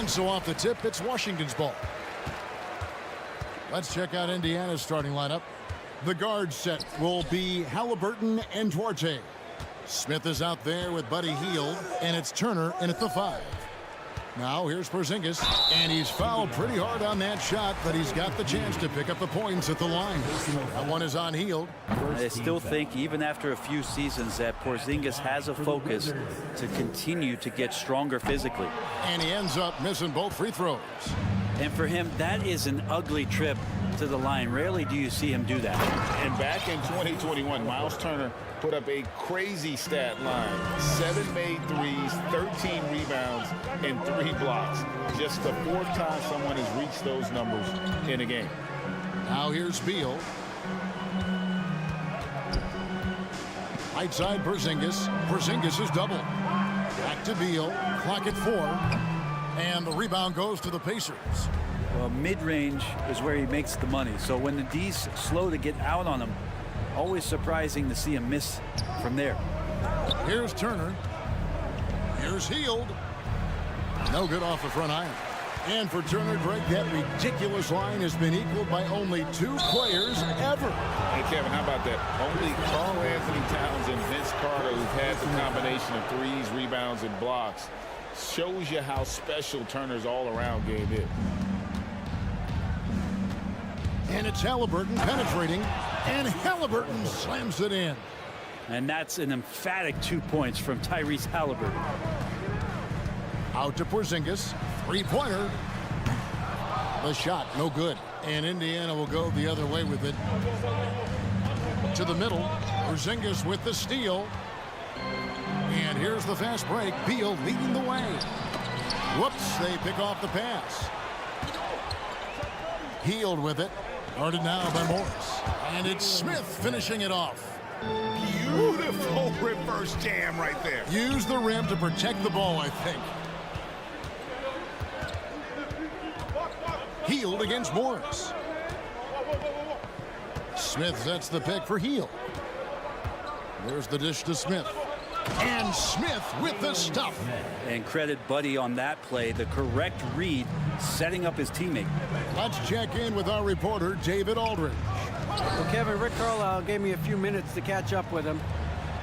And so off the tip, it's Washington's ball. Let's check out Indiana's starting lineup. The guard set will be Halliburton and Duarte. Smith is out there with Buddy Hield, and it's Turner in at the 5. Now here's Porzingis, and he's fouled pretty hard on that shot, but he's got the chance to pick up the points at the line. That one is on Hield. I still think, even after a few seasons, that Porzingis has a focus to continue to get stronger physically. And he ends up missing both free throws. And for him, that is an ugly trip to the line. Rarely do you see him do that. And back in 2021, Miles Turner put up a crazy stat line. 7 made threes, 13 rebounds, and 3 blocks. Just the 4th time someone has reached those numbers in a game. Now here's Beal. Right side Porzingis. Porzingis is double. Back to Beal. Clock at 4. And the rebound goes to the Pacers. Well, mid-range is where he makes the money. So when the D's slow to get out on him, always surprising to see him miss from there. Here's Turner. Here's Hield. No good off the front iron. And for Turner, Greg, that ridiculous line has been equaled by only 2 players ever. Hey, Kevin, how about that? Only Karl Anthony Towns and Vince Carter, who've had the combination of threes, rebounds, and blocks. Shows you how special Turner's all-around game is. And it's Halliburton penetrating, and Halliburton slams it in. And that's an emphatic 2 points from Tyrese Halliburton. Out to Porzingis, 3-pointer. The shot, no good. And Indiana will go the other way with it. To the middle, Porzingis with the steal. And here's the fast break. Beal leading the way. Whoops, they pick off the pass. Hield with it. Guarded now by Morris. And it's Smith finishing it off. Beautiful reverse jam right there. Use the rim to protect the ball, I think. Hield against Morris. Smith sets the pick for Hield. There's the dish to Smith. And Smith with the stuff. And credit Buddy on that play. The correct read, setting up his teammate. Let's check in with our reporter, David Aldridge. Well, Kevin, Rick Carlisle gave me a few minutes to catch up with him.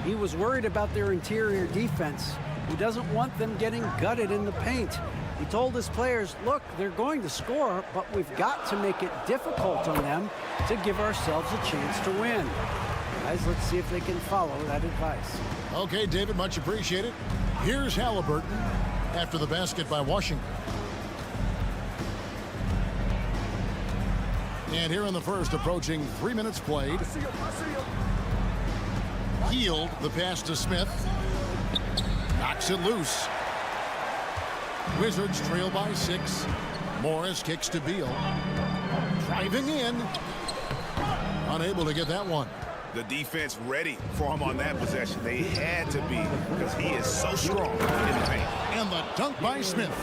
He was worried about their interior defense. He doesn't want them getting gutted in the paint. He told his players, look, they're going to score, but we've got to make it difficult on them to give ourselves a chance to win. Guys, let's see if they can follow that advice. Okay, David, much appreciated. Here's Halliburton after the basket by Washington. And here in the first, approaching 3 minutes played. Hield, the pass to Smith. Knocks it loose. Wizards trail by 6. Morris kicks to Beal. Driving in. Unable to get that one. The defense ready for him on that possession. They had to be, because he is so strong in the paint. And the dunk by Smith.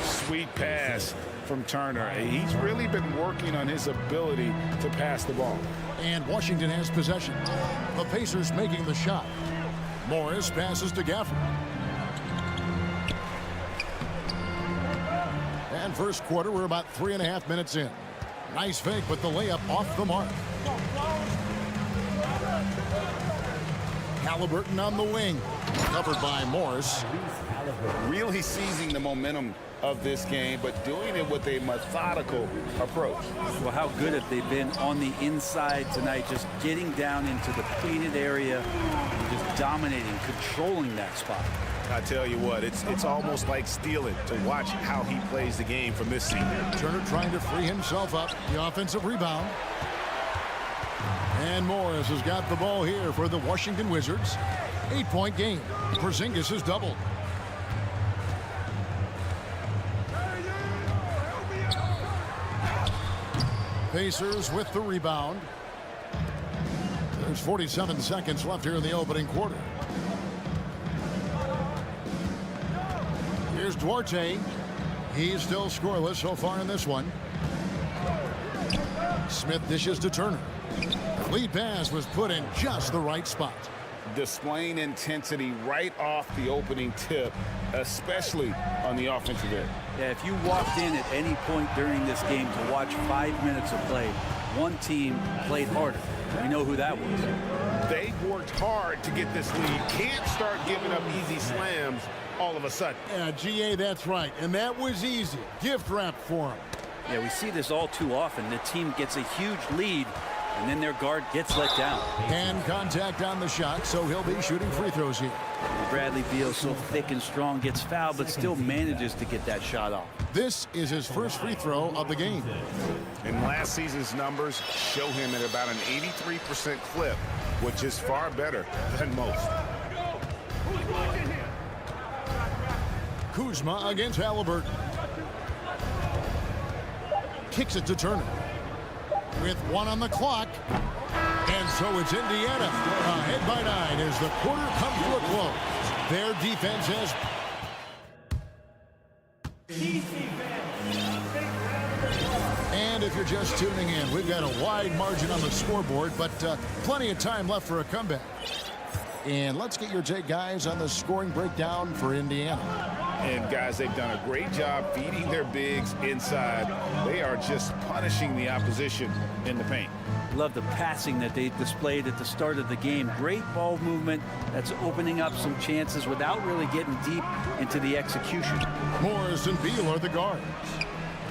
Sweet pass from Turner. He's really been working on his ability to pass the ball. And Washington has possession. The Pacers making the shot. Morris passes to Gafford. And first quarter, we're about 3.5 minutes in. Nice fake, but the layup off the mark. Halliburton on the wing. Covered by Morris. Really seizing the momentum of this game, but doing it with a methodical approach. Well, how good have they been on the inside tonight, just getting down into the painted area and just dominating, controlling that spot. I tell you what, it's almost like stealing to watch how he plays the game from this season. Turner trying to free himself up. The offensive rebound. And Morris has got the ball here for the Washington Wizards. 8-point game. Porzingis is doubled. Pacers with the rebound. There's 47 seconds left here in the opening quarter. Here's Duarte. He's still scoreless so far in this one. Smith dishes to Turner. Lead pass was put in just the right spot. displaying intensity right off the opening tip, especially on the offensive end. Yeah, if you walked in at any point during this game to watch 5 minutes of play, one team played harder. We know who that was. They worked hard to get this lead. Can't start giving up easy slams all of a sudden. Yeah, GA, that's right. And that was easy. Gift wrap for him. Yeah, we see this all too often. The team gets a huge lead, and then their guard gets let down. Hand contact on the shot, so he'll be shooting free throws here. Bradley Beal, so thick and strong, gets fouled, but still manages to get that shot off. This is his first free throw of the game. And last season's numbers show him at about an 83% clip, which is far better than most. Kuzma against Halliburton. Kicks it to Turner. With 1 on the clock. And so it's Indiana ahead by 9 as the quarter comes to a close. Their defense has... And if you're just tuning in, we've got a wide margin on the scoreboard, but plenty of time left for a comeback. And let's get your take, guys, on the scoring breakdown for Indiana. And, guys, they've done a great job feeding their bigs inside. They are just punishing the opposition in the paint. Love the passing that they displayed at the start of the game. Great ball movement that's opening up some chances without really getting deep into the execution. Morris and Beal are the guards.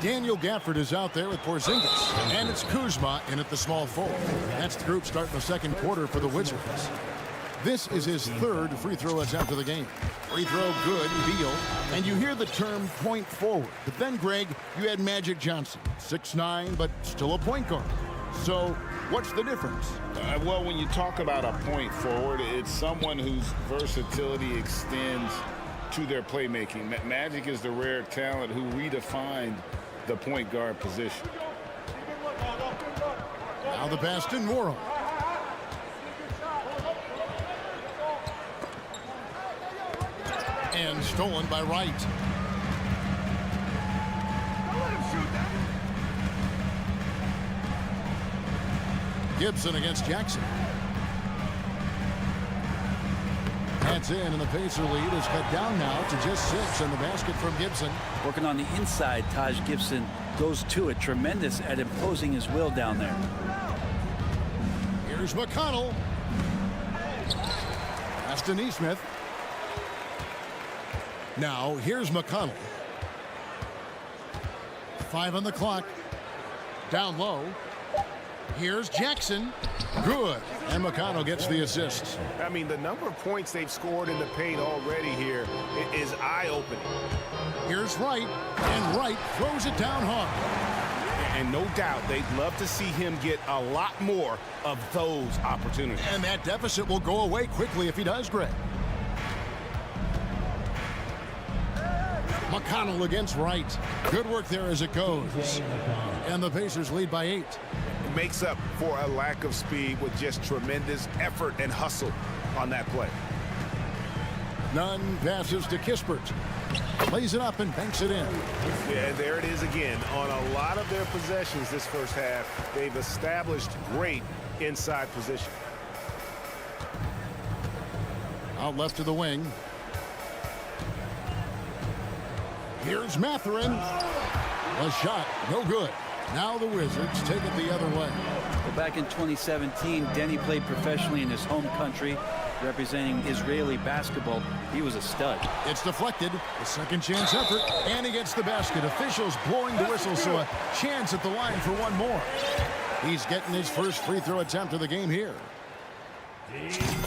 Daniel Gafford is out there with Porzingis. And it's Kuzma in at the small forward. That's the group starting the second quarter for the Wizards. This is his third free throw attempt of the game. Free throw good, Beal. And you hear the term point forward. But then, Greg, you had Magic Johnson. 6'9", but still a point guard. So what's the difference? Well, when you talk about a point forward, it's someone whose versatility extends to their playmaking. Magic is the rare talent who redefined the point guard position. Now the pass to Morrow. And stolen by Wright. Gibson against Jackson. That's in, and the Pacer lead is cut down now to just 6 on the basket from Gibson. Working on the inside, Taj Gibson goes to it. Tremendous at imposing his will down there. Here's McConnell. Pass to Nesmith. Now, here's McConnell. 5 on the clock. Down low. Here's Jackson. Good. And McConnell gets the assist. I mean, the number of points they've scored in the paint already here is eye-opening. Here's Wright. And Wright throws it down hard. And no doubt they'd love to see him get a lot more of those opportunities. And that deficit will go away quickly if he does, Greg. McConnell against Wright. Good work there as it goes. And the Pacers lead by 8. It makes up for a lack of speed with just tremendous effort and hustle on that play. Nunn passes to Kispert. Plays it up and banks it in. Yeah, there it is again. On a lot of their possessions this first half, they've established great inside position. Out left to the wing. Here's Mathurin. A shot, no good. Now the Wizards take it the other way. Well, back in 2017, Denny played professionally in his home country, representing Israeli basketball. He was a stud. It's deflected. A second chance effort. And he gets the basket. Officials blowing the whistle, so a chance at the line for one more. He's getting his first free throw attempt of the game here.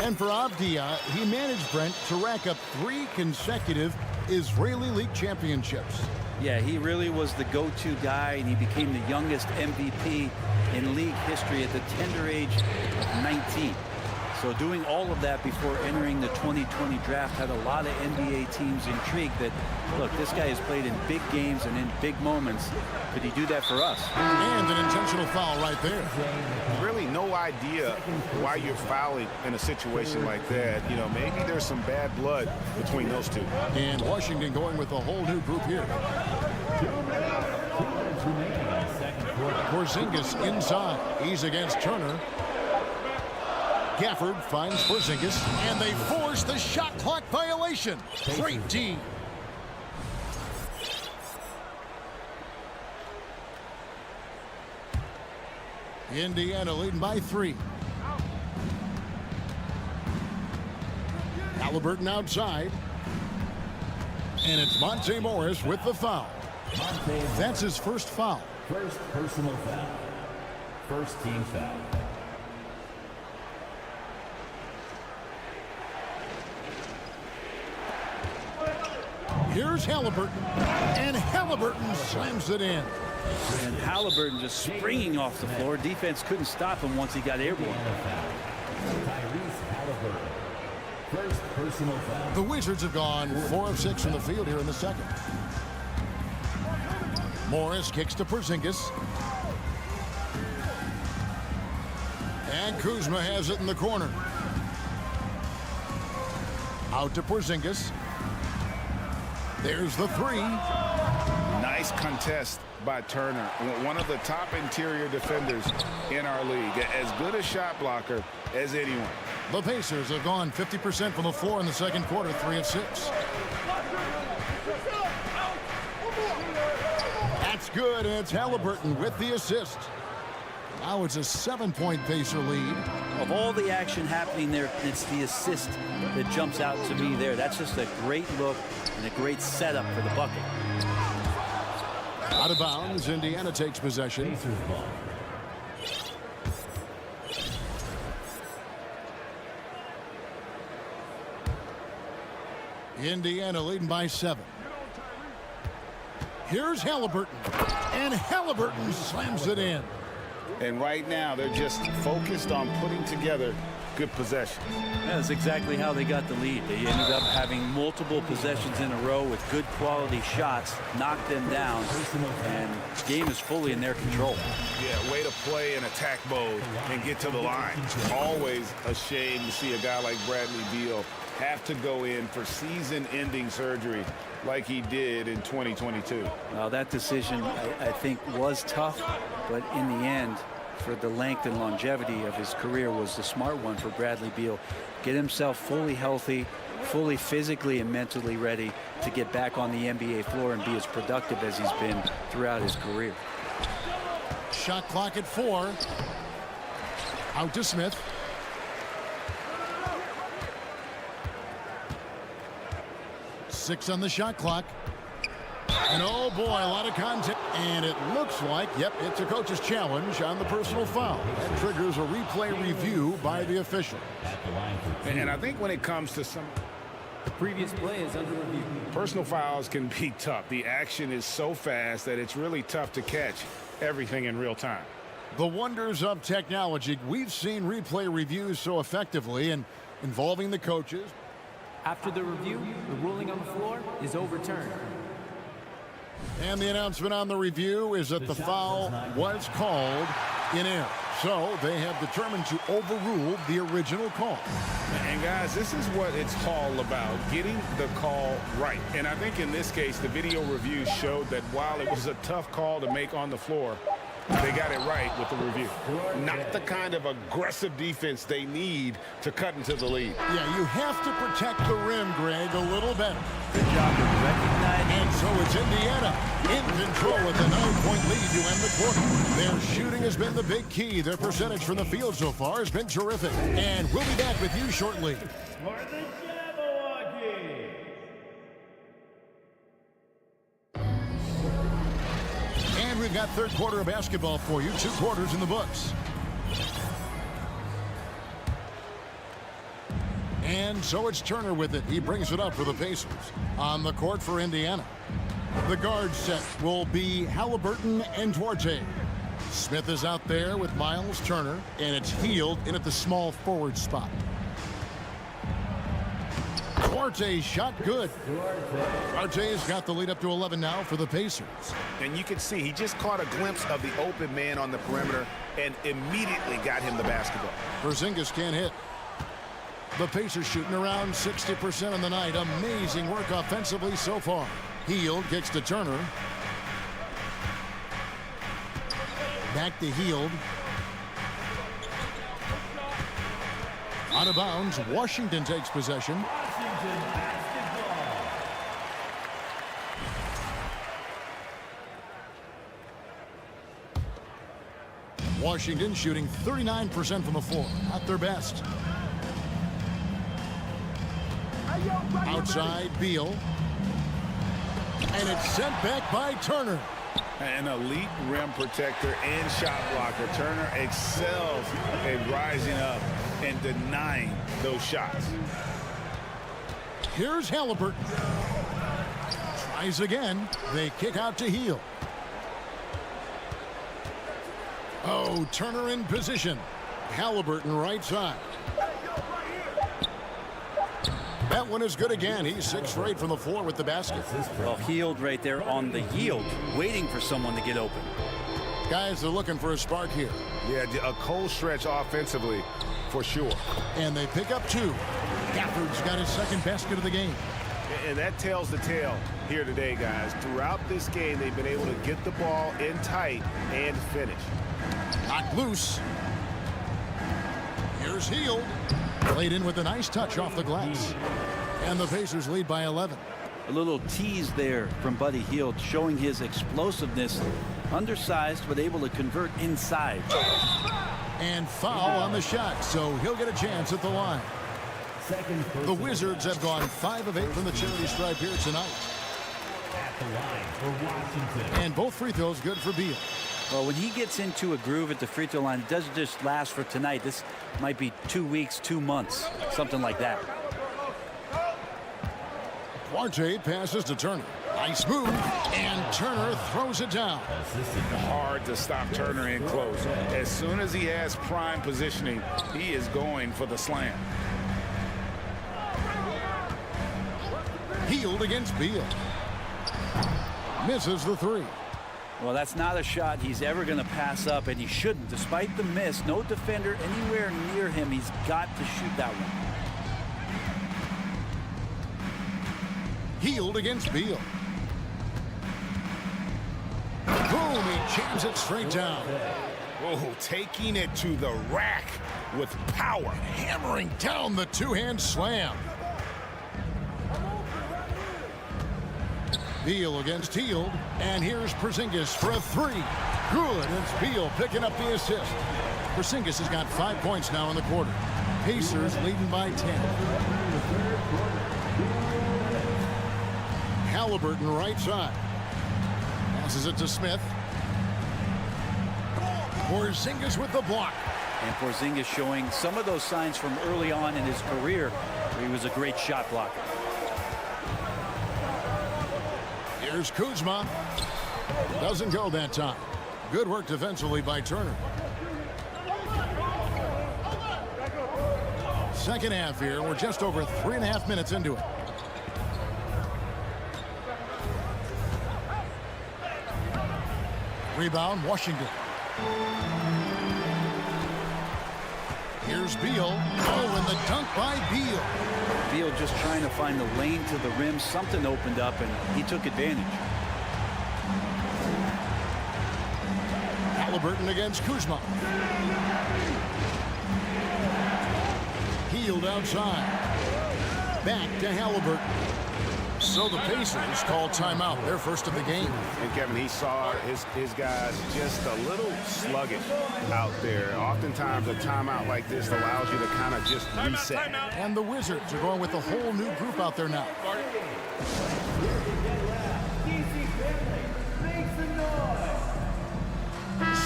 And for Avdia, he managed Brent to rack up 3 consecutive Israeli League championships. Yeah, he really was the go-to guy, and he became the youngest MVP in league history at the tender age of 19. So doing all of that before entering the 2020 draft had a lot of NBA teams intrigued that, look, this guy has played in big games and in big moments. Could he do that for us? And an intentional foul right there. Really no idea why you're fouling in a situation like that. You know, maybe there's some bad blood between those two. And Washington going with a whole new group here. Porzingis inside. He's against Turner. Gafford finds Porzingis, and they force the shot clock violation. Great D. Indiana leading by 3. Halliburton outside. And it's Monte Morris with the foul. That's his first foul. First personal foul. First team foul. Here's Halliburton. And Halliburton slams it in. And Halliburton just springing off the floor. Defense couldn't stop him once he got airborne. First personal foul. The Wizards have gone 4 of 6 from the field here in the second. Morris kicks to Porzingis. And Kuzma has it in the corner. Out to Porzingis. There's the 3. Nice contest by Turner, one of the top interior defenders in our league. As good a shot blocker as anyone. The Pacers have gone 50% from the floor in the second quarter, 3 of 6. That's good, and it's Halliburton with the assist. Now it's a 7-point Pacer lead. Of all the action happening there, it's the assist that jumps out to me there. That's just a great look and a great setup for the bucket. Out of bounds, Indiana takes possession. Pacers ball. Indiana leading by 7. Here's Halliburton. And Halliburton slams it in. And right now, they're just focused on putting together good possession. That's exactly how they got the lead. They ended up having multiple possessions in a row with good quality shots, knocked them down, and the game is fully in their control. Yeah, way to play in attack mode and get to the line. Always a shame to see a guy like Bradley Beal have to go in for season-ending surgery like he did in 2022. Well, that decision, I think, was tough, but in the end, for the length and longevity of his career, was the smart one for Bradley Beal. Get himself fully healthy, fully physically and mentally ready to get back on the NBA floor and be as productive as he's been throughout his career. Shot clock at 4. Out to Smith. Six on the shot clock. And oh boy, a lot of contact. And it looks like, yep, it's a coach's challenge on the personal foul. That triggers a replay review by the official. And I think when it comes to some Previous play is under review. personal fouls can be tough. The action is so fast that it's really tough to catch everything in real time. The wonders of technology. We've seen replay reviews so effectively and involving the coaches. After the review, the ruling on the floor is overturned. And the announcement on the review is that the foul was called in error. So they have determined to overrule the original call. And guys, this is what it's all about, getting the call right. And I think in this case, the video review showed that while it was a tough call to make on the floor, they got it right with the review. Not the kind of aggressive defense they need to cut into the lead. Yeah, you have to protect the rim, Greg, a little better. Good job of recognizing. And so it's Indiana in control with a 9-point lead to end the quarter. Their shooting has been the big key. Their percentage from the field so far has been terrific. And we'll be back with you shortly. And we've got third quarter of basketball for you. 2 quarters in the books. And so it's Turner with it. He brings it up for the Pacers. On the court for Indiana. The guard set will be Halliburton and Duarte. Smith is out there with Miles Turner, and it's Hield in at the small forward spot. Duarte's shot good. Duarte's got the lead up to 11 now for the Pacers. And you can see he just caught a glimpse of the open man on the perimeter and immediately got him the basketball. Porzingis can't hit. The Pacers shooting around 60% on the night. Amazing work offensively so far. Hield kicks to Turner. Back to Hield. Out of bounds, Washington takes possession. Washington basketball. Washington shooting 39% from the floor. At their best. Outside, Beal. And it's sent back by Turner. An elite rim protector and shot blocker. Turner excels at rising up and denying those shots. Here's Halliburton. Tries again. They kick out to Hield. Oh, Turner in position. Halliburton right side. That one is good again. He's 6 for 8 from the floor with the basket. Well, Hield right there on the yield, waiting for someone to get open. Guys are looking for a spark here. Yeah, a cold stretch offensively for sure. And they pick up 2. Gafford's got his second basket of the game. And that tells the tale here today, guys. Throughout this game, they've been able to get the ball in tight and finish. Knocked loose. Here's Hield. Played in with a nice touch off the glass. And the Pacers lead by 11. A little tease there from Buddy Hield, showing his explosiveness. Undersized, but able to convert inside. And foul on the shot, so he'll get a chance at the line. The Wizards have gone 5 of 8 from the charity stripe here tonight. At the line for Washington. And both free throws good for Beal. Well, when he gets into a groove at the free throw line, it doesn't just last for tonight. This might be 2 weeks, 2 months, something like that. Duarte passes to Turner. Nice move, and Turner throws it down. Hard to stop Turner in close. As soon as he has prime positioning, he is going for the slam. Hield against Beal. Misses the 3. Well, that's not a shot he's ever going to pass up, and he shouldn't. Despite the miss, no defender anywhere near him. He's got to shoot that one. Hield against Beal. Boom, he jams it straight down. Oh, taking it to the rack with power. Hammering down the two-hand slam. Beal against Hield, and here's Porzingis for a 3. Good, it's Beal picking up the assist. Porzingis has got 5 points now in the quarter. Pacers leading by 10. Halliburton right side. Passes it to Smith. Porzingis with the block. And Porzingis showing some of those signs from early on in his career where he was a great shot blocker. Here's Kuzma. Doesn't go that time. Good work defensively by Turner. Second half here. We're just over 3.5 minutes into it. Rebound, Washington. Here's Beal. Oh, and the dunk by Beal. Beal just trying to find the lane to the rim. Something opened up, and he took advantage. Halliburton against Kuzma. Hield outside. Back to Halliburton. So the Pacers call timeout, their first of the game. And Kevin, he saw his guys just a little sluggish out there. Oftentimes a timeout like this allows you to kind of just reset. And the Wizards are going with a whole new group out there now.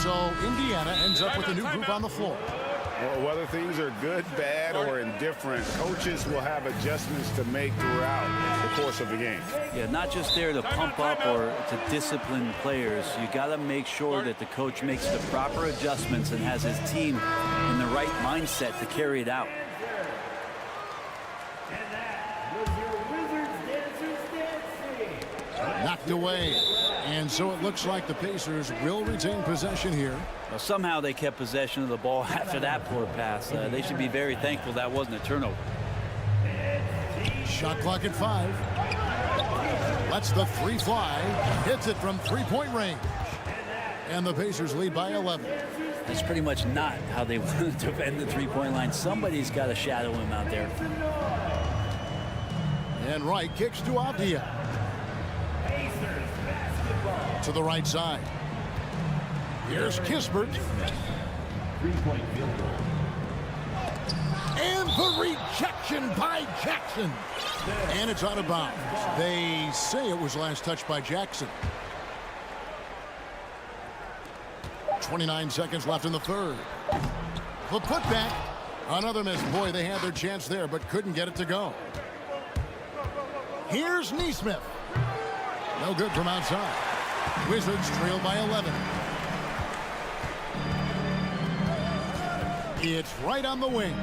So Indiana ends up with a new group on the floor. Well, whether things are good, bad, or indifferent, coaches will have adjustments to make throughout the course of the game. Yeah, not just there to pump up or to discipline players. You got to make sure that the coach makes the proper adjustments and has his team in the right mindset to carry it out. Knocked away. And so it looks like the Pacers will retain possession here. Well, somehow they kept possession of the ball after that poor pass. They should be very thankful that wasn't a turnover. Shot clock at 5. Lets the 3 fly. Hits it from 3-point range. And the Pacers lead by 11. That's pretty much not how they want to defend the three-point line. Somebody's got to shadow him out there. And Wright kicks to Avdia. To the right side. Here's Kispert. Three-point field goal. And the rejection by Jackson. And it's out of bounds. They say it was last touched by Jackson. 29 seconds left in the third. The putback. Another miss. Boy, they had their chance there, but couldn't get it to go. Here's Neesmith. No good from outside. Wizards trail by 11. It's right on the wing.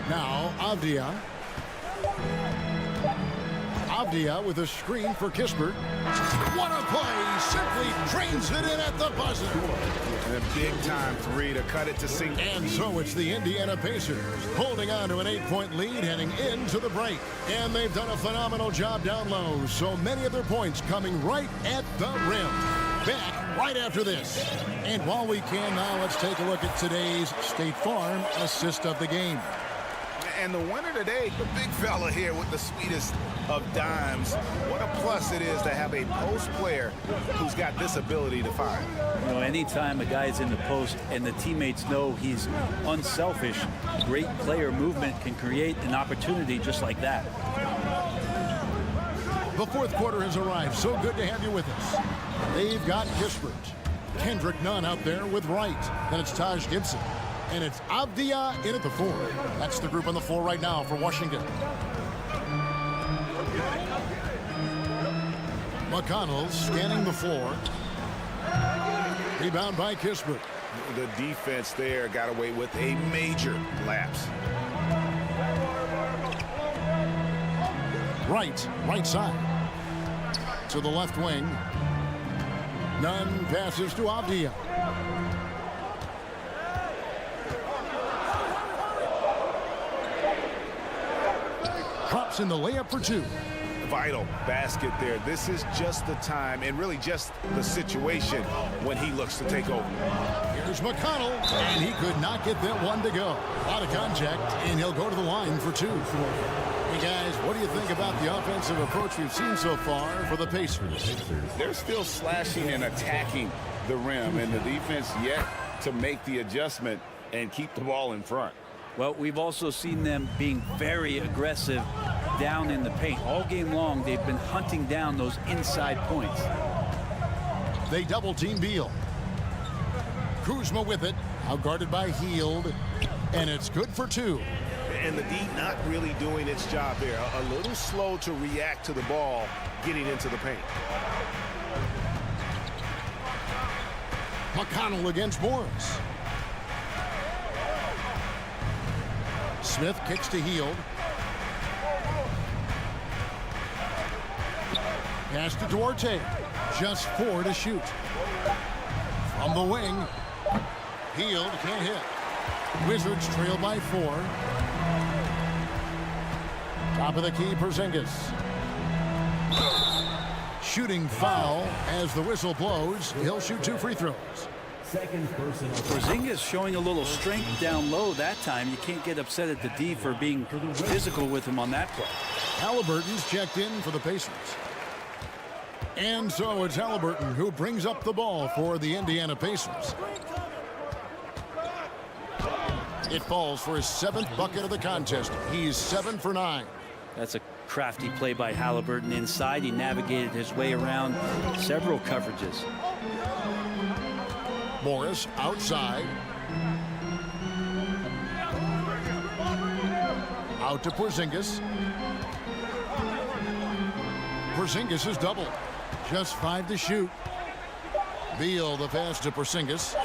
Now, Avdia. Avdia with a screen for Kispert. What a play! Simply drains it in at the buzzer. And a big-time three to cut it to 6. And so it's the Indiana Pacers holding on to an 8-point lead heading into the break. And they've done a phenomenal job down low. So many of their points coming right at the rim. Back right after this. And while we can now, let's take a look at today's State Farm assist of the game. And the winner today, the big fella here with the sweetest of dimes. What a plus it is to have a post player who's got this ability to find. You know, anytime a guy's in the post and the teammates know he's unselfish, great player movement can create an opportunity just like that. The fourth quarter has arrived. So good to have you with us. They've got Kispert. Kendrick Nunn out there with Wright. Then it's Taj Gibson. And it's Avdia in at the 4. That's the group on the floor right now for Washington. McConnell scanning the floor. Rebound by Kispert. The defense there got away with a major lapse. Right side. To the left wing. Nunn passes to Avdia. Drops in the layup for 2. Vital basket there. This is just the time and really just the situation when he looks to take over. Here's McConnell, and he could not get that one to go. Out of contact, and he'll go to the line for 2. Hey guys, what do you think about the offensive approach we've seen so far for the Pacers? They're still slashing and attacking the rim, and the defense yet to make the adjustment and keep the ball in front. Well, we've also seen them being very aggressive down in the paint. All game long, they've been hunting down those inside points. They double team Beal. Kuzma with it, outguarded by Hield, and it's good for 2. And the D not really doing its job there. A little slow to react to the ball getting into the paint. McConnell against Morris. Smith kicks to Hield. Pass to Duarte. Just 4 to shoot. From the wing. Hield can't hit. Wizards trail by 4. Top of the key, Porzingis. Shooting foul as the whistle blows. He'll shoot 2 free throws. Second personal. Porzingis showing a little strength down low that time. You can't get upset at the D for being physical with him on that play. Halliburton's checked in for the Pacers. And so it's Halliburton who brings up the ball for the Indiana Pacers. It falls for his 7th bucket of the contest. He's 7 for 9. That's a crafty play by Halliburton inside. He navigated his way around several coverages. Morris outside. Out to Porzingis. Porzingis is doubled. Just 5 to shoot. Beal the pass to Porzingis.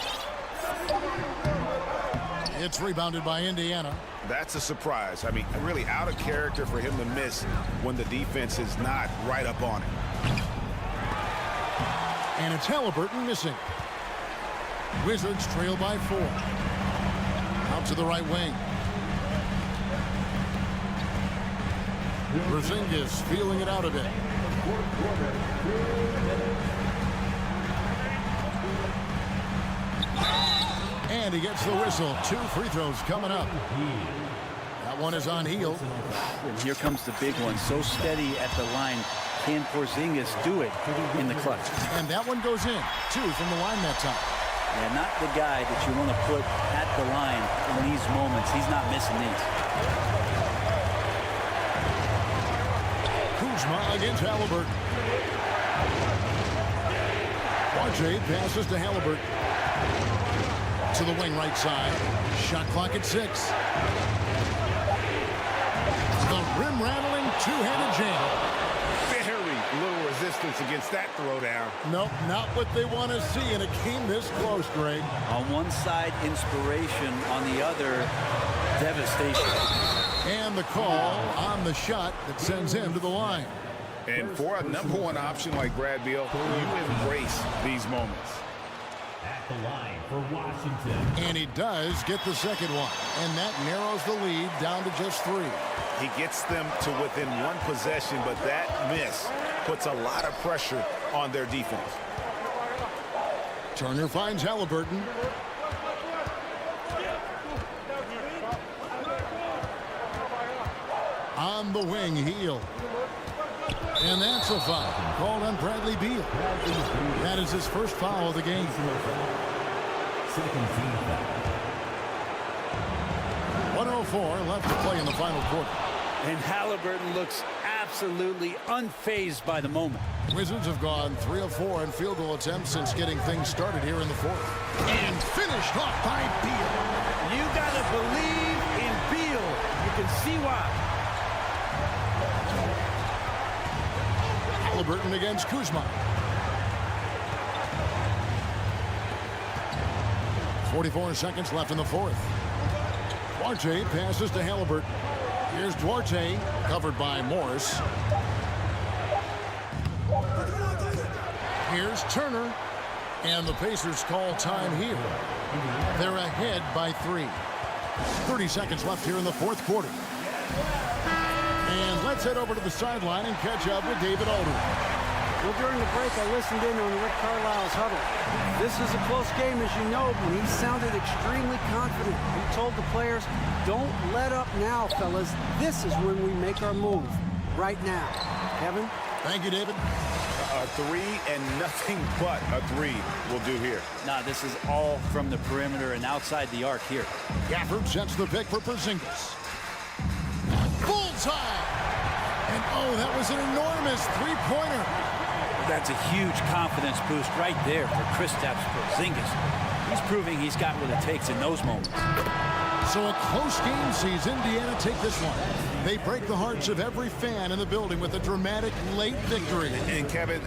It's rebounded by Indiana. That's a surprise. I mean, really out of character for him to miss when the defense is not right up on him. And it's Halliburton missing. Wizards trail by 4. Out to the right wing. Porzingis feeling it out a bit. And he gets the whistle. 2 free throws coming up. That one is on Heel. And here comes the big one. So steady at the line. Can Porzingis do it in the clutch? And that one goes in. 2 from the line that time. Yeah, not the guy that you want to put at the line in these moments. He's not missing these. Kuzma against Halliburton. RJ passes to Halliburton. To the wing right side. Shot clock at 6. The rim-rattling two-handed jam. Very little resistance against that throwdown. Nope, not what they want to see, and it came this close, Greg. On one side, inspiration. On the other, devastation. And the call on the shot that sends him to the line. And for a #1 option like Brad Beal, you embrace these moments. At the line for Washington. And he does get the second one. And that narrows the lead down to just 3. He gets them to within 1 possession, but that miss puts a lot of pressure on their defense. Turner finds Halliburton. On the wing, Heel. And that's a foul called on Bradley Beal. That is his first foul of the game. Second team foul. 1:04 left to play in the final quarter. And Halliburton looks absolutely unfazed by the moment. Wizards have gone 3 of 4 in field goal attempts since getting things started here in the 4th. And finished off by Beal. You got to believe in Beal. You can see why. Halliburton against Kuzma. 44 seconds left in the 4th. Duarte passes to Halliburton. Here's Duarte, covered by Morris. Here's Turner. And the Pacers call time here. They're ahead by 3. 30 seconds left here in the 4th quarter. And let's head over to the sideline and catch up with David Aldridge. Well, during the break, I listened in on Rick Carlisle's huddle. This is a close game, as you know, but he sounded extremely confident. He told the players, don't let up now, fellas. This is when we make our move. Right now. Kevin? Thank you, David. A 3 and nothing but a 3 will do here. Nah, this is all from the perimeter and outside the arc here. Gafford sets the pick for Porzingis. Bullseye! And oh, that was an enormous three-pointer. That's a huge confidence boost right there for Kristaps Porzingis. He's proving he's got what it takes in those moments. So a close game sees Indiana take this one. They break the hearts of every fan in the building with a dramatic late victory. And Kevin,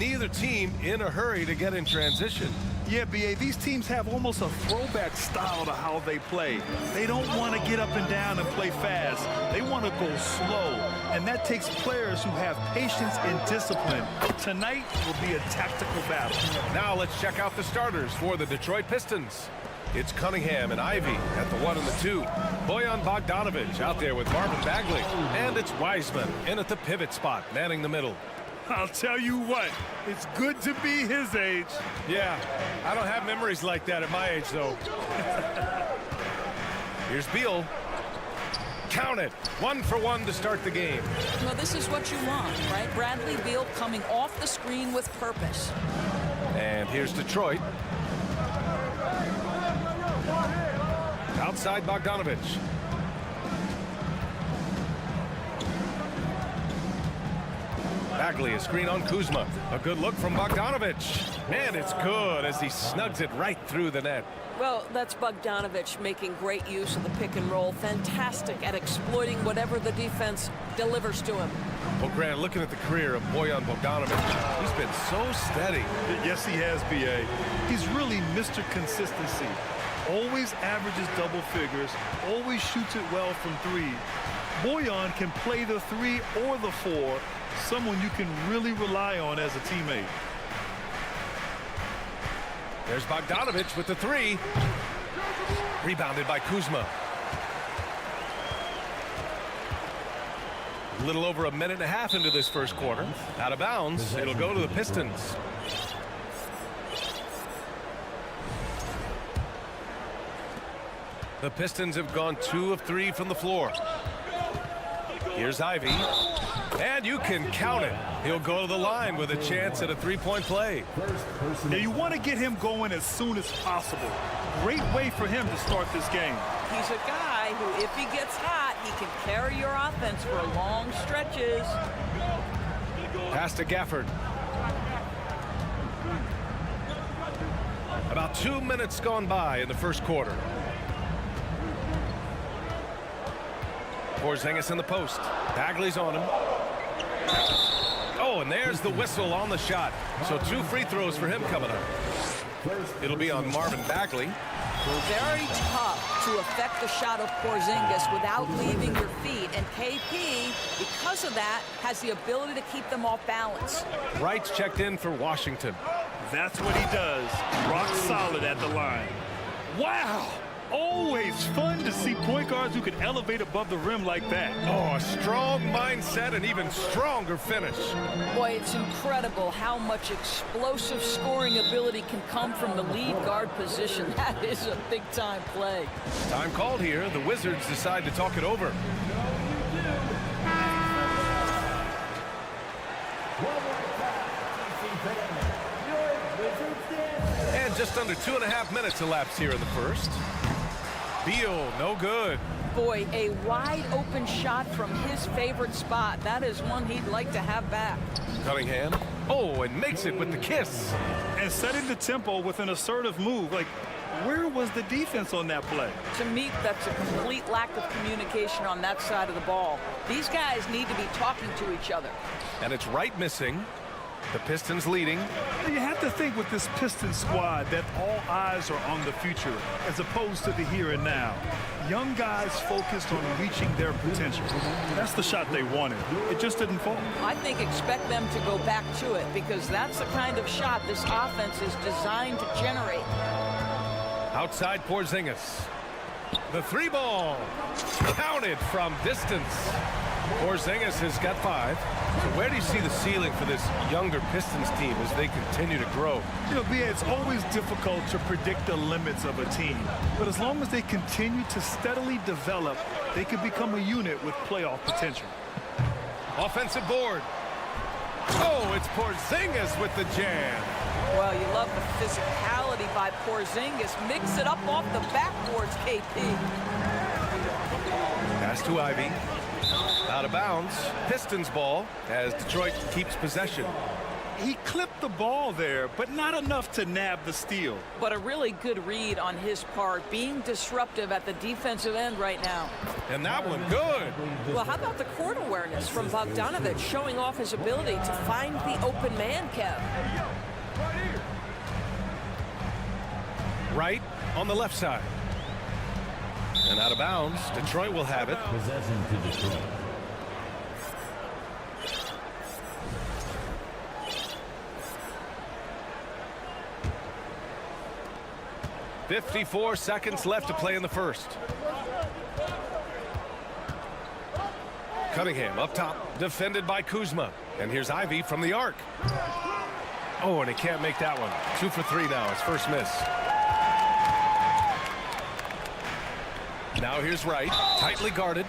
neither team in a hurry to get in transition. Yeah, B.A., these teams have almost a throwback style to how they play. They don't want to get up and down and play fast. They want to go slow, and that takes players who have patience and discipline. Tonight will be a tactical battle. Now let's check out the starters for the Detroit Pistons. It's Cunningham and Ivy at the 1 and the 2. Bojan Bogdanovic out there with Marvin Bagley. And it's Wiseman in at the pivot spot, manning the middle. I'll tell you what, it's good to be his age. Yeah, I don't have memories like that at my age, though. Here's Beal. Count it. 1 for 1 to start the game. Well, this is what you want, right? Bradley Beal coming off the screen with purpose. And here's Detroit. Outside Bogdanovic. Bagley, a screen on Kuzma. A good look from Bogdanovic. Man, it's good as he snugs it right through the net. Well, that's Bogdanovic making great use of the pick and roll. Fantastic at exploiting whatever the defense delivers to him. Well, Grant, looking at the career of Bojan Bogdanovic, he's been so steady. Yes, he has, B.A. He's really Mr. Consistency. Always averages double figures, always shoots it well from 3. Bojan can play the 3 or the 4, someone you can really rely on as a teammate. There's Bogdanovic with the 3. Rebounded by Kuzma. A little over a minute and a half into this first quarter. Out of bounds, it'll go to the Pistons. The Pistons have gone 2 of 3 from the floor. Here's Ivy. And you can count it. He'll go to the line with a chance at a 3-point play. Now you want to get him going as soon as possible. Great way for him to start this game. He's a guy who, if he gets hot, he can carry your offense for long stretches. Pass to Gafford. About 2 minutes gone by in the first quarter. Porzingis in the post. Bagley's on him. Oh, and there's the whistle on the shot. So 2 free throws for him coming up. It'll be on Marvin Bagley. Very tough to affect the shot of Porzingis without leaving your feet. And KP, because of that, has the ability to keep them off balance. Wright's checked in for Washington. That's what he does. Rock solid at the line. Wow! Always fun to see point guards who can elevate above the rim like that. Oh, a strong mindset and even stronger finish. Boy, it's incredible how much explosive scoring ability can come from the lead guard position. That is a big-time play. Time called here. The Wizards decide to talk it over. And just under 2.5 minutes elapsed here in the first. Beal, no good. Boy, a wide open shot from his favorite spot. That is one he'd like to have back. Cunningham. Oh, and makes it with the kiss. And setting the tempo with an assertive move. Like, where was the defense on that play? To me, that's a complete lack of communication on that side of the ball. These guys need to be talking to each other. And it's Wright missing. The Pistons leading. You have to think with this Pistons squad that all eyes are on the future as opposed to the here and now. Young guys focused on reaching their potential. That's the shot they wanted. It just didn't fall. I think expect them to go back to it because that's the kind of shot this offense is designed to generate. Outside Porzingis. The 3 ball. Counted from distance. Porzingis has got 5. So where do you see the ceiling for this younger Pistons team as they continue to grow? You know, B.A., it's always difficult to predict the limits of a team. But as long as they continue to steadily develop, they can become a unit with playoff potential. Offensive board. Oh, it's Porzingis with the jam. Well, you love the physicality by Porzingis. Mix it up off the backboards, KP. Pass to Ivy. Out of bounds. Pistons ball as Detroit keeps possession. he clipped the ball there, but not enough to nab the steal. But a really good read on his part, being disruptive at the defensive end right now. And that one good. Well, how about the court awareness from Bogdanovic, showing off his ability to find the open man, Kev? Right on the left side. And out of bounds. Detroit will have it. Possession to Detroit. .54 seconds left to play in the first. Cunningham up top, defended by Kuzma. And here's Ivy from the arc. Oh, and he can't make that one. 2 for 3 now, his first miss. Now here's Wright, tightly guarded.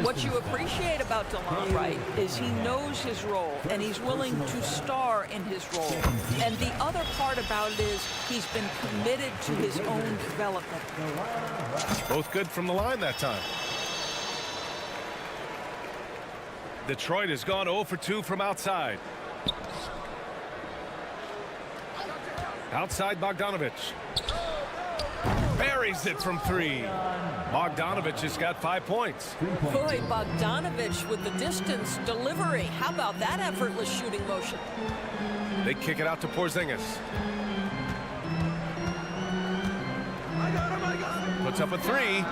What you appreciate about DeLon Wright is he knows his role, and he's willing to star in his role. And the other part about it is he's been committed to his own development. Both good from the line that time. Detroit has gone 0 for 2 from outside. Outside Bogdanovic. Buries it from 3. Bogdanovic has got 5 points. Boy, Bogdanovic with the distance delivery. How about that effortless shooting motion? They kick it out to Porzingis. Puts up a 3.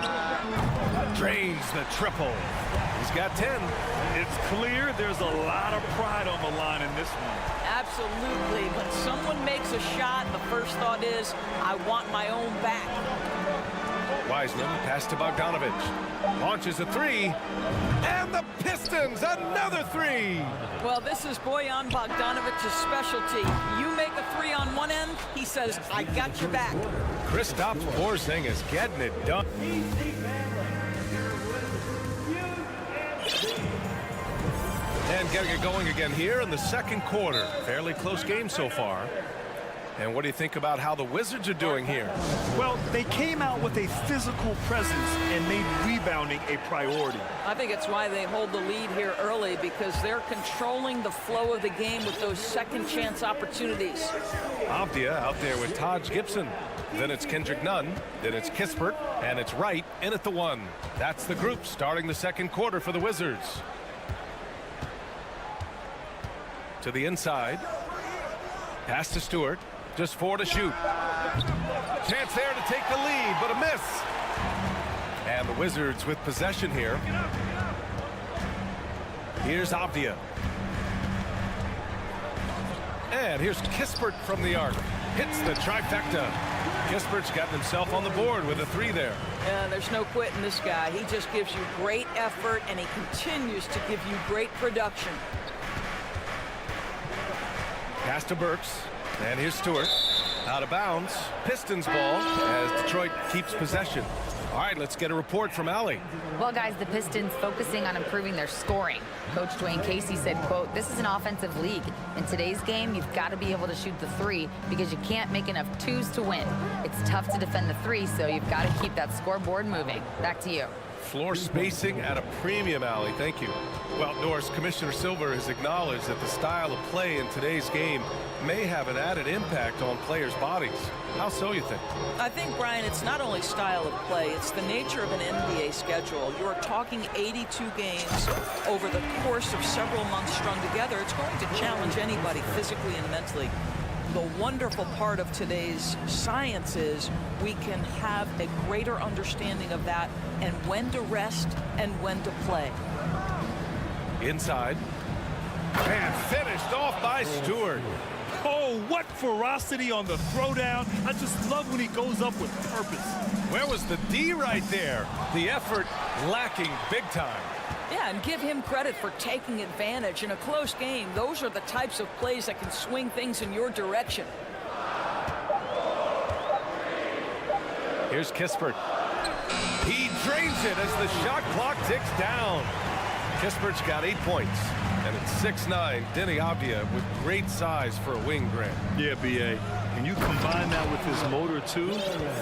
Drains the triple. He's got 10. It's clear there's a lot of pride on the line in this one. Absolutely. When someone makes a shot, the first thought is, I want my own back. Wiseman pass to Bogdanovic. Launches a 3. And the Pistons, another 3. Well, this is Bojan Bogdanovic's specialty. You make a 3 on one end, he says, I got your back. Kristaps Porzingis getting it done. And getting it going again here in the second quarter. Fairly close game so far. And what do you think about how the Wizards are doing here? Well, they came out with a physical presence and made rebounding a priority. I think it's why they hold the lead here early, because they're controlling the flow of the game with those second chance opportunities. Avdia out there with Taj Gibson. Then it's Kendrick Nunn. Then it's Kispert. And it's Wright in at the 1. That's the group starting the second quarter for the Wizards. To the inside. Pass to Stewart. Just 4 to shoot. Chance there to take the lead, but a miss. And the Wizards with possession here. Here's Avdia. And here's Kispert from the arc. Hits the trifecta. Kispert's gotten himself on the board with a 3 there. Yeah, there's no quitting this guy. He just gives you great effort, and he continues to give you great production. Pass to Burks. And here's Stewart. Out of bounds. Pistons ball as Detroit keeps possession. All right, let's get a report from Allie. Well, guys, the Pistons focusing on improving their scoring. Coach Dwayne Casey said, quote, "This is an offensive league. In today's game, you've got to be able to shoot the 3 because you can't make enough 2s to win. It's tough to defend the 3, so you've got to keep that scoreboard moving." Back to you. Floor spacing at a premium, Allie. Thank you. Well, Norris, Commissioner Silver has acknowledged that the style of play in today's game may have an added impact on players' bodies. How so, you think? I think, Brian, it's not only style of play, it's the nature of an NBA schedule. You're talking 82 games over the course of several months strung together. It's going to challenge anybody physically and mentally. The wonderful part of today's science is we can have a greater understanding of that and when to rest and when to play. Inside. And finished off by Stewart. Oh, what ferocity on the throwdown. I just love when he goes up with purpose. Where was the D right there? The effort lacking big time. Yeah, and give him credit for taking advantage. In a close game, those are the types of plays that can swing things in your direction. Here's Kispert. He drains it as the shot clock ticks down. Kispert's got 8 points. And it's 6'9", Denny Avdia with great size for a wing, Grant. Yeah, B.A. And you combine that with his motor, too.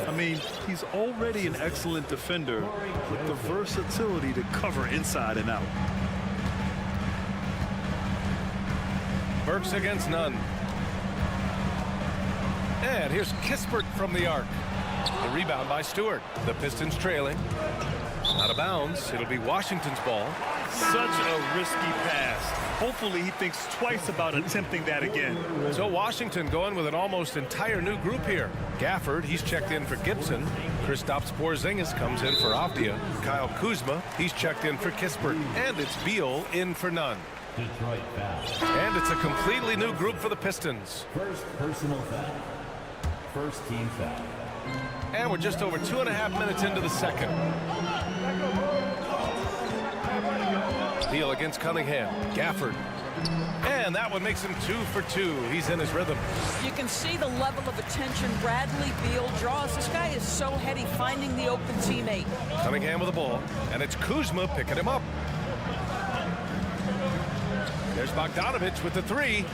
I mean, he's already an excellent defender with the versatility to cover inside and out. Burks against Nunn. And here's Kispert from the arc. The rebound by Stewart. The Pistons trailing. Out of bounds. It'll be Washington's ball. Such a risky pass. Hopefully he thinks twice about attempting that again. So Washington going with an almost entire new group here. Gafford, he's checked in for Gibson. Kristaps Porzingis comes in for Avdia. Kyle Kuzma, he's checked in for Kispert. And it's Beal in for Nunn. Detroit foul. And it's a completely new group for the Pistons. First personal foul. First team foul. And we're just over 2.5 minutes into the second. Beal against Cunningham. Gafford. And that one makes him 2 for 2. He's in his rhythm. You can see the level of attention Bradley Beal draws. This guy is so heady finding the open teammate. Cunningham with the ball. And it's Kuzma picking him up. There's Bogdanovich with the 3.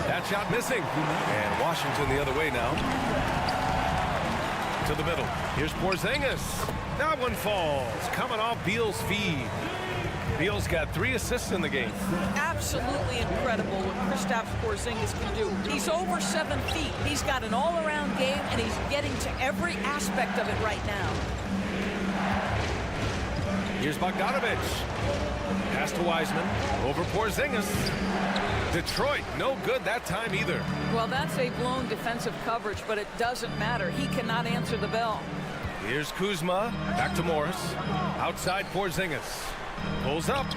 That shot missing. And Washington the other way now. To the middle. Here's Porzingis. That one falls. Coming off Beal's feed. Beal's got 3 assists in the game. Absolutely incredible what Kristaps Porzingis can do. He's over 7 feet. He's got an all-around game, and he's getting to every aspect of it right now. Here's Bogdanovich. Pass to Wiseman. Over Porzingis. Detroit, no good that time either. Well, that's a blown defensive coverage, but it doesn't matter. He cannot answer the bell. Here's Kuzma. Back to Morris. Outside Porzingis. Pulls up.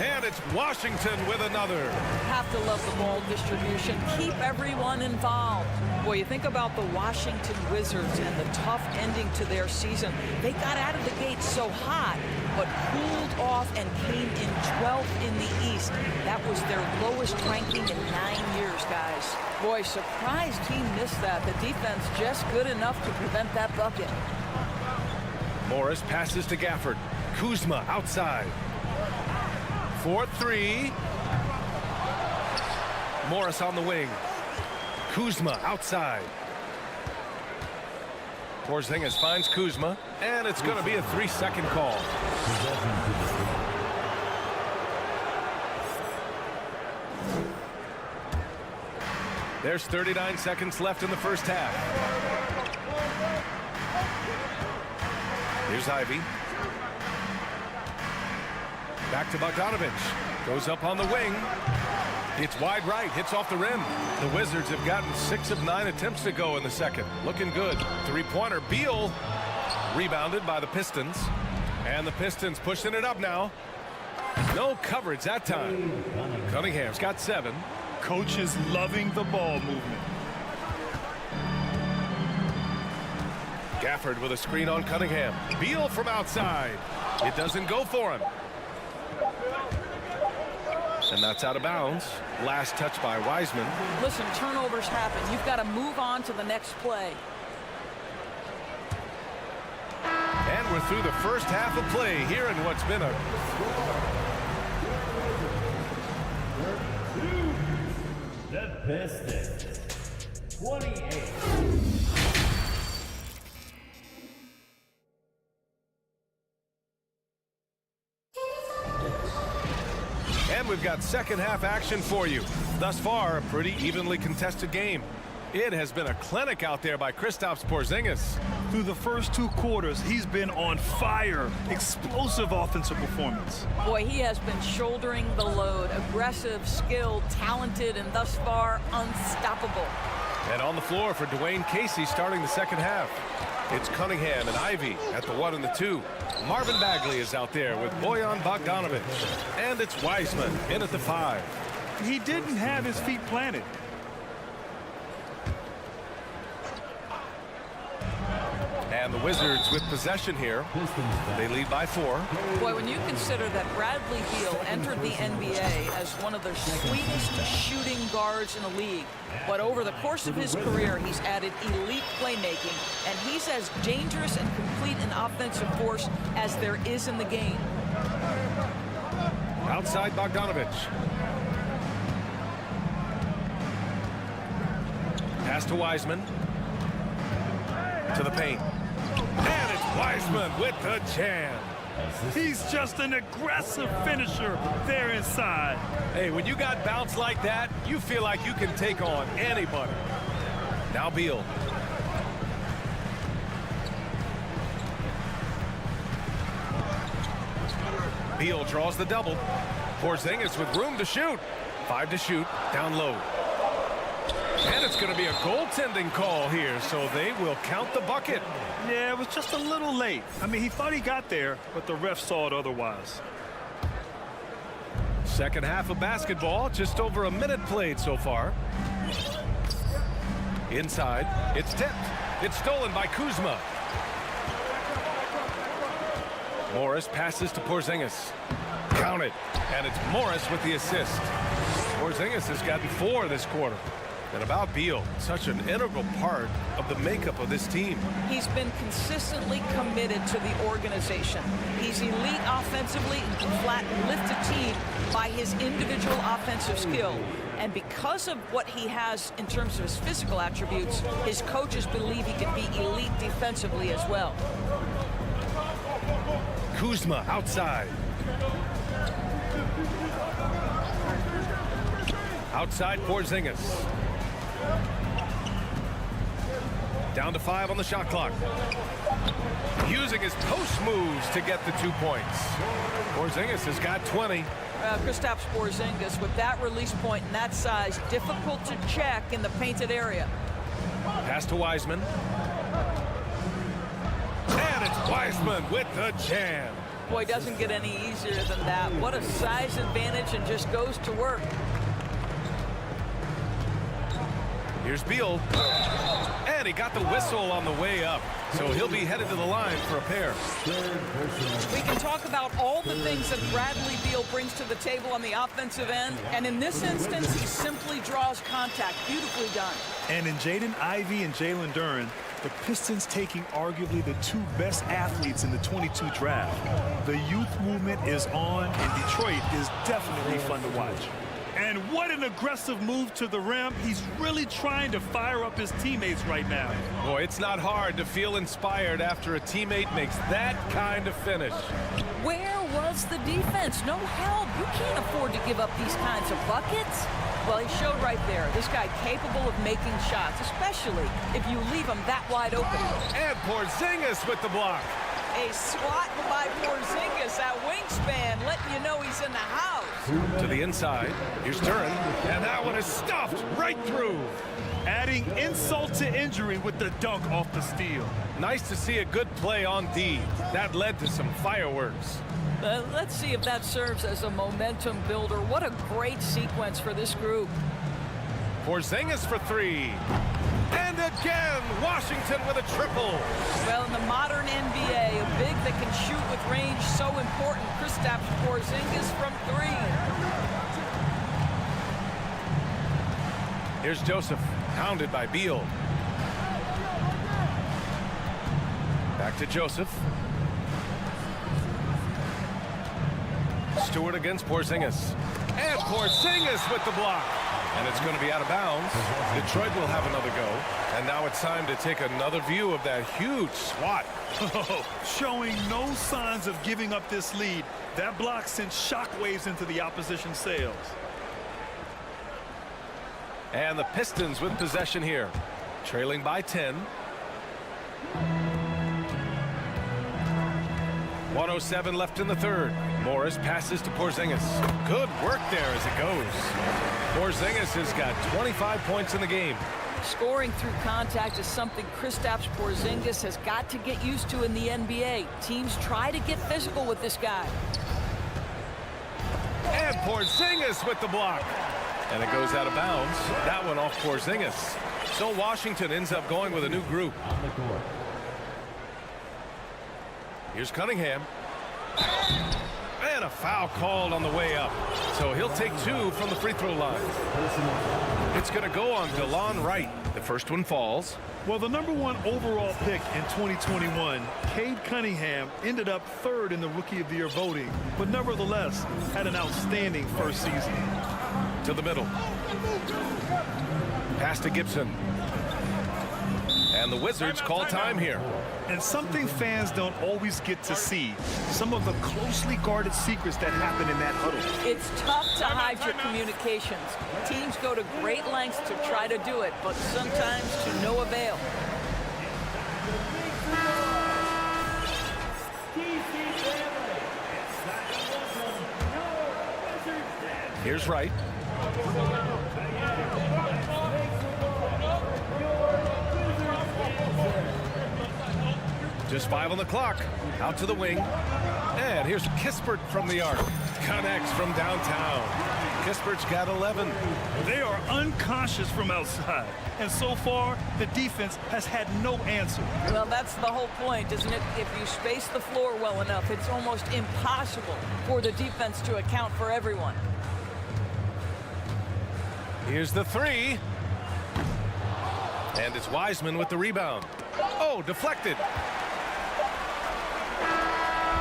And it's Washington with another. Have to love the ball distribution. Keep everyone involved. Boy, you think about the Washington Wizards and the tough ending to their season. They got out of the gate so hot, but cooled off and came in 12th in the East. That was their lowest ranking in 9 years, guys. Boy, surprised he missed that. The defense just good enough to prevent that bucket. Morris passes to Gafford. Kuzma outside. 4-3. Morris on the wing. Kuzma outside. Porzingis finds Kuzma, and it's going to be a 3-second call. There's 39 seconds left in the first half. Here's Ivy. Back to Bogdanovich. Goes up on the wing. It's wide right. Hits off the rim. The Wizards have gotten 6 of 9 attempts to go in the second. Looking good. 3-pointer. Beal. Rebounded by the Pistons. And the Pistons pushing it up now. No coverage that time. Cunningham's got 7. Coach is loving the ball movement. Gafford with a screen on Cunningham. Beal from outside. It doesn't go for him. And that's out of bounds. Last touch by Wiseman. Listen, turnovers happen. You've got to move on to the next play. And we're through the first half of play here in what's been a... The Pistons. 28. And we've got second half action for you. Thus far, a pretty evenly contested game. It has been a clinic out there by Kristaps Porzingis. Through the first 2 quarters, he's been on fire. Explosive offensive performance. Boy, he has been shouldering the load. Aggressive, skilled, talented, and thus far unstoppable. And on the floor for Dwayne Casey starting the second half. It's Cunningham and Ivy at the 1 and the 2. Marvin Bagley is out there with Bojan Bogdanovich. And it's Wiseman in at the 5. He didn't have his feet planted. And the Wizards with possession here. They lead by 4. Boy, when you consider that Bradley Beal entered the NBA as one of the sweetest shooting guards in the league, but over the course of his career, he's added elite playmaking, and he's as dangerous and complete an offensive force as there is in the game. Outside Bogdanovich. Pass to Wiseman. To the paint. And it's Wiseman with the jam. He's just an aggressive finisher there inside. Hey, when you got bounce like that, you feel like you can take on anybody. Now Beal. Beal draws the double. Porzingis with room to shoot. 5 to shoot, down low. And it's going to be a goaltending call here, so they will count the bucket. Yeah, it was just a little late. I mean, he thought he got there, but the ref saw it otherwise. Second half of basketball, just over a minute played so far. Inside, it's tipped. It's stolen by Kuzma. Morris passes to Porzingis. Count it. And it's Morris with the assist. Porzingis has gotten 4 this quarter. And about Beal, such an integral part of the makeup of this team. He's been consistently committed to the organization. He's elite offensively and can flat and lift a team by his individual offensive skill. And because of what he has in terms of his physical attributes, his coaches believe he can be elite defensively as well. Kuzma outside. Outside Porzingis. Down to 5 on the shot clock. Using his post moves to get the 2 points. Porzingis has got 20. Kristaps Porzingis with that release point and that size, difficult to check in the painted area. Pass to Wiseman. And it's Wiseman with the jam. Boy, it doesn't get any easier than that. What a size advantage, and just goes to work. Here's Beal. And he got the whistle on the way up. So he'll be headed to the line for a pair. We can talk about all the things that Bradley Beal brings to the table on the offensive end. And in this instance, he simply draws contact. Beautifully done. And in Jaden Ivey and Jalen Duren, the Pistons taking arguably the 2 best athletes in the 22 draft. The youth movement is on, and Detroit is definitely fun to watch. And what an aggressive move to the rim. He's really trying to fire up his teammates right now. Boy, it's not hard to feel inspired after a teammate makes that kind of finish. Where was the defense? No help. You can't afford to give up these kinds of buckets. Well, he showed right there. This guy capable of making shots, especially if you leave him that wide open. And Porzingis with the block. A swat by Porzingis, that wingspan, letting you know he's in the house. To the inside, here's Duren, and that one is stuffed right through. Adding insult to injury with the dunk off the steal. Nice to see a good play on D. That led to some fireworks. Let's see if that serves as a momentum builder. What a great sequence for this group. Porzingis for 3. And again, Washington with a triple. Well, in the modern NBA, a big that can shoot with range so important. Kristaps Porzingis from 3. Here's Joseph, hounded by Beal. Back to Joseph. Stewart against Porzingis. And Porzingis with the block. And it's going to be out of bounds. Detroit will have another go. And now it's time to take another view of that huge swat. Showing no signs of giving up this lead. That block sent shockwaves into the opposition sails. And the Pistons with possession here. Trailing by 10. 1:07 left in the third. Morris passes to Porzingis. Good work there as it goes. Porzingis has got 25 points in the game. Scoring through contact is something Kristaps Porzingis has got to get used to in the NBA. Teams try to get physical with this guy. And Porzingis with the block. And it goes out of bounds. That one off Porzingis. So Washington ends up going with a new group. Here's Cunningham. And a foul called on the way up. So he'll take 2 from the free throw line. It's going to go on DeLon Wright. The first one falls. Well, the #1 overall pick in 2021, Cade Cunningham, ended up 3rd in the Rookie of the Year voting, but nevertheless had an outstanding first season. To the middle. Pass to Gibson. And the Wizards call time here. And something fans don't always get to see, some of the closely guarded secrets that happen in that huddle. It's tough to hide your communications. Teams go to great lengths to try to do it, but sometimes to no avail. Here's Wright. Just 5 on the clock. Out to the wing. And here's Kispert from the arc. Connects from downtown. Kispert's got 11. They are unconscious from outside. And so far, the defense has had no answer. Well, that's the whole point, isn't it? If you space the floor well enough, it's almost impossible for the defense to account for everyone. Here's the three. And it's Wiseman with the rebound. Oh, deflected.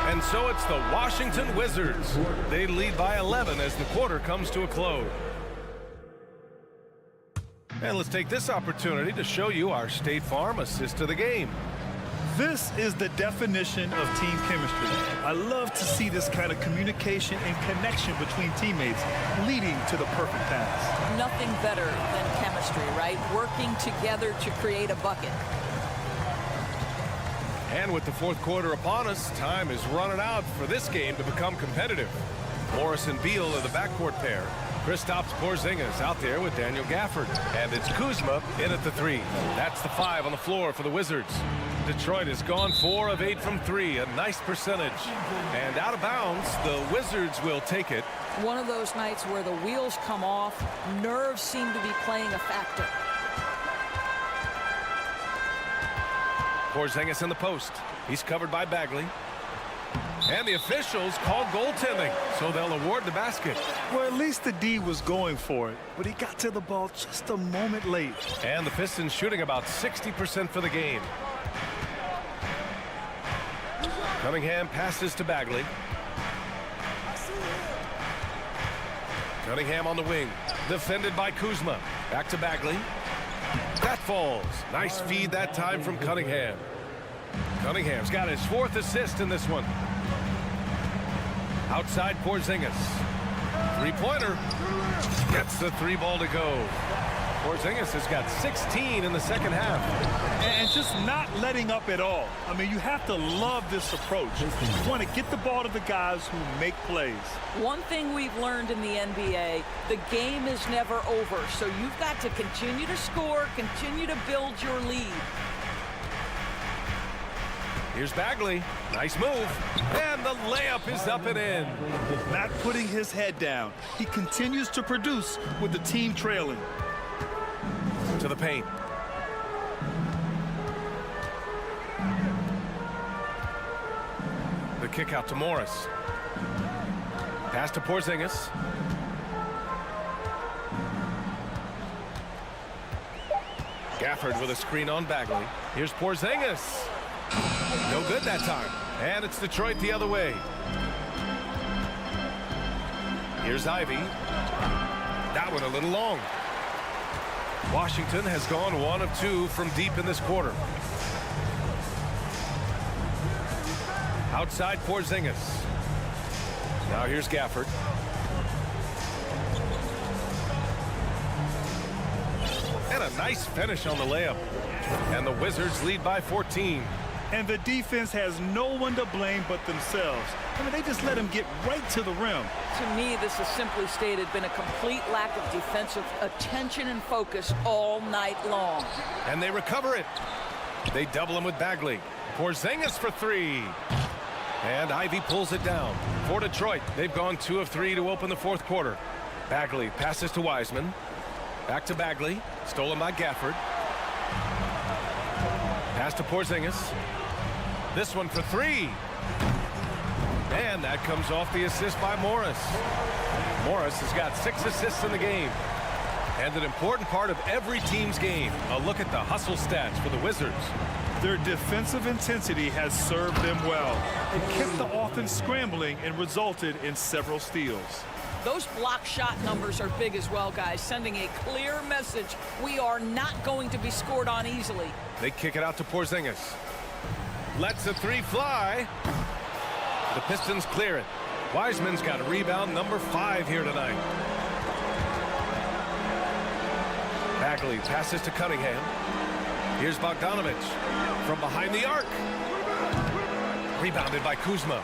And so it's the Washington Wizards. They lead by 11 as the quarter comes to a close. And let's take this opportunity to show you our State Farm assist of the game. This is the definition of team chemistry. I love to see this kind of communication and connection between teammates leading to the perfect pass. Nothing better than chemistry, right? Working together to create a bucket. And with the fourth quarter upon us, time is running out for this game to become competitive. Morris and Beal are the backcourt pair. Kristaps Porzingis out there with Daniel Gafford. And it's Kuzma in at the three. That's the 5 on the floor for the Wizards. Detroit has gone 4 of 8 from 3, a nice percentage. And out of bounds, the Wizards will take it. One of those nights where the wheels come off, nerves seem to be playing a factor. Porzingis in the post. He's covered by Bagley. And the officials call goaltending, so they'll award the basket. Well, at least the D was going for it, but he got to the ball just a moment late. And the Pistons shooting about 60% for the game. Cunningham passes to Bagley. Cunningham on the wing. Defended by Kuzma. Back to Bagley. That falls. Nice feed that time from Cunningham. Cunningham's got his 4th assist in this one. Outside Porzingis. Three-pointer. Gets the 3 ball to go. Porzingis has got 16 in the second half. And just not letting up at all. I mean, you have to love this approach. You want to get the ball to the guys who make plays. One thing we've learned in the NBA, the game is never over. So you've got to continue to score, continue to build your lead. Here's Bagley. Nice move. And the layup is up and in. Not putting his head down. He continues to produce with the team trailing. To the paint. The kick out to Morris. Pass to Porzingis. Gafford with a screen on Bagley. Here's Porzingis. No good that time. And it's Detroit the other way. Here's Ivy. That one a little long. Washington has gone 1 of 2 from deep in this quarter. Outside Porzingis. Now here's Gafford. And a nice finish on the layup. And the Wizards lead by 14. And the defense has no one to blame but themselves. I mean, they just let him get right to the rim. To me, this has simply stated been a complete lack of defensive attention and focus all night long. And they recover it. They double him with Bagley. Porzingis for 3. And Ivy pulls it down. For Detroit, they've gone 2 of 3 to open the fourth quarter. Bagley passes to Wiseman. Back to Bagley. Stolen by Gafford. Pass to Porzingis. This one for 3. And that comes off the assist by Morris. Morris has got 6 assists in the game. And an important part of every team's game. A look at the hustle stats for the Wizards. Their defensive intensity has served them well. It kept the offense scrambling and resulted in several steals. Those block shot numbers are big as well, guys, sending a clear message. We are not going to be scored on easily. They kick it out to Porzingis. Lets a three fly. The Pistons clear it. Wiseman's got a rebound number 5 here tonight. Bagley passes to Cunningham. Here's Bogdanovich from behind the arc. Rebounded by Kuzma.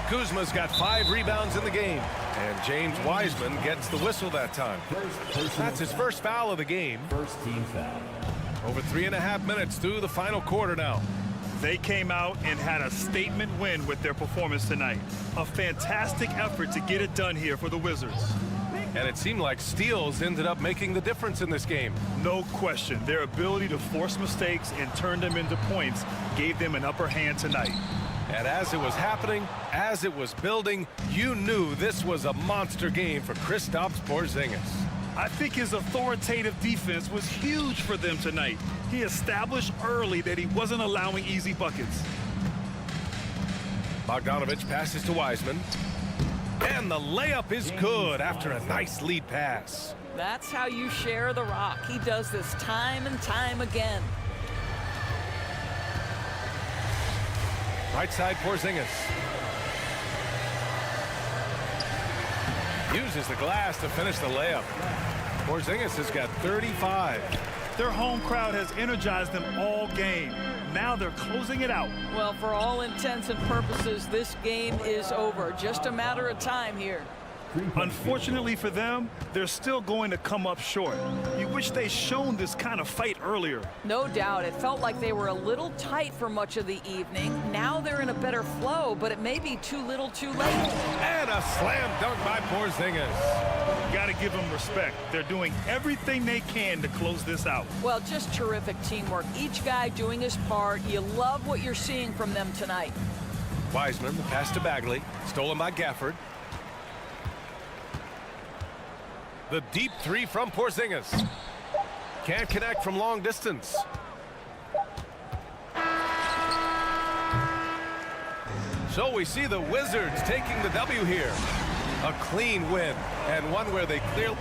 Kuzma's got 5 rebounds in the game. And James Wiseman gets the whistle that time. That's his first foul of the game. First team foul. Over 3.5 minutes through the final quarter now. They came out and had a statement win with their performance tonight. A fantastic effort to get it done here for the Wizards. And it seemed like steals ended up making the difference in this game. No question. Their ability to force mistakes and turn them into points gave them an upper hand tonight. And as it was happening, as it was building, you knew this was a monster game for Kristaps Porzingis. I think his authoritative defense was huge for them tonight. He established early that he wasn't allowing easy buckets. Bogdanovich passes to Wiseman. And the layup is good after a nice lead pass. That's how you share the rock. He does this time and time again. Right side, Porzingis. Uses the glass to finish the layup. Porzingis has got 35. Their home crowd has energized them all game. Now they're closing it out. Well, for all intents and purposes, this game is over. Just a matter of time here. Unfortunately for them, they're still going to come up short. You wish they'd shown this kind of fight earlier. No doubt. It felt like they were a little tight for much of the evening. Now they're in a better flow, but it may be too little too late. And a slam dunk by Porzingis. Got to give them respect. They're doing everything they can to close this out. Well, just terrific teamwork. Each guy doing his part. You love what you're seeing from them tonight. Wiseman, the pass to Bagley. Stolen by Gafford. The deep three from Porzingis. Can't connect from long distance. So we see the Wizards taking the W here. A clean win, and one where they clearly...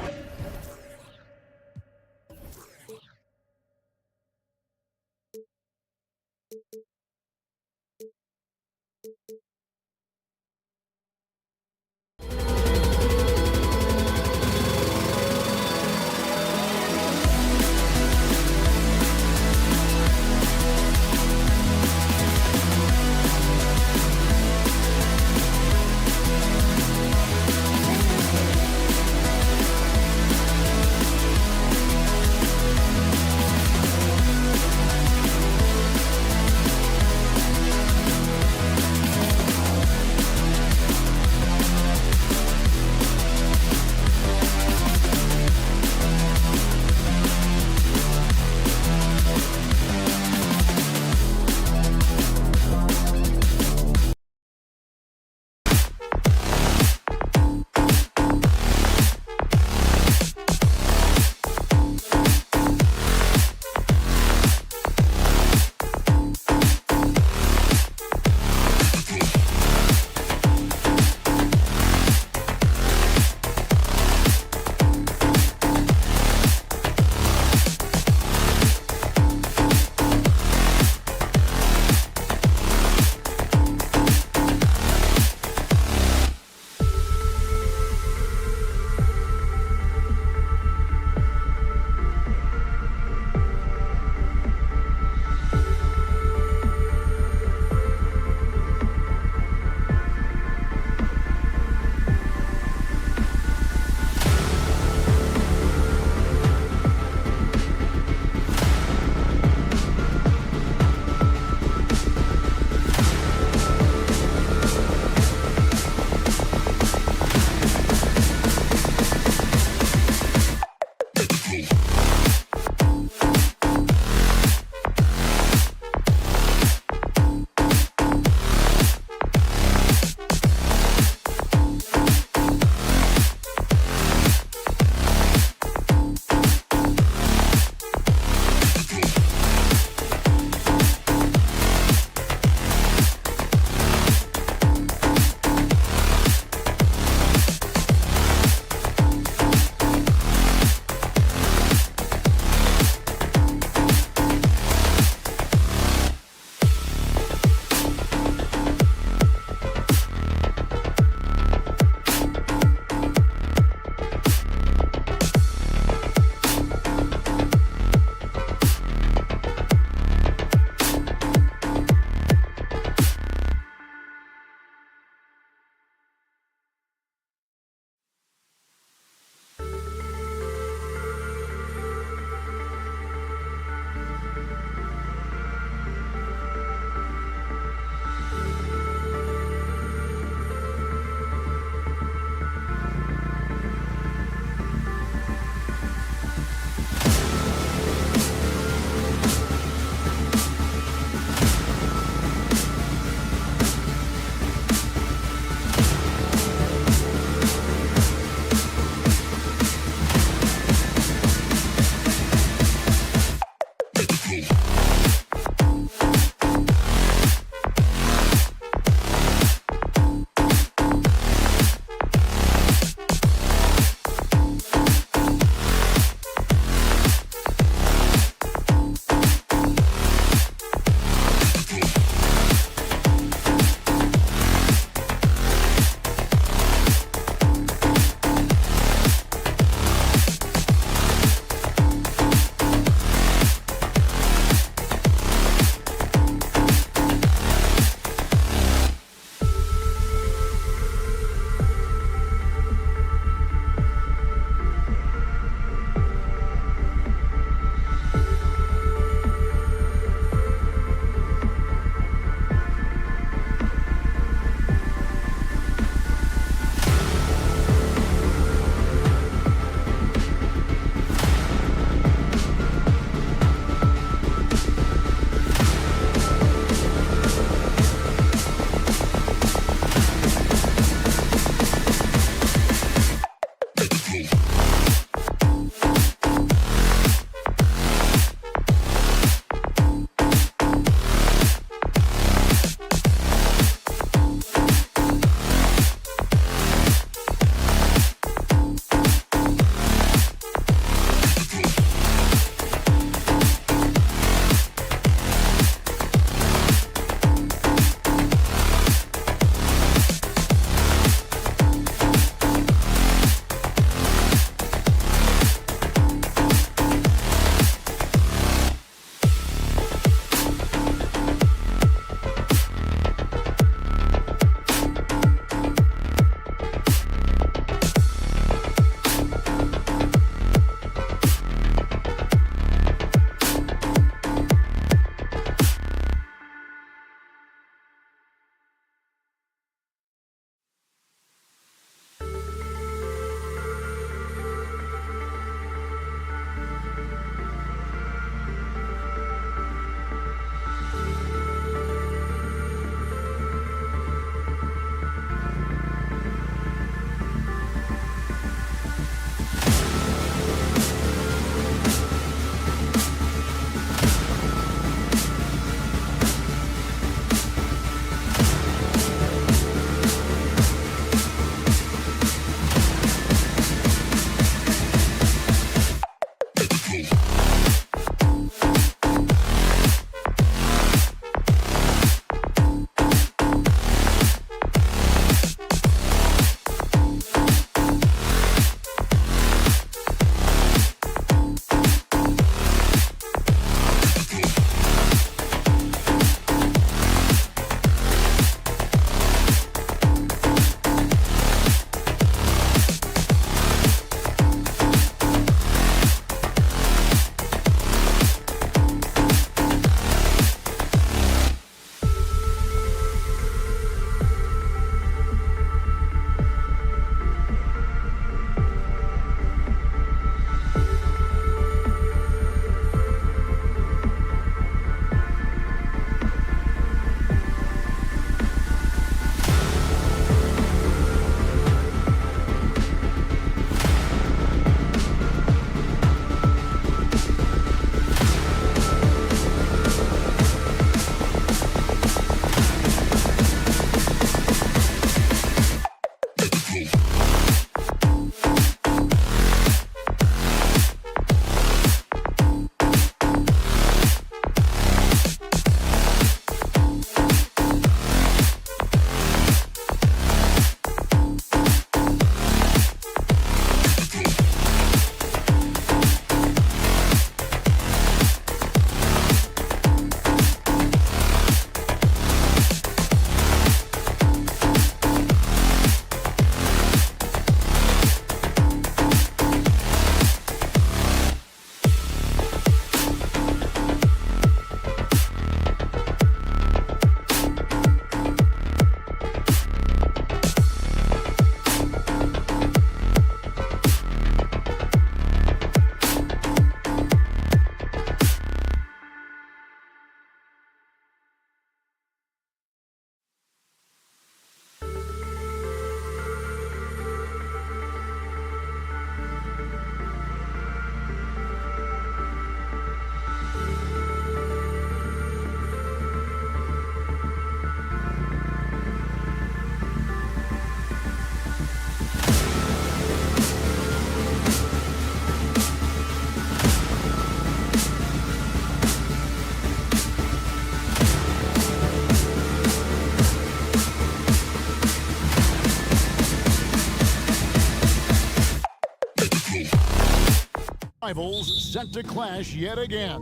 Rivals set to clash yet again.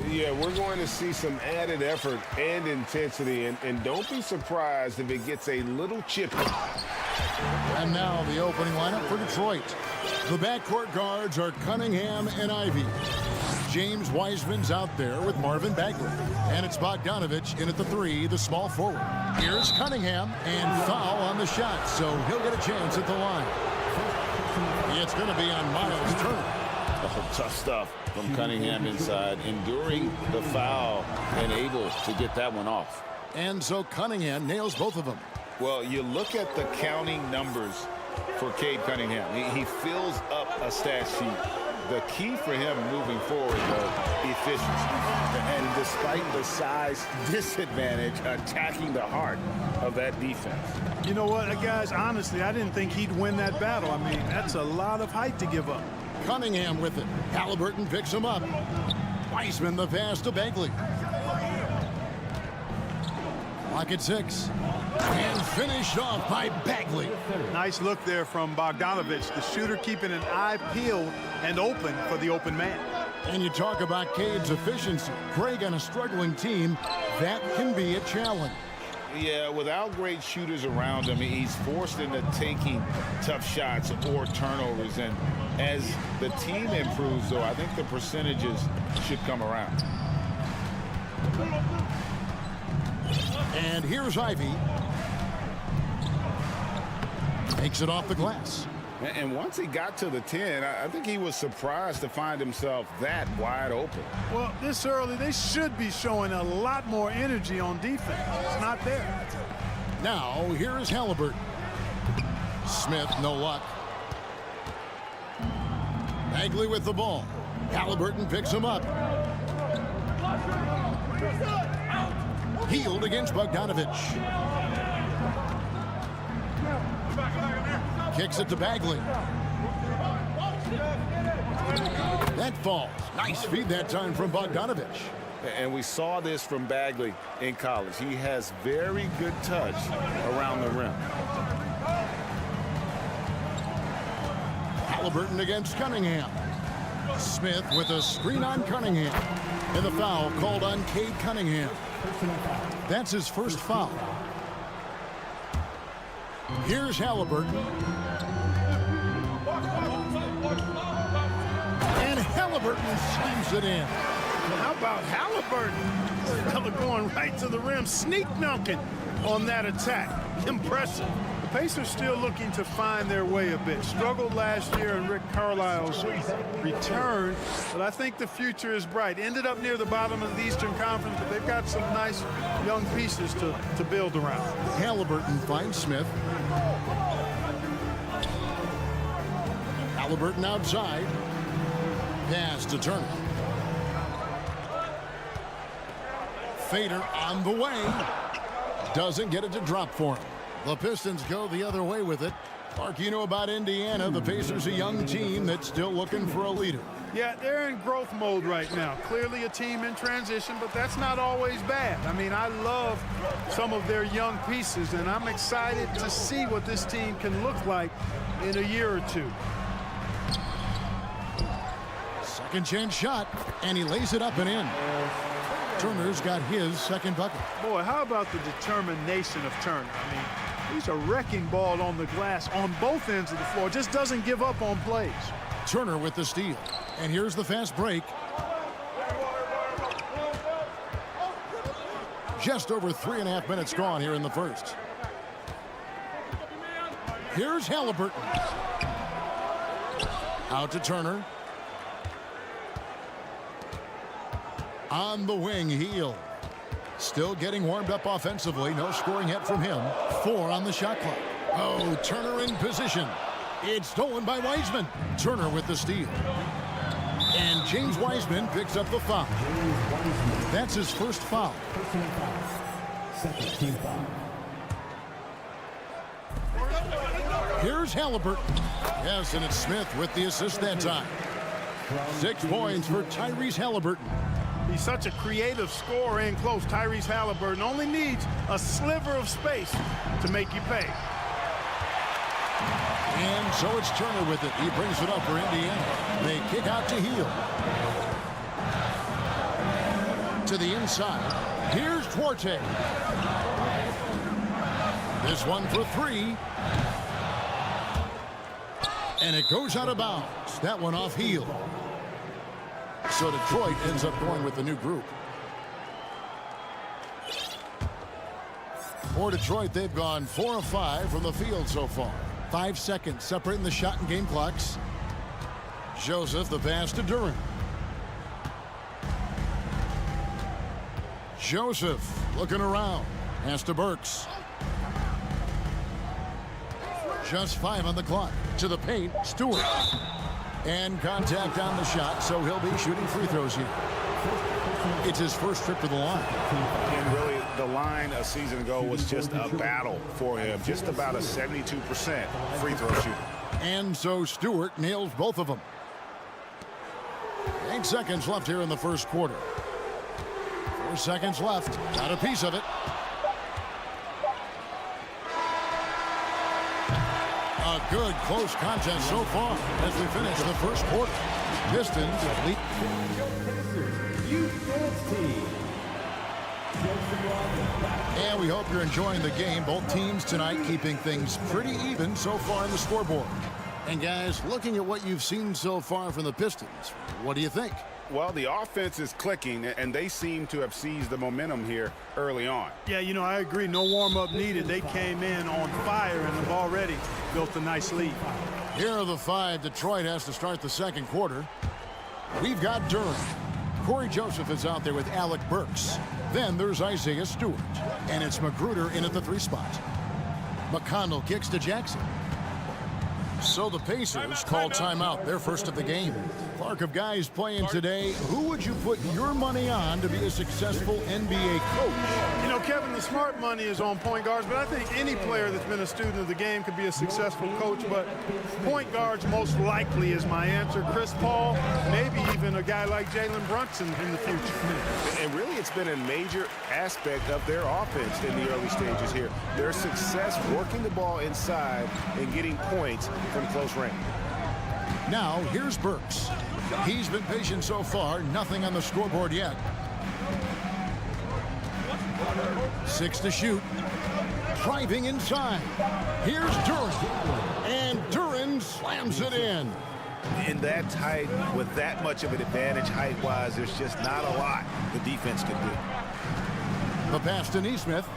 Yeah, we're going to see some added effort and intensity, and don't be surprised if it gets a little chippy. And now the opening lineup for Detroit. The backcourt guards are Cunningham and Ivey. James Wiseman's out there with Marvin Bagley. And it's Bogdanovich in at the 3, the small forward. Here's Cunningham, and foul on the shot, so he'll get a chance at the line. It's going to be on Miles Turner. Oh, tough stuff from Cunningham inside, enduring the foul and able to get that one off. And so Cunningham nails both of them. Well, you look at the counting numbers for Cade Cunningham. He fills up a stat sheet. The key for him moving forward, though, efficiency. And despite the size disadvantage, attacking the heart of that defense. You know what, guys, honestly, I didn't think he'd win that battle. I mean, that's a lot of height to give up. Cunningham with it. Halliburton picks him up. Wiseman the pass to Bagley. Clock at 6. And finished off by Bagley. Nice look there from Bogdanovich, the shooter keeping an eye peeled and open for the open man. And you talk about Cade's efficiency. Craig on a struggling team, that can be a challenge. Yeah, without great shooters around him, he's forced into taking tough shots or turnovers. And as the team improves, though, I think the percentages should come around. And here's Ivey. Takes it off the glass. And once he got to the 10, I think he was surprised to find himself that wide open. Well, this early, they should be showing a lot more energy on defense. It's not there. Now, here is Halliburton. Smith, no luck. Bagley with the ball. Halliburton picks him up. Healed against Bogdanovich. Kicks it to Bagley. That falls. Nice feed that time from Bogdanovich. And we saw this from Bagley in college. He has very good touch around the rim. Halliburton against Cunningham. Smith with a screen on Cunningham. And the foul called on Cade Cunningham. That's his first foul. Here's Halliburton. And Halliburton slams it in. How about Halliburton? This fella going right to the rim, sneak dunking on that attack. Impressive. The Pacers still looking to find their way a bit. Struggled last year in Rick Carlisle's return, but I think the future is bright. Ended up near the bottom of the Eastern Conference, but they've got some nice young pieces to build around. Halliburton finds Smith. Halliburton outside. Pass to Turner. Fader on the way. Doesn't get it to drop for him. The Pistons go the other way with it. Mark, you know about Indiana. The Pacers, a young team that's still looking for a leader. Yeah, they're in growth mode right now. Clearly a team in transition, but that's not always bad. I mean, I love some of their young pieces, and I'm excited to see what this team can look like in a year or two. Second chance shot, and he lays it up and in. Turner's got his second bucket. Boy, how about the determination of Turner? I mean, he's a wrecking ball on the glass on both ends of the floor. Just doesn't give up on plays. Turner with the steal. And here's the fast break. Just over 3.5 minutes gone here in the first. Here's Halliburton. Out to Turner. On the wing, Heel. Still getting warmed up offensively. No scoring yet from him. 4 on the shot clock. Oh, Turner in position. It's stolen by Wiseman. Turner with the steal. And James Wiseman picks up the foul. That's his first foul. Second team foul. Here's Halliburton. Yes, and it's Smith with the assist that time. 6 points for Tyrese Halliburton. He's such a creative scorer in close. Tyrese Halliburton only needs a sliver of space to make you pay. And so it's Turner with it. He brings it up for Indiana. They kick out to Heel. To the inside. Here's Duarte. This one for three. And it goes out of bounds. That one off Heel. So Detroit ends up going with the new group. For Detroit, they've gone 4 of 5 from the field so far. 5 seconds separating the shot and game clocks. Joseph, the pass to Duren. Joseph looking around. Pass to Burks. Just 5 on the clock. To the paint, Stewart. And contact on the shot, so he'll be shooting free throws here. It's his first trip to the line. And really, the line a season ago was just a battle for him. Just about a 72% free throw shooter. And so Stewart nails both of them. 8 seconds left here in the first quarter. 4 seconds left. Got a piece of it. A good close contest so far as we finish the first quarter. Pistons lead. And we hope you're enjoying the game. Both teams tonight keeping things pretty even so far in the scoreboard. And guys, looking at what you've seen so far from the Pistons, what do you think? Well, the offense is clicking, and they seem to have seized the momentum here early on. Yeah, you know, I agree. No warm-up needed. They came in on fire and have already built a nice lead. Here are the 5 Detroit has to start the second quarter. We've got Duren. Corey Joseph is out there with Alec Burks. Then there's Isaiah Stewart. And it's Magruder in at the 3 spot. McConnell kicks to Jackson. So the Pacers call timeout, their first of the game. Clark, of guys playing today, who would you put your money on to be a successful NBA coach? You know, Kevin, the smart money is on point guards, but I think any player that's been a student of the game could be a successful coach, but point guards most likely is my answer. Chris Paul, maybe even a guy like Jalen Brunson in the future. And really, it's been a major aspect of their offense in the early stages here. Their success working the ball inside and getting points from close range. Now, here's Burks. He's been patient so far. Nothing on the scoreboard yet. 6 to shoot. Driving inside. Here's Duren. And Duren slams it in. In that tight, with that much of an advantage height-wise, there's just not a lot the defense can do. The pass to Nesmith.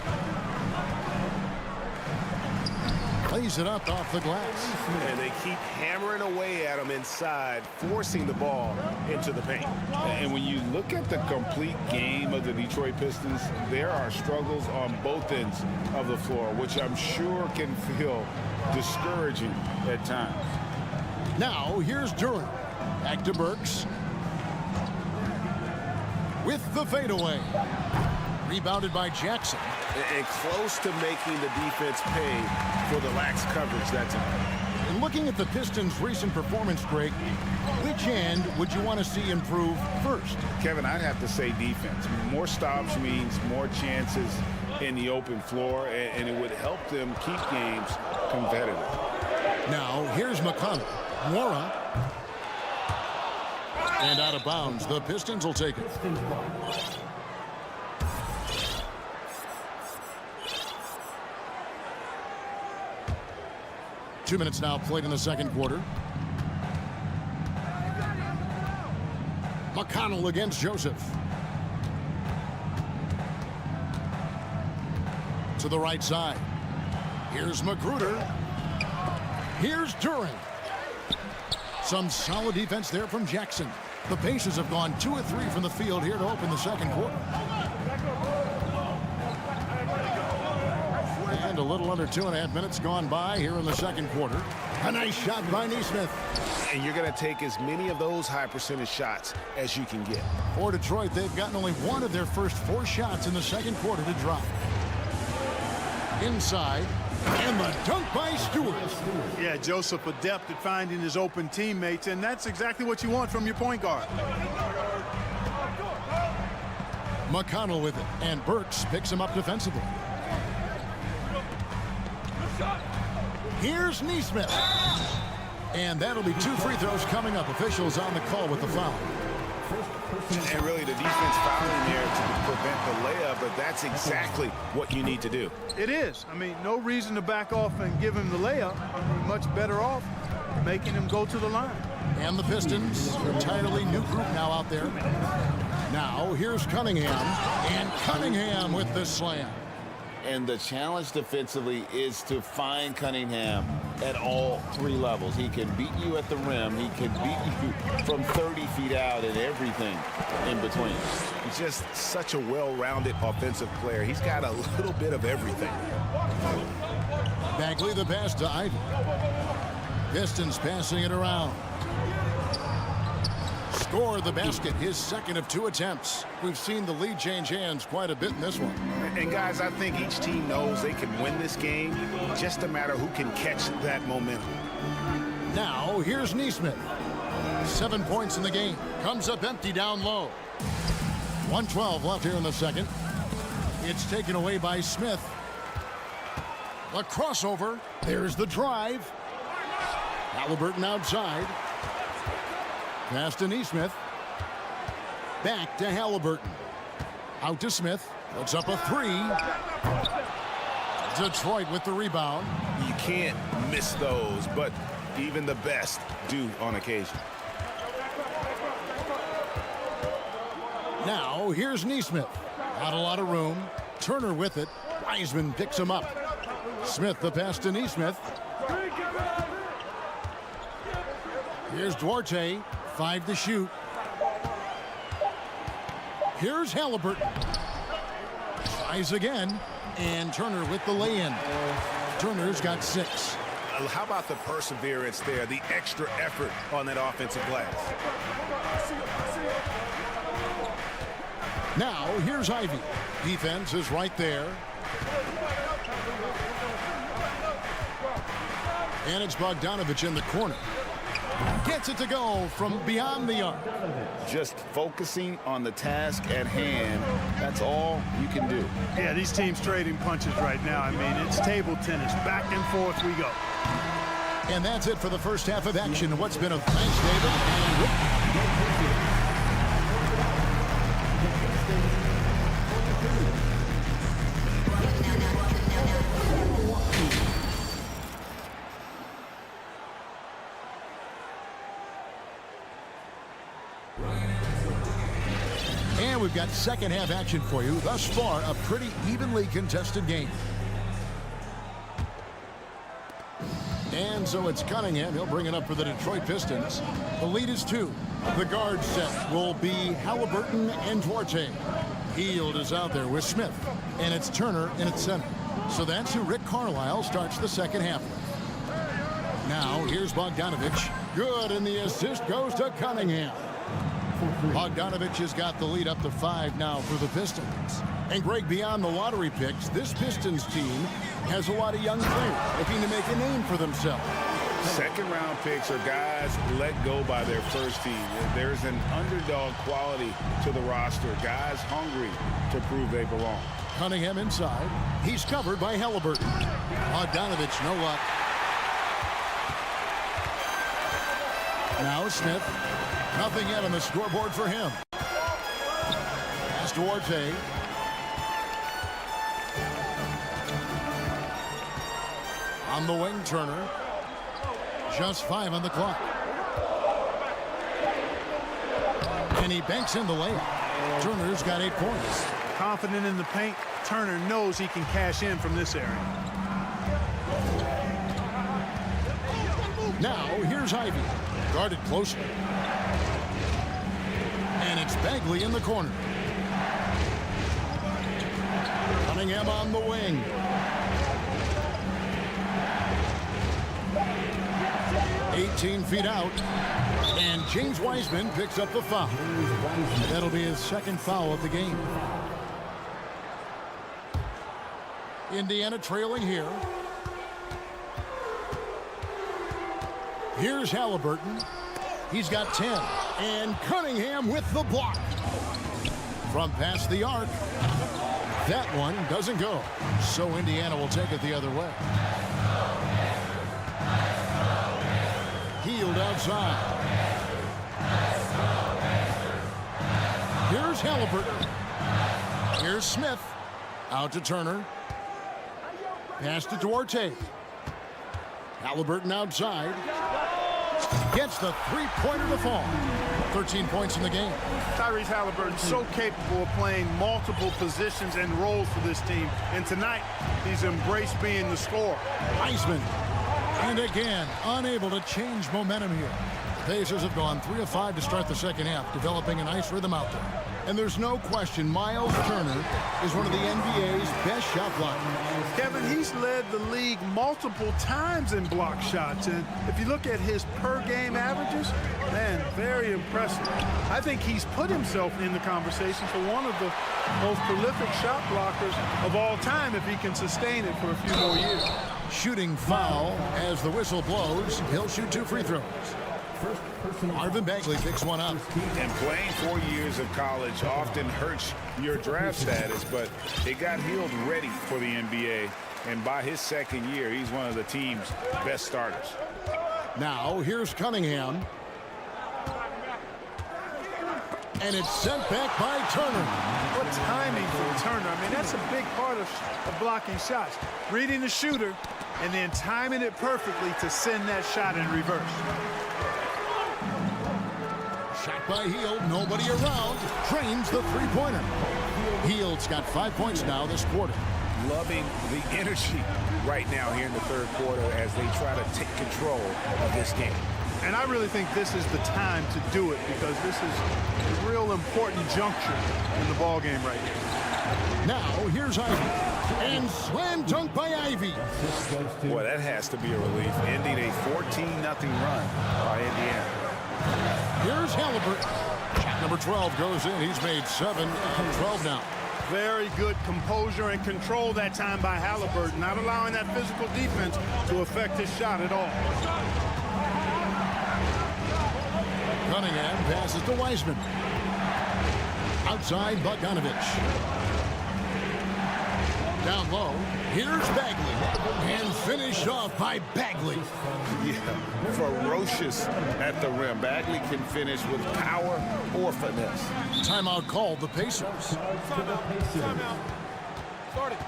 Plays it up off the glass. And they keep hammering away at him inside, forcing the ball into the paint. And when you look at the complete game of the Detroit Pistons, there are struggles on both ends of the floor, which I'm sure can feel discouraging at times. Now, here's Duren. Back to Burks. With the fadeaway. Rebounded by Jackson. And close to making the defense pay for the lax coverage that time. And looking at the Pistons' recent performance, Greg, which end would you want to see improve first? Kevin, I'd have to say defense. More stops means more chances in the open floor, and it would help them keep games competitive. Now, here's McConnell. Mora. And out of bounds. The Pistons will take it. 2 minutes now played in the second quarter. McConnell against Joseph. To the right side. Here's Magruder. Here's Duren. Some solid defense there from Jackson. The Pacers have gone 2 of 3 from the field here to open the second quarter. And a little under 2.5 minutes gone by here in the second quarter. A nice shot by Nesmith. And you're going to take as many of those high percentage shots as you can get. For Detroit, they've gotten only 1 of their first 4 shots in the second quarter to drop. Inside. And the dunk by Stewart. Yeah, Joseph adept at finding his open teammates, and that's exactly what you want from your point guard. McConnell with it, and Burks picks him up defensively. Here's Neesmith. And that'll be 2 free throws coming up. Officials on the call with the foul. And really, the defense fouling there to prevent the layup, but that's exactly what you need to do. It is. I mean, no reason to back off and give him the layup. I mean, much better off making him go to the line. And the Pistons, entirely new group now out there. Now, here's Cunningham. And Cunningham with the slam. And the challenge defensively is to find Cunningham at all 3 levels. He can beat you at the rim. He can beat you from 30 feet out and everything in between. He's just such a well-rounded offensive player. He's got a little bit of everything. Bagley the pass to Ivy. Pistons passing it around. Score the basket, his second of 2 attempts. We've seen the lead change hands quite a bit in this one. And guys, I think each team knows they can win this game. Just a matter who can catch that momentum. Now, here's Neesmith. 7 points in the game. Comes up empty down low. 1:12 left here in the second. It's taken away by Smith. The crossover. There's the drive. Halliburton outside. Pass to Neesmith. Back to Halliburton. Out to Smith. Puts up a 3. Detroit with the rebound. You can't miss those, but even the best do on occasion. Now, here's Neesmith. Not a lot of room. Turner with it. Wiseman picks him up. Smith the pass to Neesmith. Here's Duarte. 5 to shoot. Here's Halliburton. Tries again. And Turner with the lay-in. Turner's got 6. How about the perseverance there, the extra effort on that offensive glass? Now, here's Ivy. Defense is right there. And it's Bogdanovich in the corner. Gets it to go from beyond the arc. Just focusing on the task at hand, that's all you can do. Yeah, these teams trading punches right now. I mean, it's table tennis. Back and forth we go. And that's it for the first half of action. What's been a thanks, David. And we've got second half action for you. Thus far, a pretty evenly contested game. And so it's Cunningham. He'll bring it up for the Detroit Pistons. The lead is 2. The guard set will be Halliburton and Duarte. Hield is out there with Smith. And it's Turner in its center. So that's who Rick Carlisle starts the second half with. Now, here's Bogdanovich. Good, and the assist goes to Cunningham. Bogdanovich has got the lead up to 5 now for the Pistons. And Greg, beyond the lottery picks, this Pistons team has a lot of young players looking to make a name for themselves. Second-round picks are guys let go by their first team. There's an underdog quality to the roster. Guys hungry to prove they belong. Cunningham inside. He's covered by Halliburton. Bogdanovich, no luck. Now Smith. Nothing yet on the scoreboard for him. Pass to Duarte. On the wing, Turner. Just 5 on the clock. And he banks in the layup. Turner's got 8 points. Confident in the paint. Turner knows he can cash in from this area. Now, here's Ivy. Guarded closely. And it's Bagley in the corner. Cunningham on the wing. "18 feet out. And James Wiseman picks up the foul. That'll be his second foul of the game. Indiana trailing here. Here's Halliburton. He's got 10. And Cunningham with the block. From past the arc. That one doesn't go. So Indiana will take it the other way. Hield outside. Here's Halliburton. Here's Smith. Out to Turner. Pass to Duarte. Halliburton outside. Gets the three-pointer to fall. 13 points in the game. Tyrese Halliburton so capable of playing multiple positions and roles for this team. And tonight, he's embraced being the scorer. Wiseman. And again, unable to change momentum here. The Pacers have gone 3 of 5 to start the second half, developing a nice rhythm out there. And there's no question Miles Turner is one of the NBA's best shot blockers. Kevin, he's led the league multiple times in block shots. And if you look at his per-game averages, man, very impressive. I think he's put himself in the conversation for one of the most prolific shot blockers of all time if he can sustain it for a few more years. Shooting foul as the whistle blows. He'll shoot 2 free throws. Marvin Bagley picks one up. And playing 4 years of college often hurts your draft status, but it got Hield ready for the NBA. And by his second year, he's one of the team's best starters. Now, here's Cunningham. And it's sent back by Turner. What timing from Turner. I mean, that's a big part of blocking shots. Reading the shooter and then timing it perfectly to send that shot in reverse. Shot by Hield, nobody around. Drains the three-pointer. Hield's got 5 points now this quarter. Loving the energy right now here in the third quarter as they try to take control of this game. And I really think this is the time to do it because this is a real important juncture in the ball game right here. Now, here's Ivy. And slam dunk by Ivy. Boy, that has to be a relief. Ending a 14-0 run by Indiana. Here's Halliburton. Shot number 12 goes in. He's made 7 of 12 now. Very good composure and control that time by Halliburton, not allowing that physical defense to affect his shot at all. Cunningham passes to Wiseman. Outside, Bogdanovich. Down low, here's Bagley. And finished off by Bagley. Yeah, ferocious at the rim. Bagley can finish with power or finesse. Timeout called the Pacers. Timeout. Started.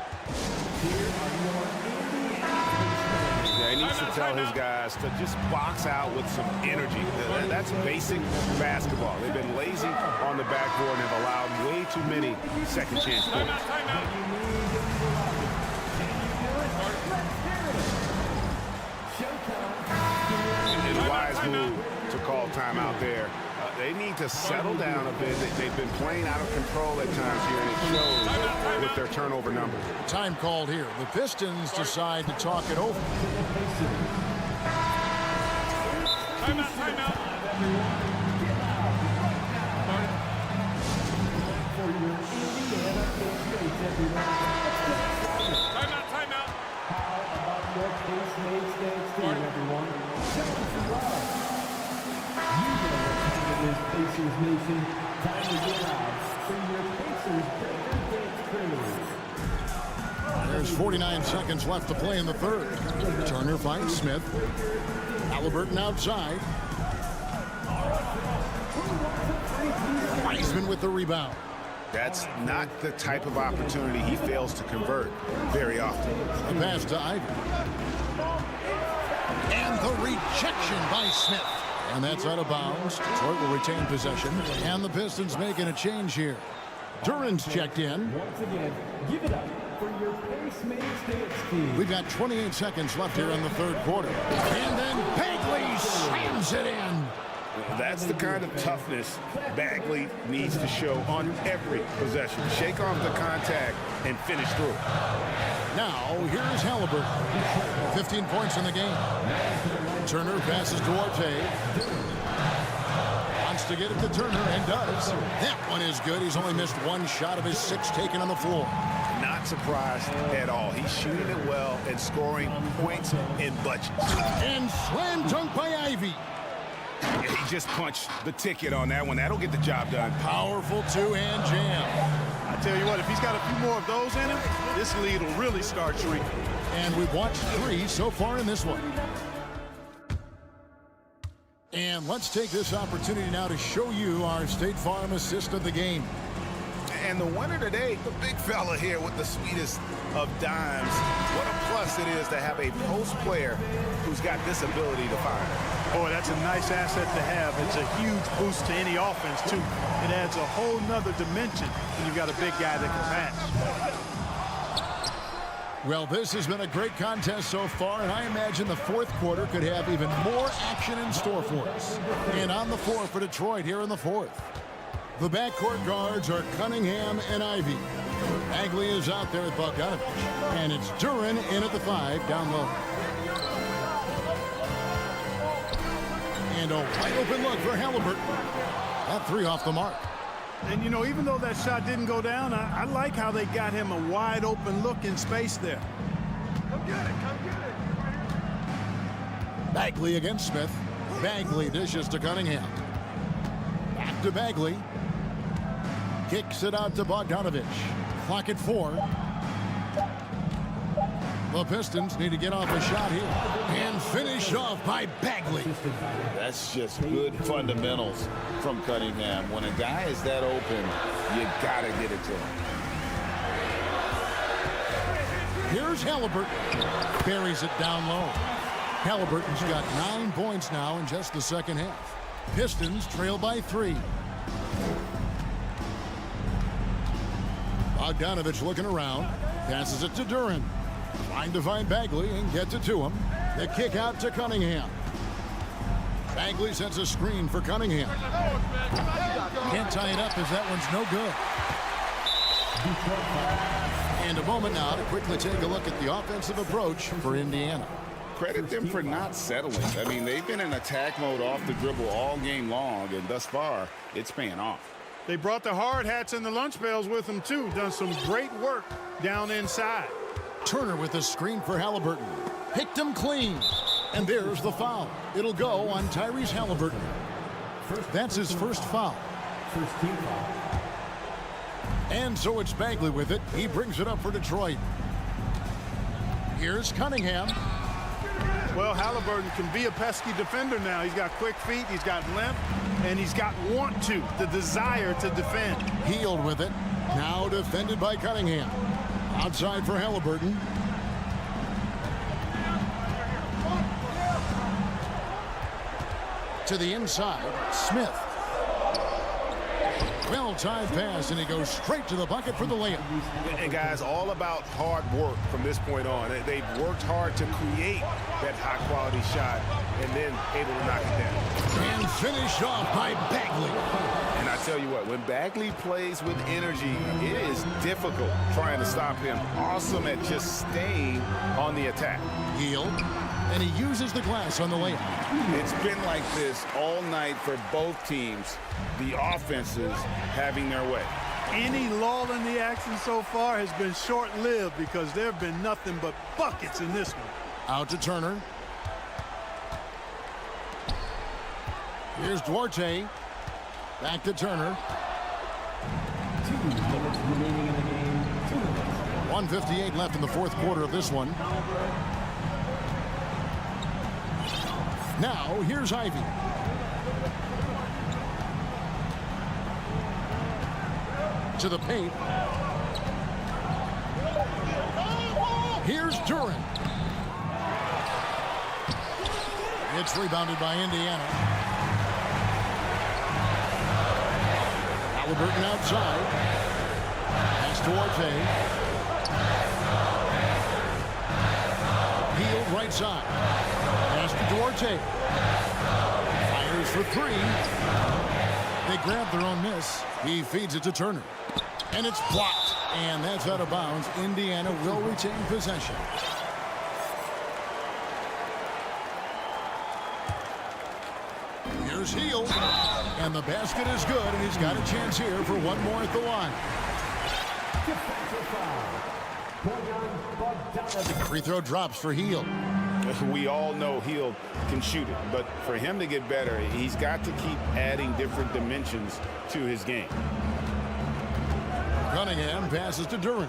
Yeah, he needs to tell his guys to just box out with some energy. That's basic basketball. They've been lazy on the backboard and have allowed way too many second chance points. And a wise move to call timeout there. They need to settle down a bit. They've been playing out of control at times here, and it shows with their turnover numbers. Time called here. The Pistons decide to talk it over. Timeout. Timeout. Pacers Nation, time to get out for your Pacers Breaker Dance Crew. There's 49 seconds left to play in the third. Turner finds Smith. Halliburton outside. Wiseman with the rebound. That's not the type of opportunity he fails to convert very often. The pass to Ivy. And the rejection by Smith. And that's out of bounds. Detroit will retain possession. And the Pistons making a change here. Duran's checked in. Once again, give it up for your Pacemates Dance Team. We've got 28 seconds left here in the third quarter. And then Bagley slams it in. That's the kind of toughness Bagley needs to show on every possession. Shake off the contact and finish through. Now, here's Halliburton. 15 points in the game. Turner passes to Duarte. Wants to get it to Turner and does. That one is good. He's only missed one shot of his 6 taken on the floor. Not surprised at all. He's shooting it well and scoring points in bunches. And slam dunk by Ivy. He just punched the ticket on that one. That'll get the job done. Powerful two-hand jam. I tell you what, if he's got a few more of those in him, this lead will really start shrinking. And we've watched 3 so far in this one. And let's take this opportunity now to show you our State Farm assist of the game. And the winner today, the big fella here with the sweetest of dimes. What a plus it is to have a post player who's got this ability to fire. Boy, that's a nice asset to have. It's a huge boost to any offense, too. It adds a whole nother dimension when you've got a big guy that can pass. Well, this has been a great contest so far, and I imagine the fourth quarter could have even more action in store for us. And on the floor for Detroit here in the fourth. The backcourt guards are Cunningham and Ivy. Bagley is out there with Bogdanovich. And it's Duran in at the 5 down low. And a wide open look for Halliburton. That 3 off the mark. And, you know, even though that shot didn't go down, I like how they got him a wide open look in space there. Come get it, come get it. Bagley against Smith. Bagley dishes to Cunningham. Back to Bagley. Kicks it out to Bogdanovich. Clock at 4. The Pistons need to get off a shot here. And finished off by Bagley. That's just good fundamentals from Cunningham. When a guy is that open, you got to get it to him. Here's Halliburton. Buries it down low. Halliburton's got 9 points now in just the second half. Pistons trail by 3. Bogdanovich looking around. Passes it to Duran. Trying to find Bagley and gets it to him. The kick out to Cunningham. Bagley sets a screen for Cunningham. Can't tie it up as that one's no good. And a moment now to quickly take a look at the offensive approach for Indiana. Credit them for not settling. I mean, they've been in attack mode off the dribble all game long, and thus far, it's paying off. They brought the hard hats and the lunch pails with them, too. Done some great work down inside. Turner with a screen for Halliburton. Picked him clean. And there's the foul. It'll go on Tyrese Halliburton. That's his first foul. First team foul. And so it's Bagley with it. He brings it up for Detroit. Here's Cunningham. Well, Halliburton can be a pesky defender now. He's got quick feet, he's got length, and he's got want to, the desire to defend. Healed with it. Now defended by Cunningham. Outside for Halliburton. To the inside, Smith. Well-timed pass, and he goes straight to the bucket for the layup. And guys, all about hard work from this point on. They've worked hard to create that high-quality shot and then able to knock it down. And finished off by Bagley. And I tell you what, when Bagley plays with energy, it is difficult trying to stop him. Awesome at just staying on the attack. Healed, and he uses the glass on the layup. It's been like this all night for both teams. The offenses having their way. Any lull in the action so far has been short-lived because there have been nothing but buckets in this one. Out to Turner. Here's Duarte. Back to Turner. 2 minutes remaining in the game. 2 minutes. 1:58 left in the fourth quarter of this one. Now, here's Ivy. To the paint. Here's Duran. It's rebounded by Indiana. Halliburton outside. Pass to Duarte. Healed right side. Pass to Duarte. Fires for 3. They grab their own miss. He feeds it to Turner. And it's blocked. And that's out of bounds. Indiana will retain possession. Here's Hield. And the basket is good. And he's got a chance here for one more at the line. Free throw drops for Hield. We all know Hield can shoot it, but for him to get better, he's got to keep adding different dimensions to his game. Cunningham passes to Duran.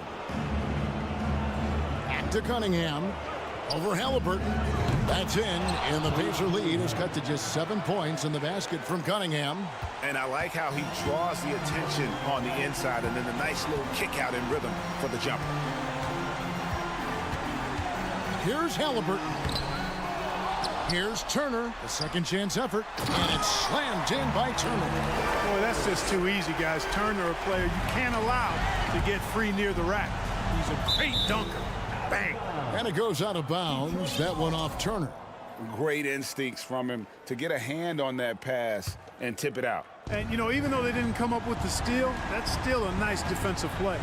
Back to Cunningham. Over Halliburton. That's in, and the Pacer lead is cut to just 7 points in the basket from Cunningham. And I like how he draws the attention on the inside, and then a nice little kick out in rhythm for the jumper. Here's Halliburton. Here's Turner, the second chance effort, and it's slammed in by Turner. Boy, that's just too easy, guys. Turner, a player you can't allow to get free near the rack. He's a great dunker. Bang. And it goes out of bounds. That one off Turner. Great instincts from him to get a hand on that pass and tip it out. And, you know, even though they didn't come up with the steal, that's still a nice defensive play.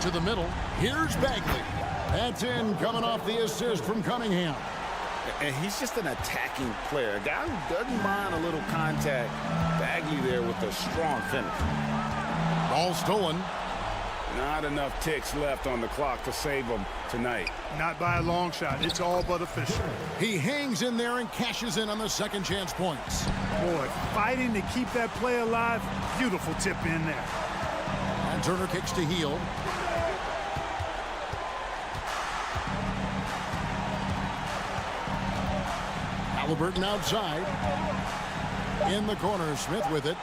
To the middle. Here's Bagley. That's in, coming off the assist from Cunningham. And he's just an attacking player, a guy who doesn't mind a little contact. Bagley there with a strong finish. Ball stolen. Not enough ticks left on the clock to save him tonight. Not by a long shot. It's all but official. He hangs in there and cashes in on the second chance points. Boy, fighting to keep that play alive. Beautiful tip in there. And Turner kicks to heel. Halliburton outside. In the corner, Smith with it.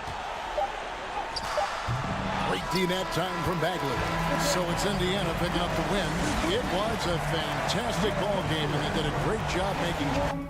Great D that time from Bagley. So it's Indiana picking up the win. It was a fantastic ball game, and they did a great job making.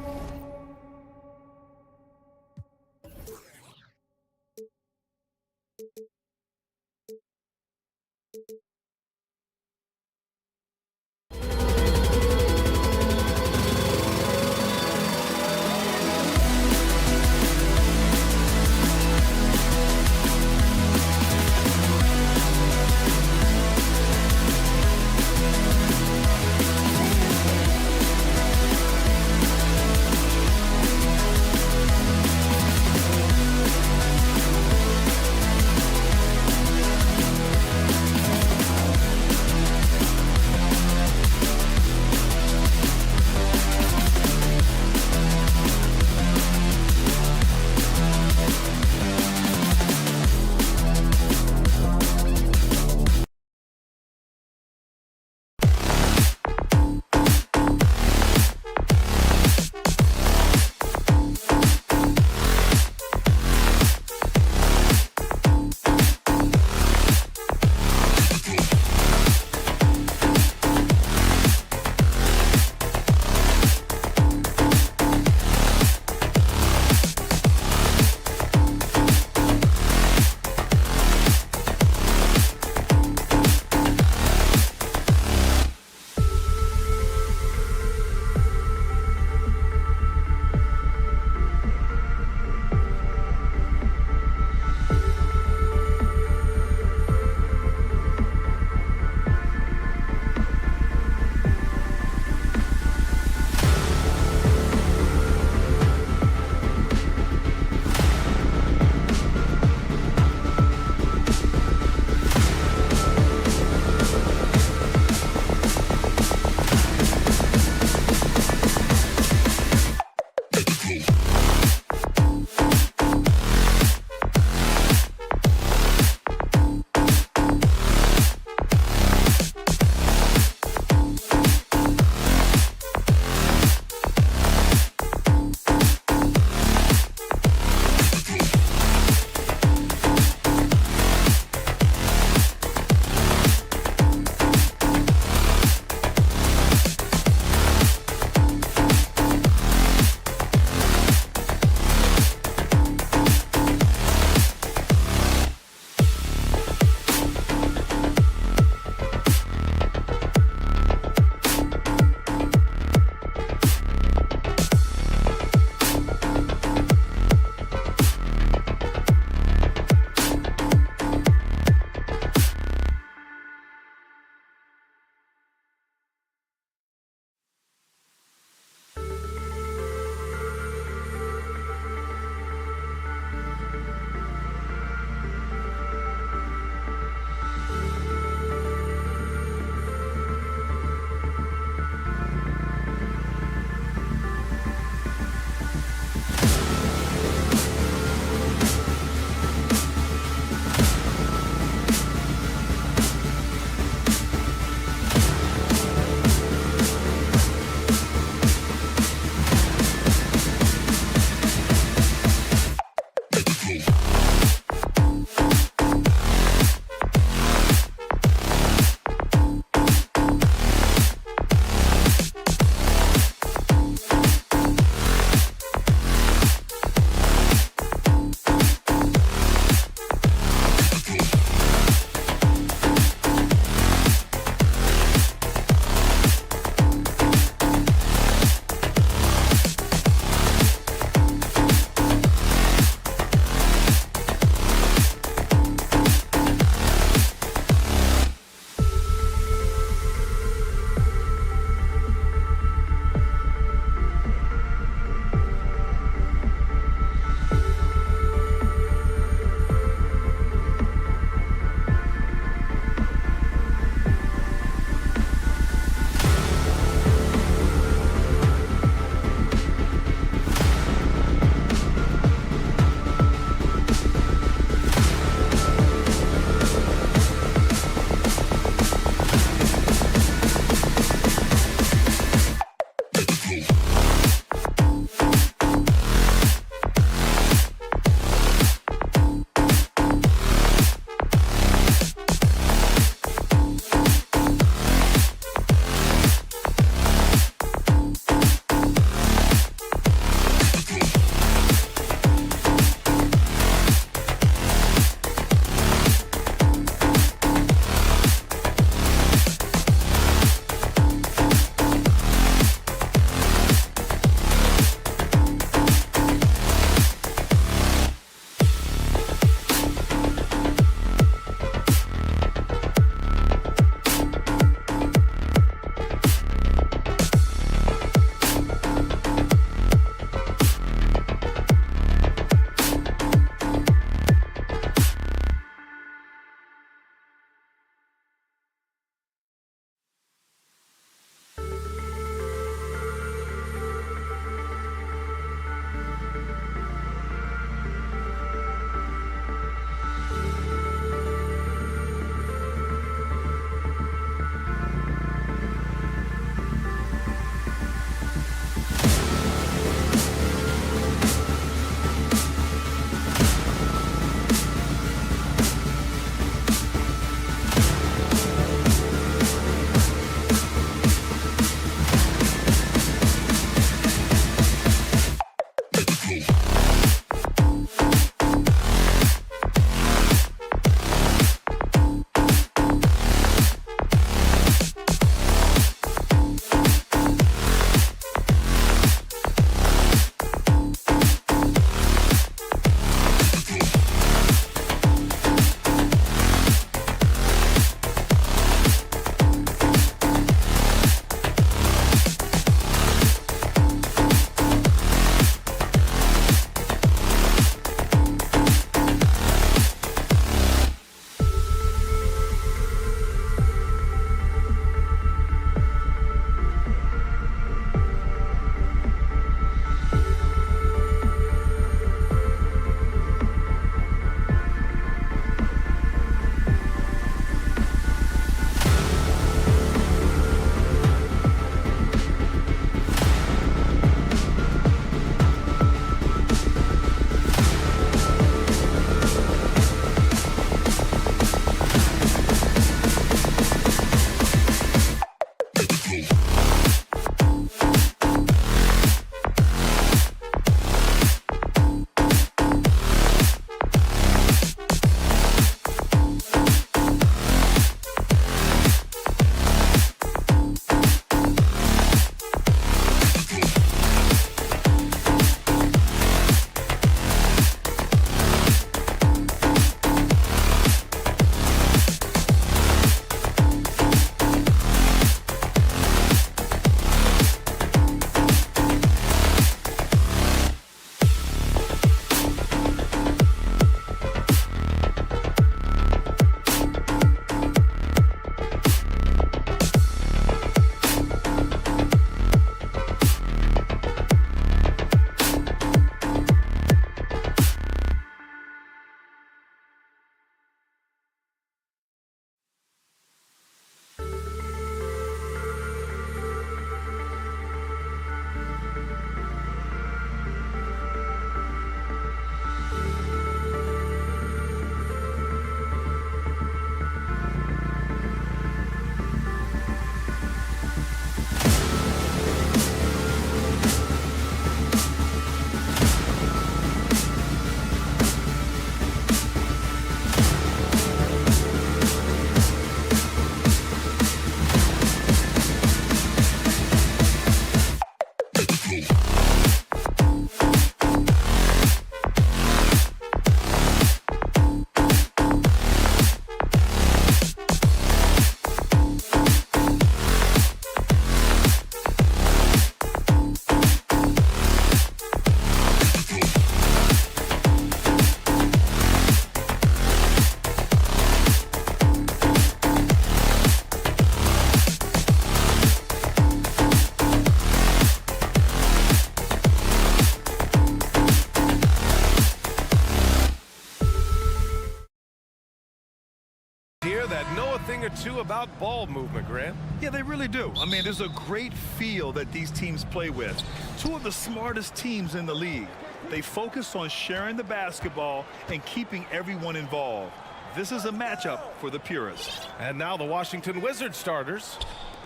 thing or two about ball movement, Grant. Yeah, they really do. I mean, there's a great feel that these teams play with. Two of the smartest teams in the league. They focus on sharing the basketball and keeping everyone involved. This is a matchup for the purists. And now the Washington Wizards starters.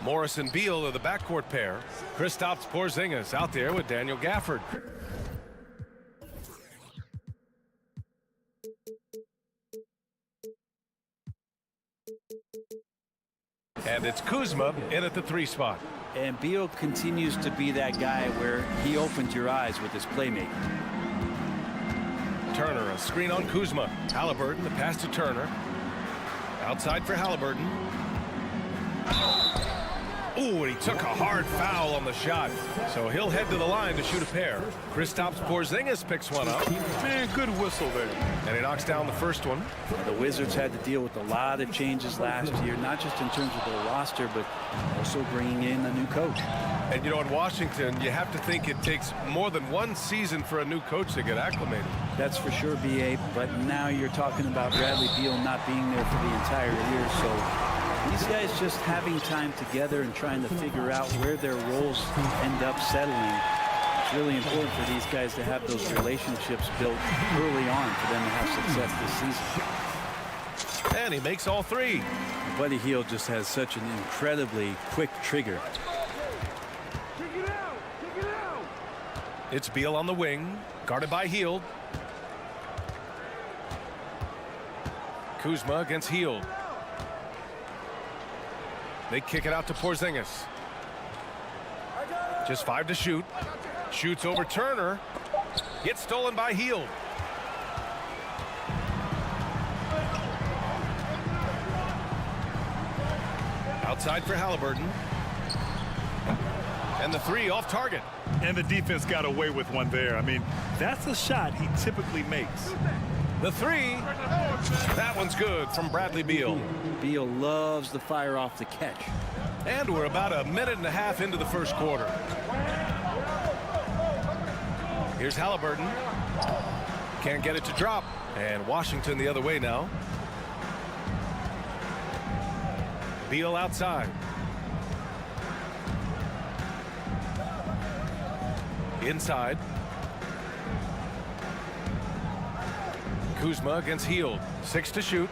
Morris and Beal are the backcourt pair. Kristaps Porzingis out there with Daniel Gafford. And it's Kuzma in at the 3 spot. And Beal continues to be that guy where he opens your eyes with his playmaking. Turner, a screen on Kuzma. Halliburton, the pass to Turner. Outside for Halliburton. Ooh, and he took a hard foul on the shot. So he'll head to the line to shoot a pair. Kristaps Porzingis picks one up. Man, good whistle there. And he knocks down the first one. The Wizards had to deal with a lot of changes last year, not just in terms of their roster, but also bringing in a new coach. And, you know, in Washington, you have to think it takes more than one season for a new coach to get acclimated. That's for sure, B.A., but now you're talking about Bradley Beal not being there for the entire year, so these guys just having time together and trying to figure out where their roles end up settling. It's really important for these guys to have those relationships built early on for them to have success this season. And he makes all 3. Buddy Hield just has such an incredibly quick trigger. It's Beal on the wing, guarded by Hield. Kuzma against Hield. They kick it out to Porzingis. Just 5 to shoot. Shoots over Turner. Gets stolen by Hield. Outside for Halliburton. And the 3 off target. And the defense got away with one there. I mean, that's a shot he typically makes. The 3. That one's good from Bradley Beal. Beal loves the fire off the catch. And we're about a minute and a half into the first quarter. Here's Halliburton. Can't get it to drop. And Washington the other way now. Beal outside. Inside. Kuzma against Hield. 6 to shoot.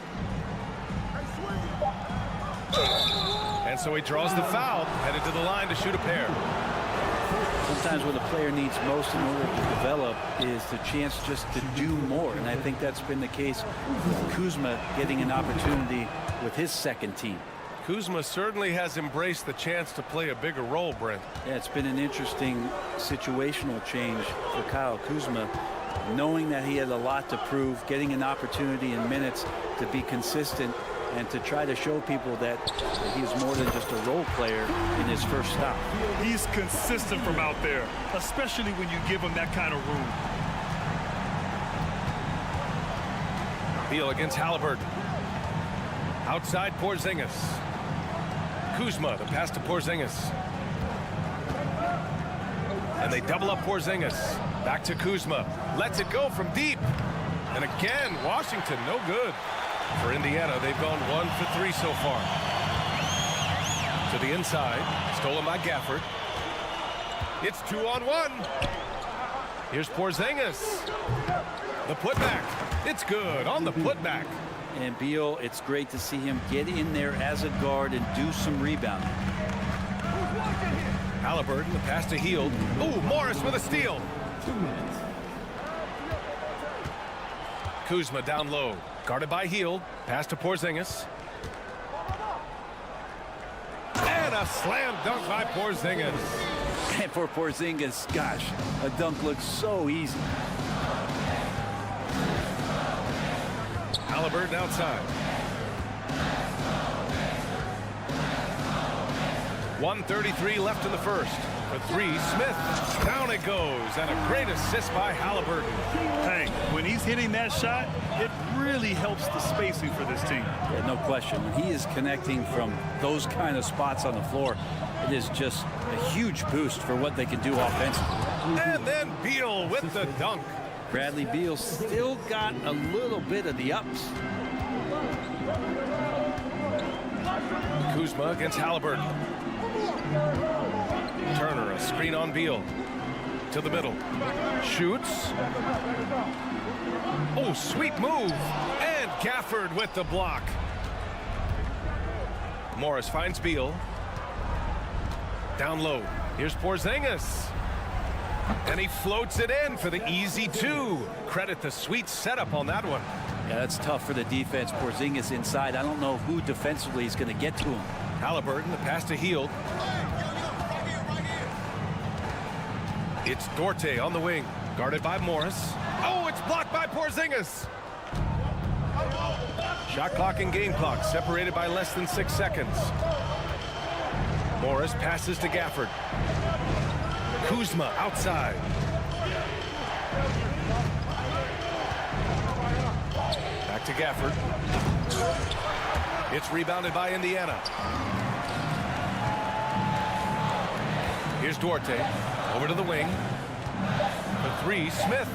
And so he draws the foul, headed to the line to shoot a pair. Sometimes what a player needs most in order to develop is the chance just to do more. And I think that's been the case with Kuzma getting an opportunity with his second team. Kuzma certainly has embraced the chance to play a bigger role, Brent. Yeah, it's been an interesting situational change for Kyle Kuzma, knowing that he had a lot to prove, getting an opportunity in minutes to be consistent and to try to show people that he's more than just a role player in his first stop. He's consistent from out there, especially when you give him that kind of room. Beal against Halliburton. Outside Porzingis. Kuzma, the pass to Porzingis. And they double up Porzingis. Back to Kuzma. Lets it go from deep. And again, Washington, no good. For Indiana, they've gone 1 for 3 so far. To the inside. Stolen by Gafford. It's 2-on-1. Here's Porzingis. The putback. It's good on the putback. And Beal, it's great to see him get in there as a guard and do some rebounding. Halliburton, the pass to Hield. Ooh, Morris with a steal. 2 minutes. Kuzma down low. Guarded by Hield. Pass to Porzingis. And a slam dunk by Porzingis. And for Porzingis, gosh, a dunk looks so easy. Halliburton outside. 1:33 left in the first. For 3, Smith. Down it goes. And a great assist by Halliburton. Hey, when he's hitting that shot, it really helps the spacing for this team. Yeah, no question. When he is connecting from those kind of spots on the floor, it is just a huge boost for what they can do offensively. And then Beal with the dunk. Bradley Beal still got a little bit of the ups. Kuzma against Halliburton. Turner, a screen on Beal. To the middle. Shoots. Oh, sweet move. And Gafford with the block. Morris finds Beal. Down low. Here's Porzingis. And he floats it in for the easy two. Credit the sweet setup on that one. Yeah, that's tough for the defense. Porzingis inside. I don't know who defensively is going to get to him. Halliburton, the pass to Hield. It's Dorte on the wing, guarded by Morris. Oh, it's blocked by Porzingis. Shot clock and game clock separated by less than 6 seconds. Morris passes to Gafford. Kuzma outside. Back to Gafford. It's rebounded by Indiana. Here's Duarte. Over to the wing. For three, Smith.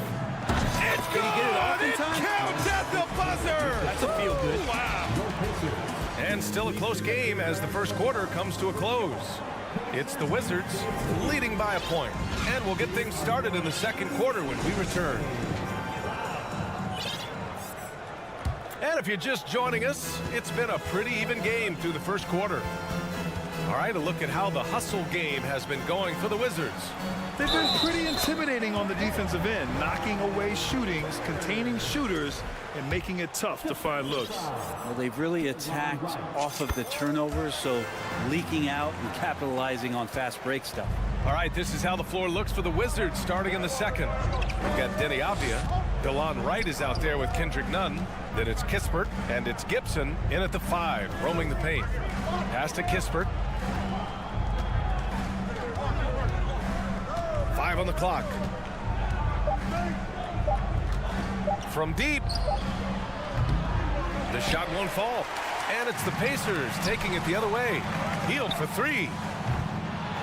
It's good! It counts at the buzzer! That's a feel good. Wow. And still a close game as the first quarter comes to a close. It's the Wizards leading by a point. And we'll get things started in the second quarter when we return. And if you're just joining us, it's been a pretty even game through the first quarter. All right, a look at how the hustle game has been going for the Wizards. They've been pretty intimidating on the defensive end, knocking away shootings, containing shooters, and making it tough to find looks. Well, they've really attacked off of the turnovers, so leaking out and capitalizing on fast break stuff. All right, this is how the floor looks for the Wizards starting in the second. We've got Denny Avdia. DeLon Wright is out there with Kendrick Nunn. Then it's Kispert, and it's Gibson in at the 5, roaming the paint. Pass to Kispert. 5 on the clock. From deep. The shot won't fall. And it's the Pacers taking it the other way. Hield for 3.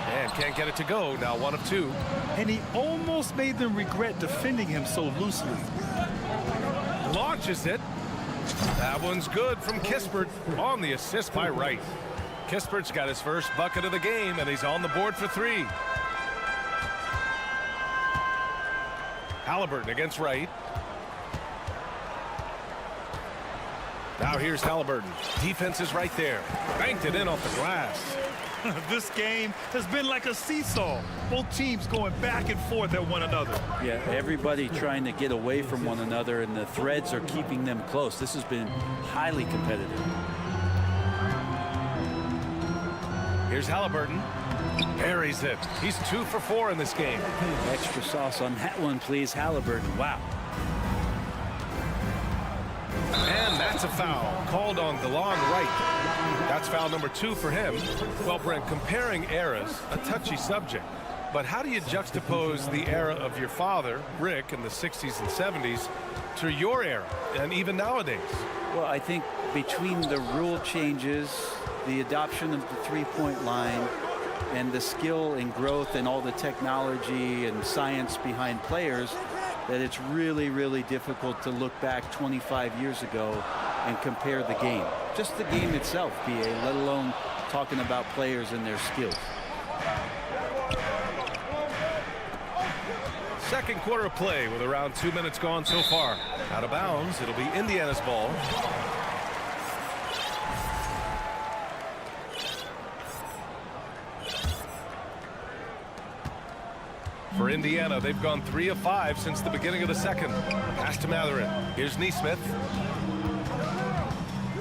And can't get it to go. Now 1 of 2. And he almost made them regret defending him so loosely. Launches it. That one's good from Kispert on the assist by Wright. Kispert's got his first bucket of the game, and he's on the board for 3. Halliburton against Wright. Now here's Halliburton. Defense is right there. Banked it in off the glass. This game has been like a seesaw. Both teams going back and forth at one another. Yeah, everybody trying to get away from one another, and the threads are keeping them close. This has been highly competitive. Here's Halliburton. Buries it. He's 2 for 4 in this game. Extra sauce on that one, please. Halliburton. Wow. And that's a foul called on DeLon Wright. That's foul number 2 for him. Well, Brent, comparing eras, a touchy subject. But how do you juxtapose the era of your father, Rick, in the 60s and 70s to your era and even nowadays? Well, I think between the rule changes, the adoption of the three-point line, and the skill and growth and all the technology and science behind players, that it's really, really difficult to look back 25 years ago and compare the game. Just the game itself, PA, let alone talking about players and their skills. Second quarter of play with around 2 minutes gone so far. Out of bounds, it'll be Indiana's ball. For Indiana, they've gone 3 of 5 since the beginning of the second. Pass to Matherin. Here's Nesmith.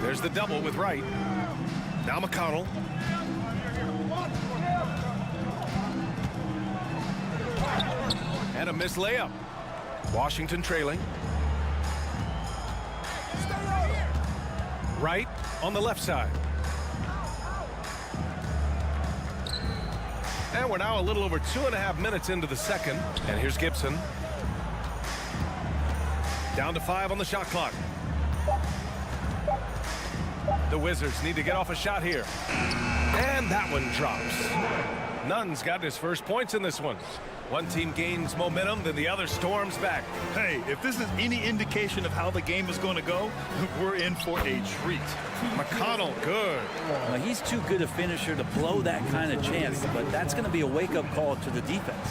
There's the double with Wright. Now McConnell. And a missed layup. Washington trailing. Wright on the left side. And we're now a little over 2.5 minutes into the second. And here's Gibson. Down to 5 on the shot clock. The Wizards need to get off a shot here. And that one drops. Nunn's got his first points in this one. One team gains momentum, then the other storms back. Hey, if this is any indication of how the game is going to go, we're in for a treat. McConnell, good. Well, he's too good a finisher to blow that kind of chance, but that's going to be a wake-up call to the defense.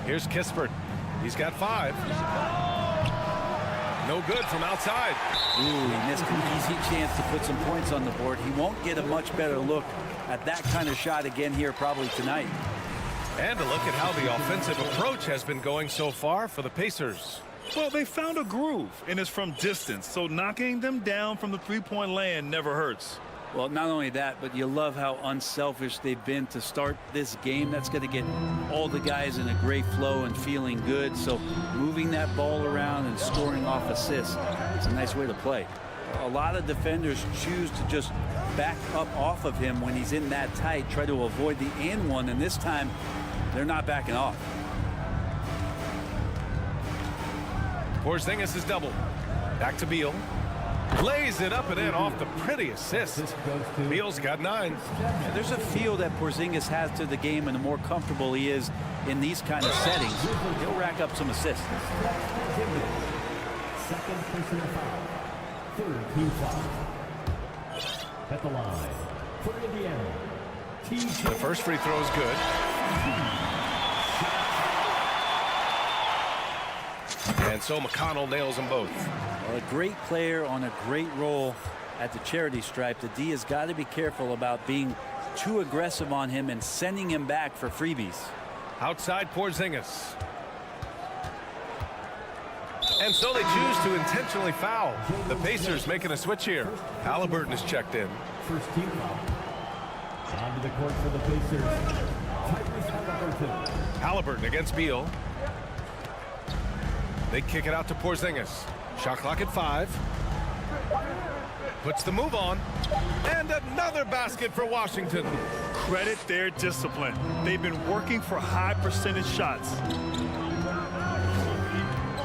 Here's Kispert. He's got 5. No good from outside. Ooh, he missed an easy chance to put some points on the board. He won't get a much better look at that kind of shot again here probably tonight. And to look at how the offensive approach has been going so far for the Pacers. Well, they found a groove, and it's from distance, so knocking them down from the three-point land never hurts. Well, not only that, but you love how unselfish they've been to start this game. That's going to get all the guys in a great flow and feeling good. So moving that ball around and scoring off assists, it's a nice way to play. A lot of defenders choose to just back up off of him when he's in that tight, try to avoid the and one, and this time they're not backing off. Porzingis is doubled. Back to Beal. Lays it up and in off the pretty assist. Beal's got 9. Yeah, there's a feel that Porzingis has to the game, and the more comfortable he is in these kind of settings, he'll rack up some assists. Second personal foul. Third team foul. At the line for Indiana. The first free throw is good. And so McConnell nails them both. Well, a great player on a great role at the charity stripe. The D has got to be careful about being too aggressive on him and sending him back for freebies. Outside Porzingis. And so they choose to intentionally foul. The Pacers making a switch here. Halliburton is checked in. First team foul. Onto the court for the Pacers. Tyrese Halliburton. Halliburton against Beal. They kick it out to Porzingis. Shot clock at 5. Puts the move on. And another basket for Washington. Credit their discipline. They've been working for high percentage shots.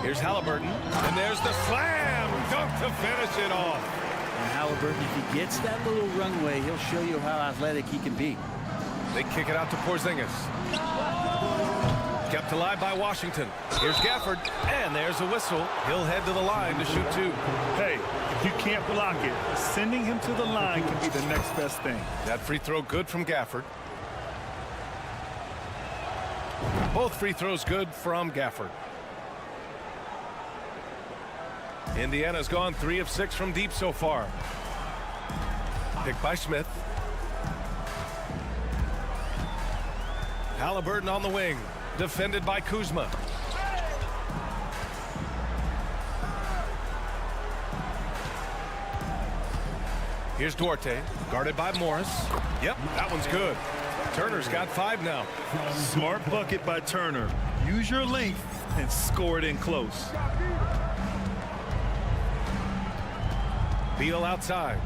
Here's Halliburton. And there's the slam dunk to finish it off. And Halliburton, if he gets that little runway, he'll show you how athletic he can be. They kick it out to Porzingis. Kept alive by Washington. Here's Gafford, and there's a whistle. He'll head to the line to shoot 2. Hey, if you can't block it, sending him to the line can be the next best thing. That free throw good from Gafford. Both free throws good from Gafford. Indiana's gone 3 of 6 from deep so far. Picked by Smith. Halliburton on the wing. Defended by Kuzma. Here's Duarte, guarded by Morris. Yep, that one's good. Turner's got 5 now. Smart bucket by Turner. Use your length and score it in close. Beal outside.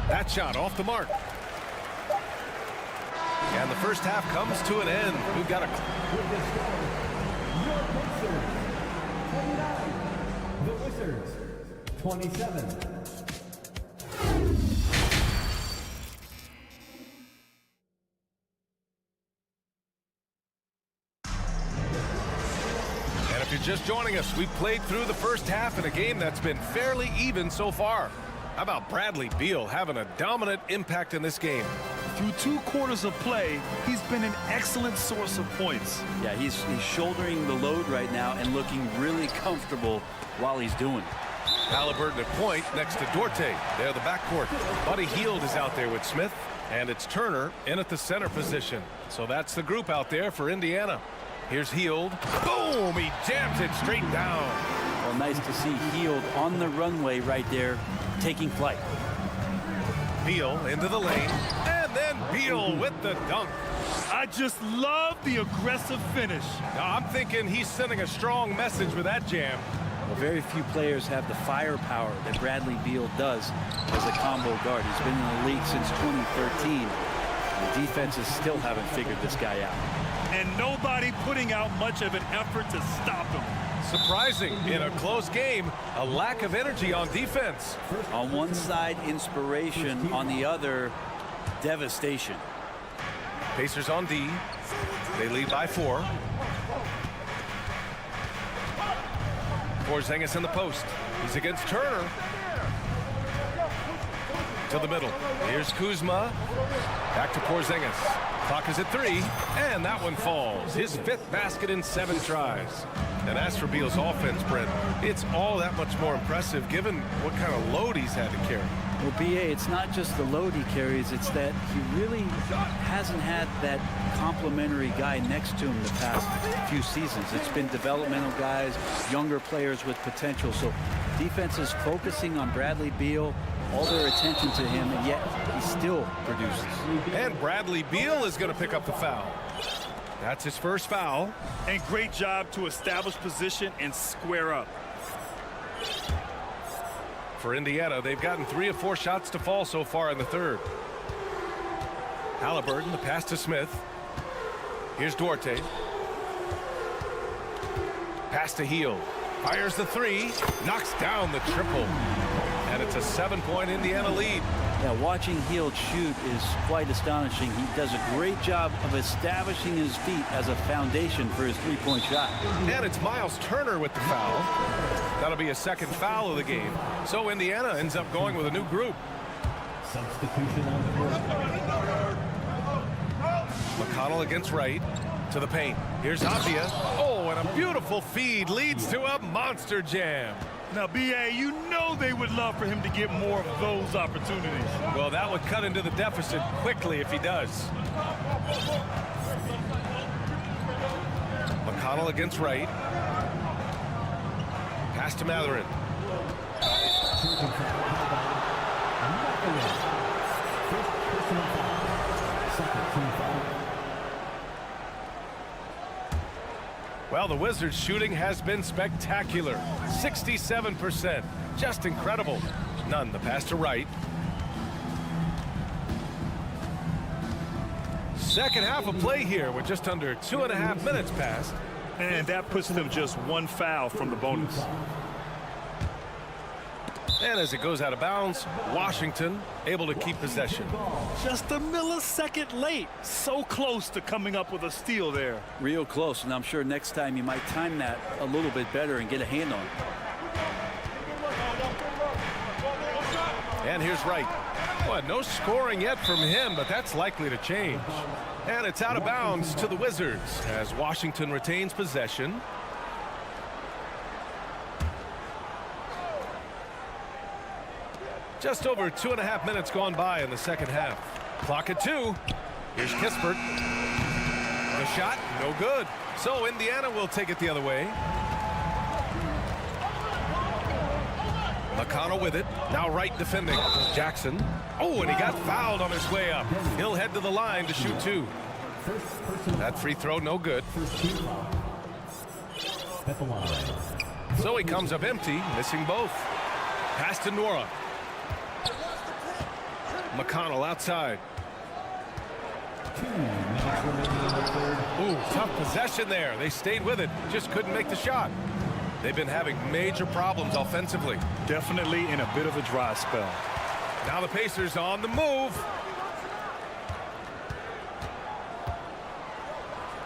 That shot off the mark. And the first half comes to an end. We've got a... The Wizards, 27. And if you're just joining us, we played through the first half in a game that's been fairly even so far. How about Bradley Beal having a dominant impact in this game? Through 2 quarters of play, he's been an excellent source of points. Yeah, he's shouldering the load right now and looking really comfortable while he's doing it. Halliburton at point next to Duarte. They're the backcourt. Buddy Hield is out there with Smith, and it's Turner in at the center position. So that's the group out there for Indiana. Here's Hield. Boom! He jams it straight down. Well, nice to see Hield on the runway right there, taking flight. Beal into the lane, and then Beal with the dunk. I just love the aggressive finish. Now, I'm thinking he's sending a strong message with that jam. Well, very few players have the firepower that Bradley Beal does as a combo guard. He's been in the league since 2013. The defenses still haven't figured this guy out. And nobody putting out much of an effort to stop him. Surprising in a close game, a lack of energy on defense. On one side, inspiration. On the other, devastation. Pacers on D. They lead by 4. Porzingis in the post. He's against Turner. To the middle. Here's Kuzma. Back to Porzingis. Clock is at 3, and that one falls. His 5th basket in 7 tries. And as for Beal's offense, Brent, it's all that much more impressive given what kind of load he's had to carry. Well, BA, it's not just the load he carries, it's that he really hasn't had that complimentary guy next to him the past few seasons. It's been developmental guys, younger players with potential. So defense is focusing on Bradley Beal, all their attention to him, and yet he still produces. And Bradley Beal is going to pick up the foul. That's his first foul. And great job to establish position and square up. For Indiana, they've gotten 3 of 4 shots to fall so far in the 3rd. Halliburton, the pass to Smith. Here's Duarte. Pass to Hield. Fires the 3. Knocks down the triple. And it's a 7-point Indiana lead. Yeah, watching Hield shoot is quite astonishing. He does a great job of establishing his feet as a foundation for his 3-point shot. And it's Miles Turner with the foul. That'll be a 2nd foul of the game. So Indiana ends up going with a new group. Substitution on the court. McConnell against Wright. To the paint. Here's Avdia. Oh, and a beautiful feed leads to a monster jam. Now, BA, you know they would love for him to get more of those opportunities. Well, that would cut into the deficit quickly if he does. McConnell against Wright. Pass to Mathurin. Well, the Wizards' shooting has been spectacular. 67%. Just incredible. None. The pass to Wright. Second half of play here with just under 2.5 minutes passed. And that puts them just 1 foul from the bonus. And as it goes out of bounds, Washington able to keep possession. Just a millisecond late. So close to coming up with a steal there. Real close, and I'm sure next time you might time that a little bit better and get a hand on it. And here's Wright. Well, no scoring yet from him, but that's likely to change. And it's out of bounds to the Wizards as Washington retains possession. Just over 2.5 minutes gone by in the second half. Clock at 2. Here's Kispert. The shot, no good. So Indiana will take it the other way. McConnell with it. Now Wright defending. Jackson. Oh, and he got fouled on his way up. He'll head to the line to shoot 2. That free throw, no good. So he comes up empty, missing both. Pass to Nora. McConnell outside. Ooh, tough possession there. They stayed with it, just couldn't make the shot. They've been having major problems offensively. Definitely in a bit of a dry spell. Now the Pacers on the move.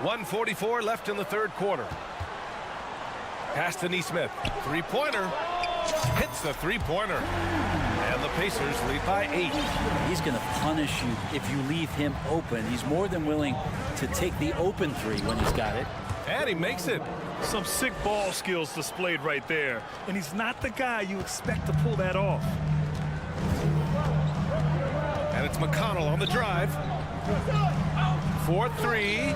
1:44 left in the 3rd quarter. Pass to Nesmith. 3-pointer. Hits the 3-pointer. And the Pacers lead by 8. He's going to punish you if you leave him open. He's more than willing to take the open 3 when he's got it. And he makes it. Some sick ball skills displayed right there. And he's not the guy you expect to pull that off. And it's McConnell on the drive. 4-3.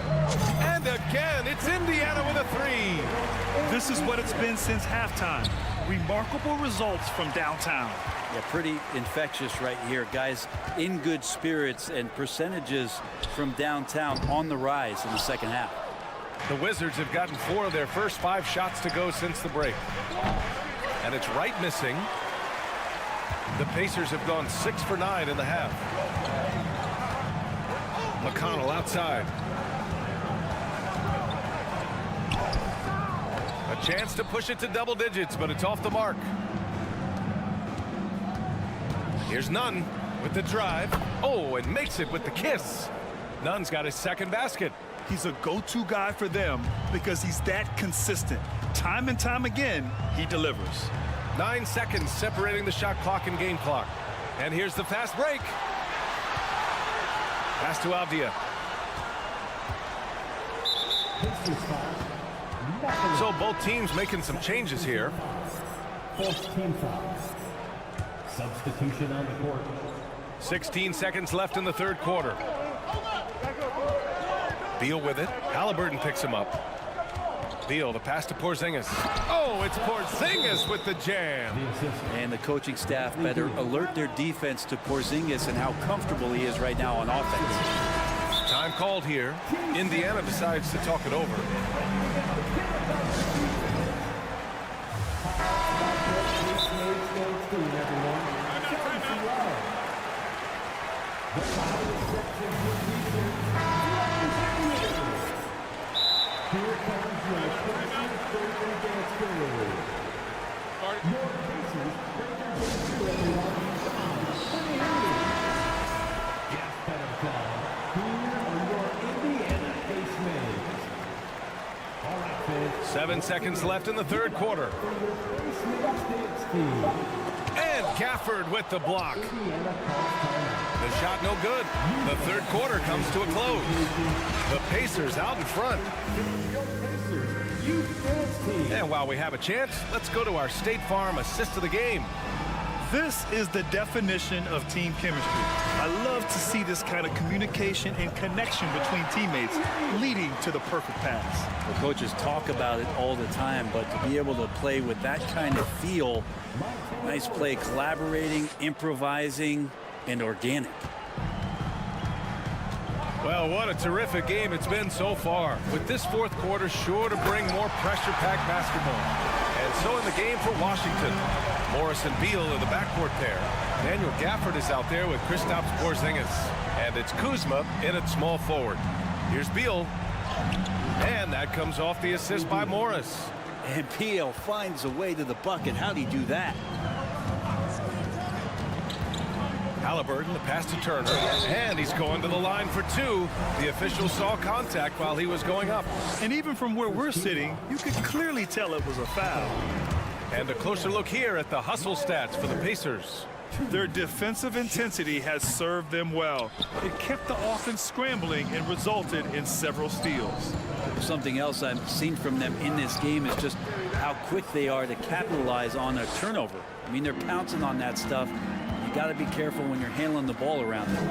And again, it's Indiana with a 3. This is what it's been since halftime. Remarkable results from downtown. Yeah, pretty infectious right here. Guys in good spirits, and percentages from downtown on the rise in the second half. The Wizards have gotten 4 of their first 5 shots to go since the break. And it's Wright missing. The Pacers have gone 6 for 9 in the half. McConnell outside. A Chance to push it to double digits, but it's off the mark. Here's Nunn with the drive. Oh, and makes it with the kiss. Nunn's got his second basket. He's a go-to guy for them because he's that consistent. Time and time again, he delivers. 9 seconds separating the shot clock and game clock. And here's the fast break. Pass to Avdia. So both teams making some changes here. First team foul. Substitution on the court. 16 seconds left in the third quarter. Beal with it. Halliburton picks him up. Beal, the pass to Porzingis. Oh, it's Porzingis with the jam. And the coaching staff better alert their defense to Porzingis and how comfortable he is right now on offense. Time called here. Indiana decides to talk it over. Seven seconds left in the third quarter. And Gafford with the block. The shot no good. The third quarter comes to a close. The Pacers out in front. And while we have a chance, let's go to our State Farm assist of the game. This is the definition of team chemistry. I love to see this kind of communication and connection between teammates leading to the perfect pass. The coaches talk about it all the time, but to be able to play with that kind of feel, nice play, collaborating, improvising, and organic. Well, what a terrific game it's been so far. With this fourth quarter sure to bring more pressure-packed basketball. And so in the game for Washington, Morris and Beal in the backcourt pair. Daniel Gafford is out there with Kristaps Porzingis. And it's Kuzma in at small forward. Here's Beal. And that comes off the assist by Morris. And Beal finds a way to the bucket. How'd he do that? Halliburton, the pass to Turner, and he's going to the line for two. The official saw contact while he was going up. And even from where we're sitting, you could clearly tell it was a foul. And a closer look here at the hustle stats for the Pacers. Their defensive intensity has served them well. It kept the offense scrambling and resulted in several steals. Something else I've seen from them in this game is just how quick they are to capitalize on a turnover. I mean, they're pouncing on that stuff. You got to be careful when you're handling the ball around them.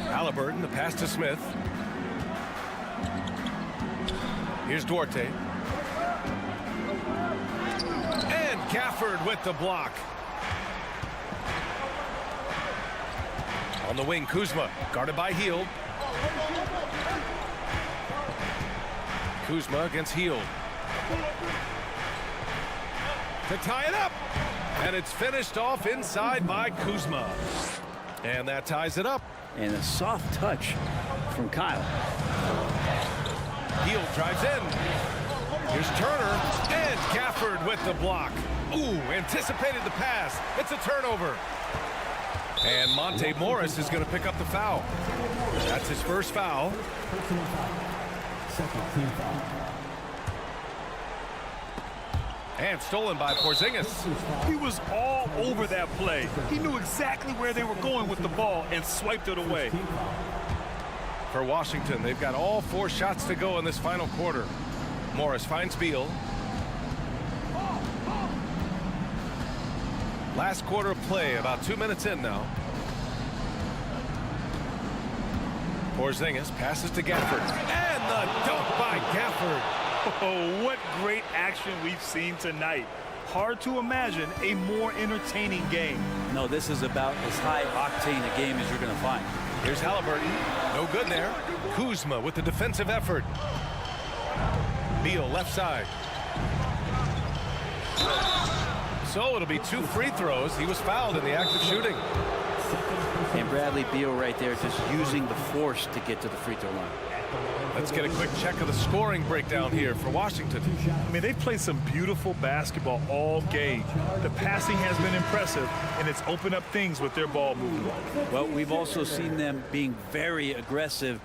Halliburton, the pass to Smith. Here's Duarte. And Gafford with the block. On the wing, Kuzma, guarded by Hield. Kuzma against Hield. To tie it up. And it's finished off inside by Kuzma. And that ties it up. And a soft touch from Kyle. Hield drives in. Here's Turner. And Gafford with the block. Ooh, anticipated the pass. It's a turnover. And Monte Morris is going to pick up the foul. That's his first foul. Personal foul. Second team foul. And stolen by Porzingis. He was all over that play. He knew exactly where they were going with the ball and swiped it away. For Washington, they've got all 4 shots to go in this final quarter. Morris finds Beal. Last quarter of play, about 2 minutes in now. Porzingis passes to Gafford. And the dunk by Gafford. Oh, what great action we've seen tonight. Hard to imagine a more entertaining game. No, this is about as high octane a game as you're going to find. Here's Halliburton. No good there. Kuzma with the defensive effort. Beal left side. So it'll be 2 free throws. He was fouled in the act of shooting. And Bradley Beal right there just using the force to get to the free throw line. Let's get a quick check of the scoring breakdown here for Washington. I mean, they've played some beautiful basketball all game. The passing has been impressive, and it's opened up things with their ball movement. Well, we've also seen them being very aggressive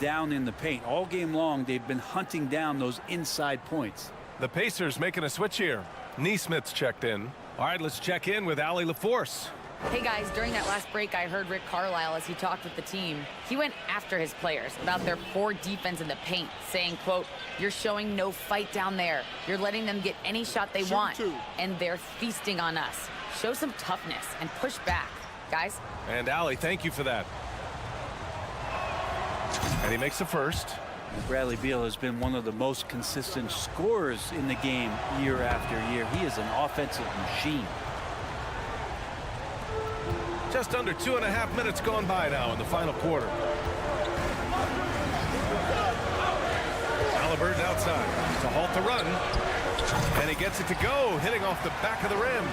down in the paint. All game long, they've been hunting down those inside points. The Pacers making a switch here. Neesmith's checked in. All right, let's check in with Allie LaForce. Hey guys, during that last break, I heard Rick Carlisle as he talked with the team. He went after his players about their poor defense in the paint, saying, quote, "You're showing no fight down there. You're letting them get any shot they want, and they're feasting on us. Show some toughness and push back, guys." And Allie, thank you for that. And he makes the first. Bradley Beal has been one of the most consistent scorers in the game year after year. He is an offensive machine. Just under 2.5 minutes gone by now in the final quarter. Halliburton outside to halt the run. And he gets it to go, hitting off the back of the rim.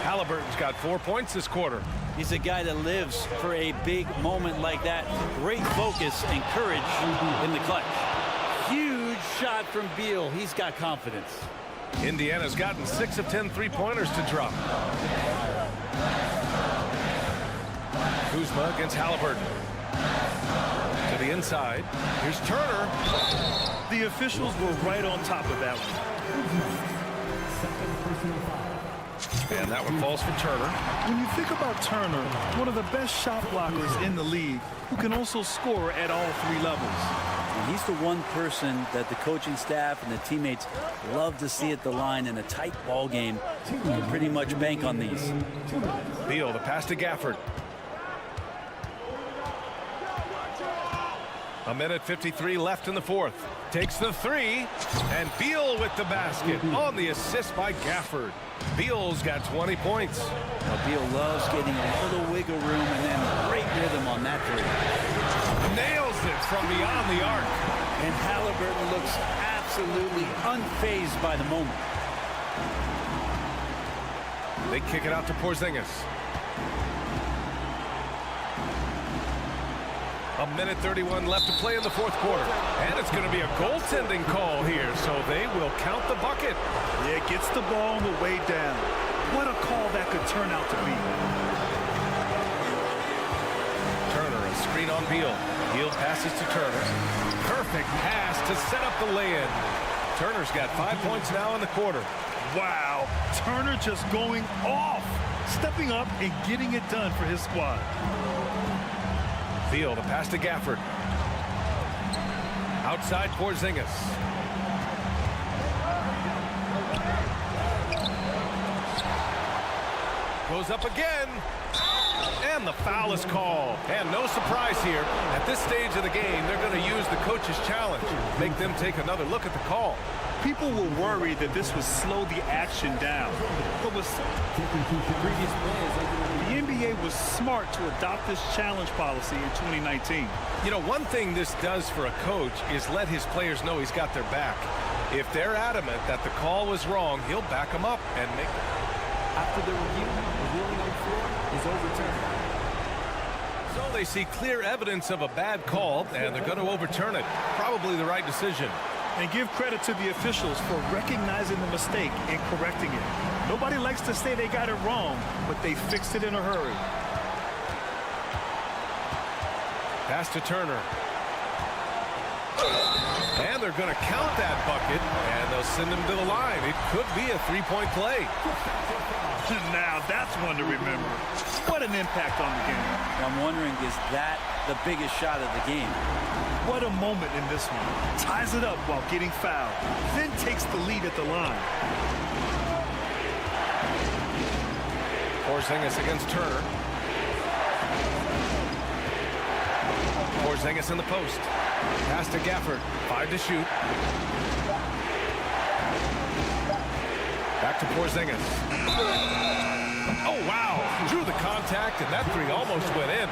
Halliburton's got 4 points this quarter. He's a guy that lives for a big moment like that. Great focus and courage in the clutch. Huge shot from Beal. He's got confidence. Indiana's gotten 6 of 10 three-pointers to drop. Kuzma against Halliburton. To the inside. Here's Turner. The officials were right on top of that one. And that one falls for Turner. When you think about Turner, one of the best shot blockers in the league, who can also score at all 3 levels. And he's the one person that the coaching staff and the teammates love to see at the line in a tight ball game. You can pretty much bank on these. Beal, the pass to Gafford. A minute 53 left in the fourth. Takes the 3, and Beal with the basket on the assist by Gafford. Beal's got 20 points. Now Beal loves getting a little wiggle room and then great rhythm on that 3. Nails it from beyond the arc. And Halliburton looks absolutely unfazed by the moment. They kick it out to Porzingis. A minute 31 left to play in the fourth quarter. And it's going to be a goaltending call here, so they will count the bucket. Yeah, gets the ball on the way down. What a call that could turn out to be. Turner, a screen on Beal. Beal passes to Turner. Perfect pass to set up the lay-in. Turner's got 5 points now in the quarter. Wow, Turner just going off, stepping up and getting it done for his squad. Beal, the pass to Gafford. Outside Porzingis. Goes up again. And the foul is called. And no surprise here. At this stage of the game, they're going to use the coach's challenge. Make them take another look at the call. People were worried that this would slow the action down. But with previous plays, the NBA was smart to adopt this challenge policy in 2019. You know, one thing this does for a coach is let his players know he's got their back. If they're adamant that the call was wrong, he'll back them up and make it. After the review, the ruling on the floor is overturned. So they see clear evidence of a bad call, and they're going to overturn it. Probably the right decision. And give credit to the officials for recognizing the mistake and correcting it. Nobody likes to say they got it wrong, but they fixed it in a hurry. Pass to Turner. And they're going to count that bucket, and they'll send him to the line. It could be a three-point play. Now that's one to remember. What an impact on the game. I'm wondering, is that the biggest shot of the game? What a moment in this one. Ties it up while getting fouled. Then takes the lead at the line. Porzingis against Turner. Porzingis in the post. Pass to Gafford. 5 to shoot. Back to Porzingis. Oh, wow. Drew the contact, and that 3 almost went in.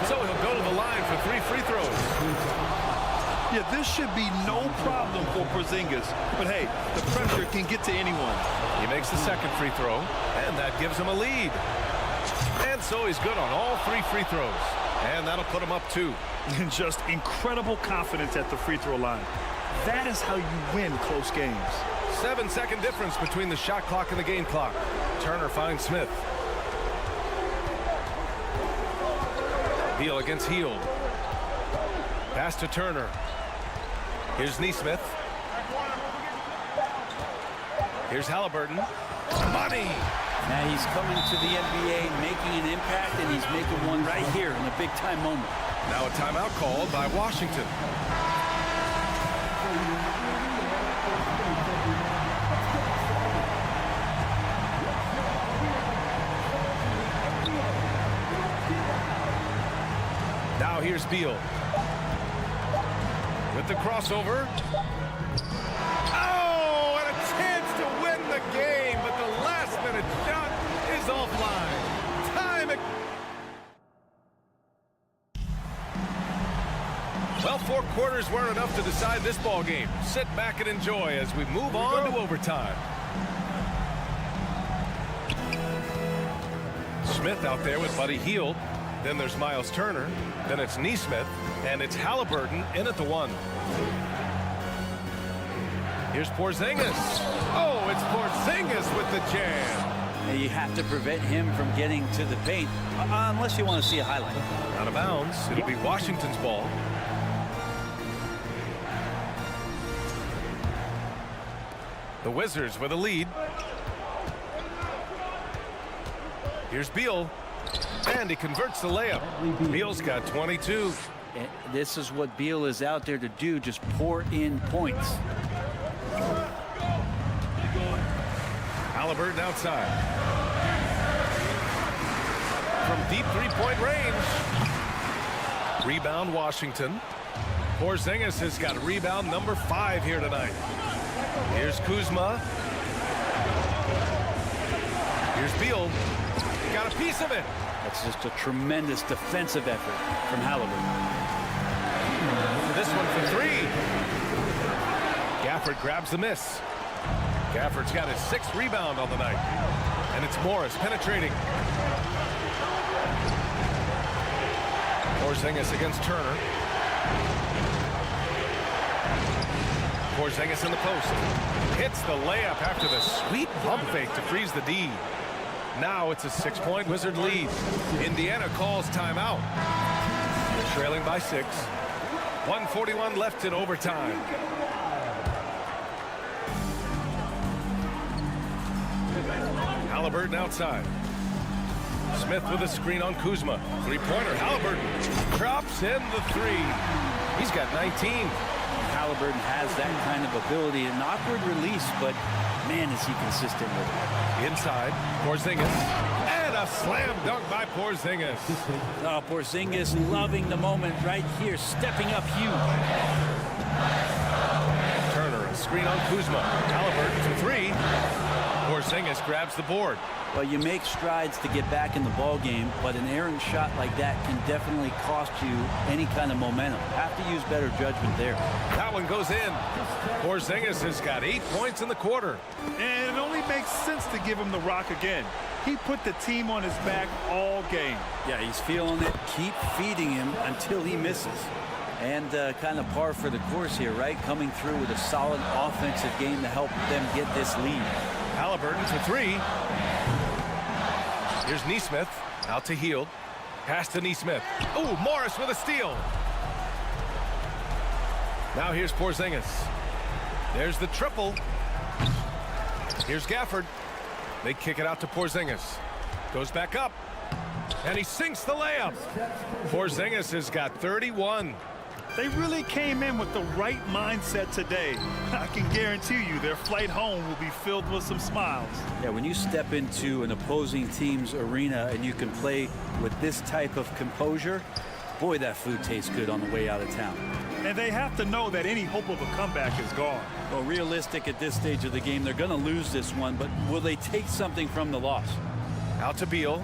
So he'll go to the line for 3 free throws. Yeah, this should be no problem for Porzingis. But hey, the pressure can get to anyone. He makes the second free throw, and that gives him a lead. And so he's good on all 3 free throws. And that'll put him up 2. And just incredible confidence at the free throw line. That is how you win close games. 7-second difference between the shot clock and the game clock. Turner finds Smith. Beal against Hield. Pass to Turner. Here's Neesmith. Here's Halliburton. Money! Now he's coming to the NBA, making an impact, and he's making one right here in a big-time moment. Now a timeout called by Washington. Now here's Beal. With the crossover. Oh, and a chance to win the game, but the last-minute shot is offline. Time. Well, 4 quarters weren't enough to decide this ball game. Sit back and enjoy as we move on to overtime. Smith out there with Buddy Hield. Then there's Miles Turner. Then it's Neesmith. And it's Halliburton in at the 1. Here's Porzingis. Oh, it's Porzingis with the jam. And you have to prevent him from getting to the paint, unless you want to see a highlight. Out of bounds. It'll be Washington's ball. The Wizards with a lead. Here's Beal. And he converts the layup. Beal's got 22. And this is what Beal is out there to do, just pour in points. Halliburton outside. From deep three-point range. Rebound Washington. Porzingis has got rebound number 5 here tonight. Here's Kuzma. Here's Beal. Got a piece of it. That's just a tremendous defensive effort from Halliburton. This one for 3. Gafford grabs the miss. Gafford's got his 6th rebound on the night. And it's Morris penetrating. Porzingis against Turner. Porzingis in the post. Hits the layup after the sweet pump fake to freeze the D. Now it's a 6-point Wizard lead. Indiana calls timeout. Trailing by 6. 1:41 left in overtime. Halliburton outside. Smith with a screen on Kuzma. 3-pointer. Halliburton drops in the 3. He's got 19. Halliburton has that kind of ability. An awkward release, but man, is he consistent with it. Inside, Porzingis. And a slam dunk by Porzingis. Oh, Porzingis loving the moment right here, stepping up huge. Turner, a screen on Kuzma. Halliburton for 3. Porzingis grabs the board. Well, you make strides to get back in the ball game, but an errant shot like that can definitely cost you any kind of momentum. Have to use better judgment there. That one goes in. Porzingis has got 8 points in the quarter. And it only makes sense to give him the rock again. He put the team on his back all game. Yeah, he's feeling it. Keep feeding him until he misses. And kind of par for the course here, right? Coming through with a solid offensive game to help them get this lead. Halliburton for 3. Here's Neesmith. Out to Hield. Pass to Neesmith. Ooh, Morris with a steal. Now here's Porzingis. There's the triple. Here's Gafford. They kick it out to Porzingis. Goes back up. And he sinks the layup. Porzingis has got 31. They really came in with the right mindset today. I can guarantee you their flight home will be filled with some smiles. Yeah, when you step into an opposing team's arena and you can play with this type of composure, boy, that food tastes good on the way out of town. And they have to know that any hope of a comeback is gone. Well, realistic at this stage of the game, they're going to lose this one, but will they take something from the loss? Out to Beal.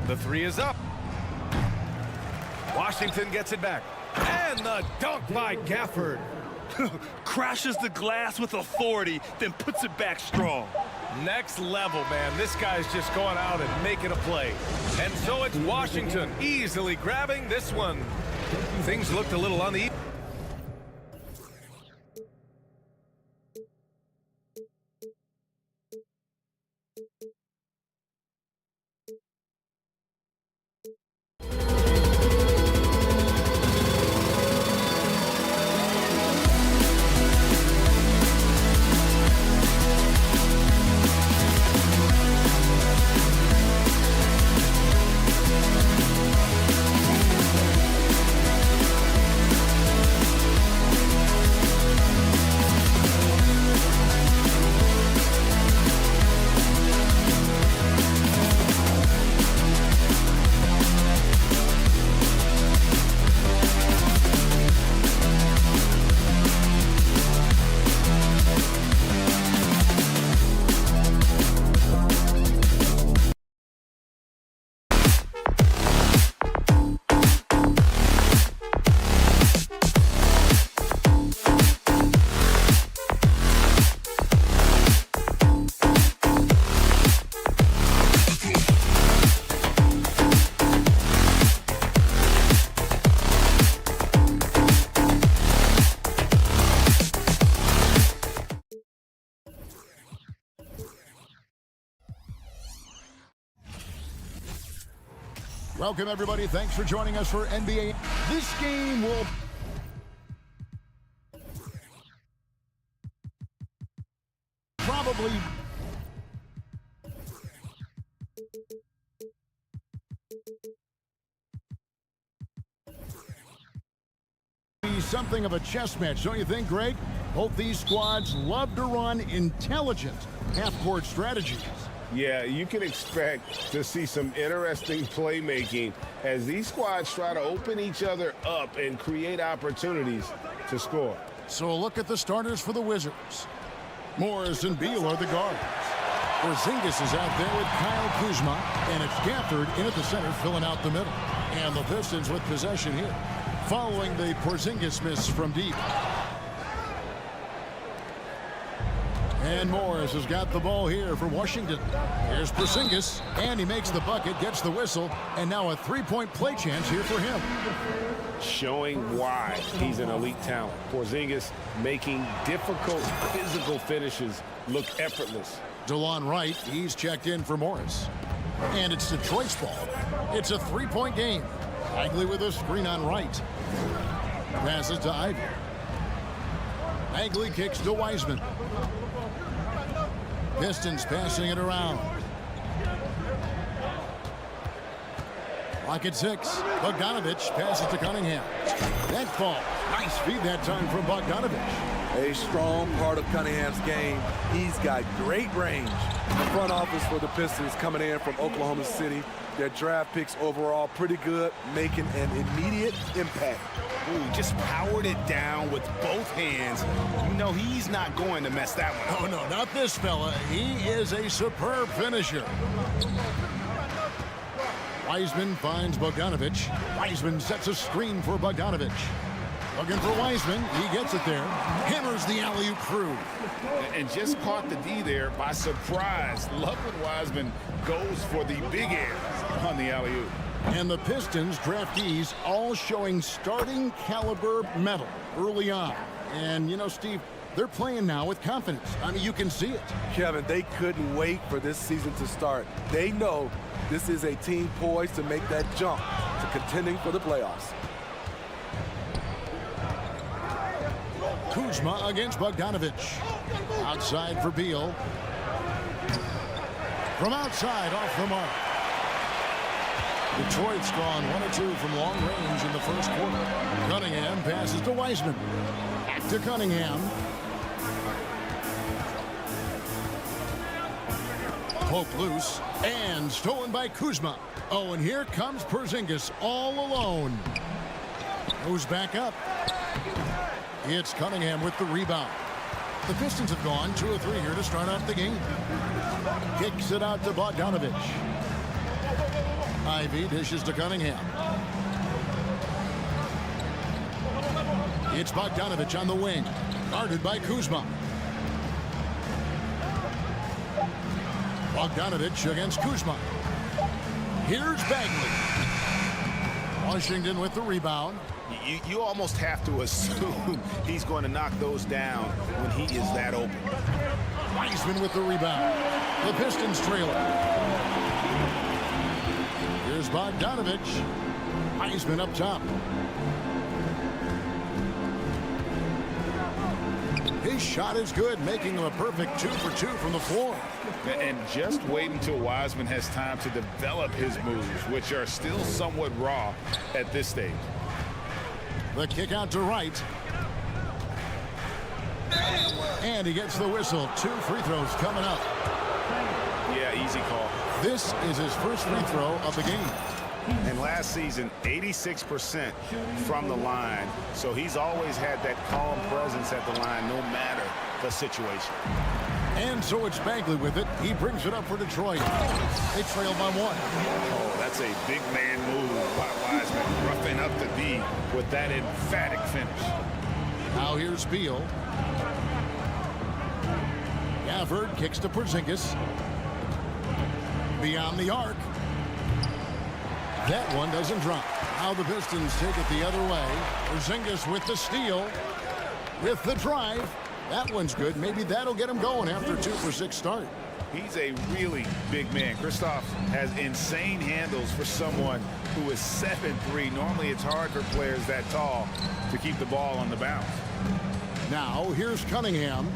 The 3 is up. Washington gets it back. And the dunk by Gafford. Crashes the glass with authority, then puts it back strong. Next level, man. This guy's just going out and making a play. And so it's Washington easily grabbing this one. Things looked a little uneven. Welcome, everybody. Thanks for joining us for NBA. This game will probably be something of a chess match, don't you think, Greg? Both these squads love to run intelligent half-court strategies. Yeah, you can expect to see some interesting playmaking as these squads try to open each other up and create opportunities to score. So a look at the starters for the Wizards. Morris and Beal are the guards. Porzingis is out there with Kyle Kuzma, and it's Gafford in at the center filling out the middle. And the Pistons with possession here, following the Porzingis miss from deep. And Morris has got the ball here for Washington. Here's Porzingis, and he makes the bucket, gets the whistle, and now a three-point play chance here for him. Showing why he's an elite talent. Porzingis making difficult physical finishes look effortless. DeLon Wright, he's checked in for Morris. And it's Detroit's ball. It's a three-point game. Bagley with a screen on Wright. Passes to Ivy. Bagley kicks to Wiseman. Pistons passing it around. Clock at 6. Bogdanovich passes to Cunningham. That ball. Nice feed that time from Bogdanovich. A strong part of Cunningham's game. He's got great range. The front office for the Pistons coming in from Oklahoma City. Their draft picks overall pretty good, making an immediate impact. Ooh, just powered it down with both hands. You know he's not going to mess that one up. Oh, no, not this fella. He is a superb finisher. Wiseman finds Bogdanovich. Wiseman sets a screen for Bogdanovich. Looking for Wiseman. He gets it there. Hammers the alley-oop through. And just caught the D there by surprise. Love when Wiseman goes for the big air on the alley-oop. And the Pistons draftees all showing starting caliber metal early on. And, you know, Steve, they're playing now with confidence. I mean, you can see it. Kevin, they couldn't wait for this season to start. They know this is a team poised to make that jump to contending for the playoffs. Kuzma against Bogdanovich. Outside for Beal. From outside, off the mark. Detroit's gone 1 of 2 from long range in the first quarter. Cunningham passes to Wiseman. Back to Cunningham. Poke loose and stolen by Kuzma. Oh, and here comes Porzingis all alone. Goes back up. It's Cunningham with the rebound. The Pistons have gone 2 of 3 here to start off the game. Kicks it out to Bogdanovich. Ivy dishes to Cunningham. It's Bogdanovich on the wing. Guarded by Kuzma. Bogdanovich against Kuzma. Here's Bagley. Washington with the rebound. You almost have to assume he's going to knock those down when he is that open. Wiseman with the rebound. The Pistons trail it. Here's Bogdanovich. Wiseman up top. His shot is good, making him a perfect 2 for 2 from the floor. And just wait until Wiseman has time to develop his moves, which are still somewhat raw at this stage. The kick out to Wright. And he gets the whistle. 2 free throws coming up. Yeah, easy call. This is his first free throw of the game. And last season, 86% from the line. So he's always had that calm presence at the line, no matter the situation. And so it's Bagley with it. He brings it up for Detroit. They trail by 1. Oh, that's a big man move by Wiseman, roughing up the D with that emphatic finish. Now here's Beal. Gafford kicks to Porzingis. Beyond the arc. That one doesn't drop. Now the Pistons take it the other way. Porzingis with the steal. With the drive. That one's good. Maybe that'll get him going after a 2 for 6 start. He's a really big man. Kristoff has insane handles for someone who is 7'3". Normally it's hard for players that tall to keep the ball on the bounce. Now here's Cunningham.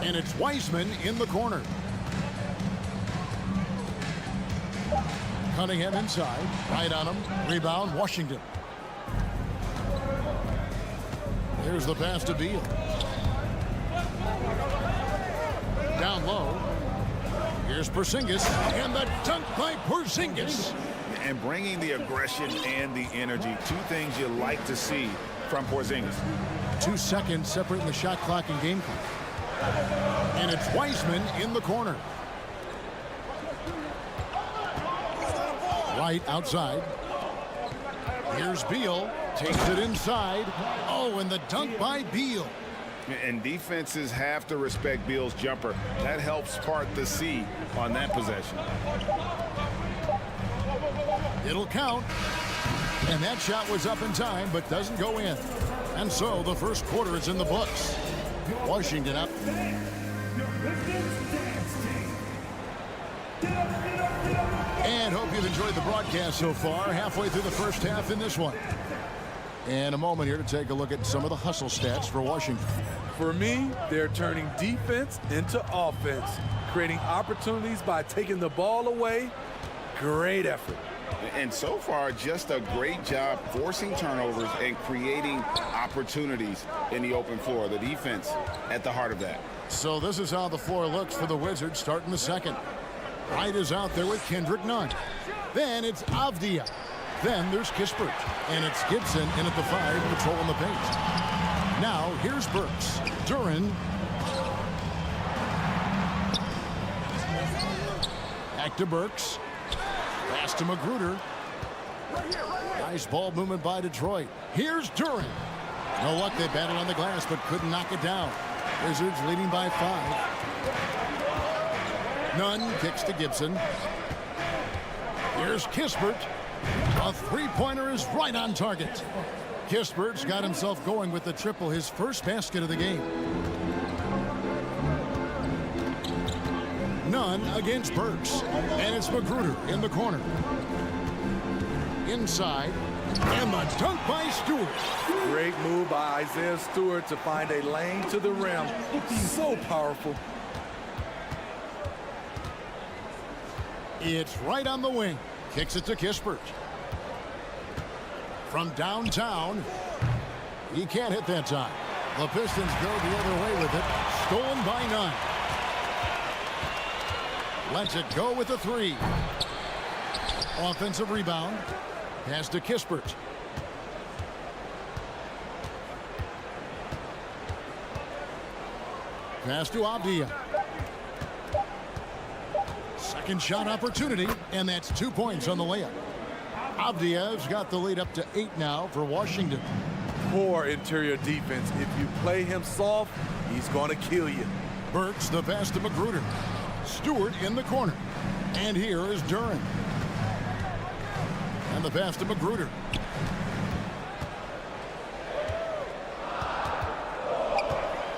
And it's Wiseman in the corner. Cunningham inside. Right on him. Rebound, Washington. Here's the pass to Beal. Down low. Here's Porzingis. And the dunk by Porzingis. And bringing the aggression and the energy. 2 things you like to see from Porzingis. 2 seconds separating the shot clock and game clock. And it's Wiseman in the corner. Right outside. Here's Beal. Takes it inside. Oh, and the dunk by Beal. And defenses have to respect Beal's jumper. That helps part the C on that possession. It'll count. And that shot was up in time, but doesn't go in. And so the first quarter is in the books. Washington up. And hope you've enjoyed the broadcast so far. Halfway through the first half in this one. And a moment here to take a look at some of the hustle stats for Washington. For me, they're turning defense into offense, creating opportunities by taking the ball away. Great effort. And so far, just a great job forcing turnovers and creating opportunities in the open floor. The defense at the heart of that. So this is how the floor looks for the Wizards starting the second. Wright is out there with Kendrick Nunn. Then it's Avdia. Then there's Kispert. And it's Gibson in at the 5, patrolling the paint. Now here's Burks. Duran. Back to Burks. Pass to Magruder. Nice ball movement by Detroit. Here's Duran. No luck, they battled on the glass but couldn't knock it down. Wizards leading by 5. Nunn kicks to Gibson. Here's Kispert. A three-pointer is right on target. Kispert's got himself going with the triple, his first basket of the game. Nunn against Burks. And it's Magruder in the corner. Inside. And the dunk by Stewart. Great move by Isaiah Stewart to find a lane to the rim. So powerful. It's right on the wing. Kicks it to Kispert. From downtown. He can't hit that time. The Pistons go the other way with it. Stolen by Nunn. Lets it go with the 3. Offensive rebound. Pass to Kispert. Pass to Avdia. Second shot opportunity, and that's 2 points on the layup. Avdia's got the lead up to 8 now for Washington. Poor interior defense. If you play him soft, he's going to kill you. Burks the pass to Magruder. Stewart in the corner. And here is Duran. And the pass to Magruder.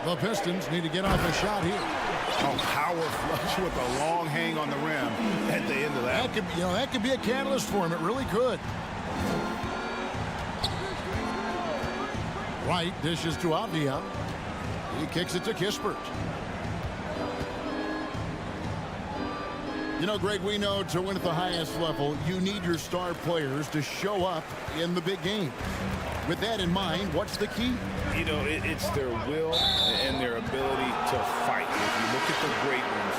The Pistons need to get off a shot here. Oh, power flush with a long hang on the rim at the end of that. That could be a catalyst for him. It really could. White dishes to Avdia. He kicks it to Kispert. You know, Greg, we know to win at the highest level, you need your star players to show up in the big game. With that in mind, what's the key? You know, it's their will and their ability to fight. If you look at the great ones,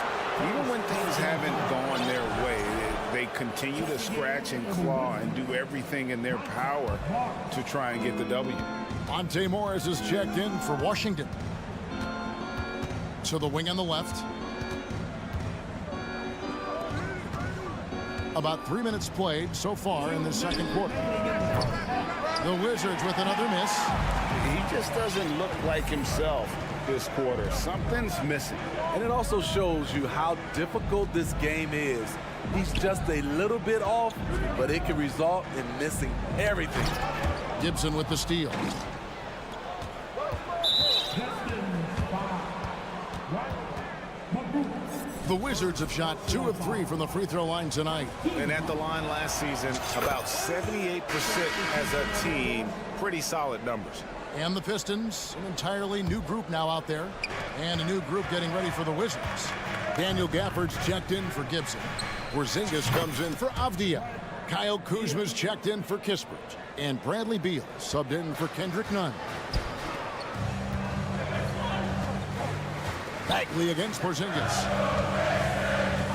even when things haven't gone their way, they continue to scratch and claw and do everything in their power to try and get the W. Monte Morris is checked in for Washington. To the wing on the left. About 3 minutes played so far in the second quarter. The Wizards with another miss. He just doesn't look like himself this quarter. Something's missing. And it also shows you how difficult this game is. He's just a little bit off, but it can result in missing everything. Gibson with the steal. The Wizards have shot 2 of 3 from the free throw line tonight. And at the line last season, about 78% as a team. Pretty solid numbers. And the Pistons, an entirely new group now out there. And a new group getting ready for the Wizards. Daniel Gafford's checked in for Gibson. Porzingis comes in for Avdia. Kyle Kuzma's checked in for Kispert. And Bradley Beal subbed in for Kendrick Nunn. Bagley against Porzingis.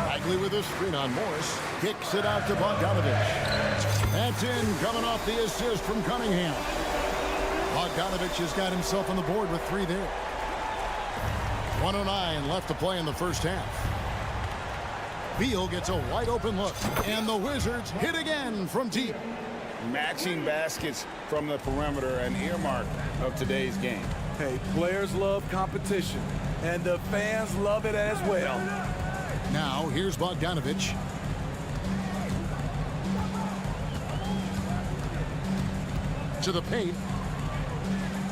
Bagley with a screen on Morris. Kicks it out to Bogdanovich. That's in, coming off the assist from Cunningham. Bogdanovich has got himself on the board with 3 there. 1:09 left to play in the first half. Beal gets a wide open look. And the Wizards hit again from deep. Matching baskets from the perimeter, an earmark of today's game. Hey, players love competition, and the fans love it as well. Now, here's Bogdanovich. To the paint.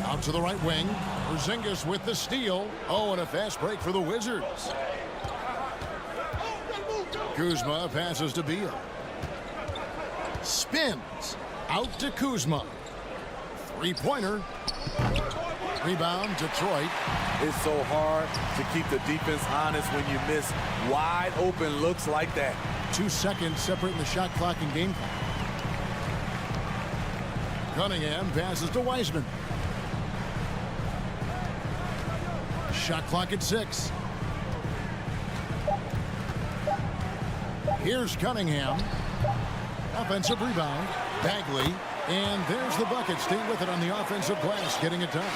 Out to the right wing. Porzingis with the steal. Oh, and a fast break for the Wizards. Kuzma passes to Beal. Spins. Out to Kuzma. Three-pointer. Rebound, Detroit. It's so hard to keep the defense honest when you miss wide open looks like that. 2 seconds separating the shot clock and game clock. Cunningham passes to Wiseman. Shot clock at 6. Here's Cunningham. Offensive rebound. Bagley. And there's the bucket. Stay with it on the offensive glass, getting it done.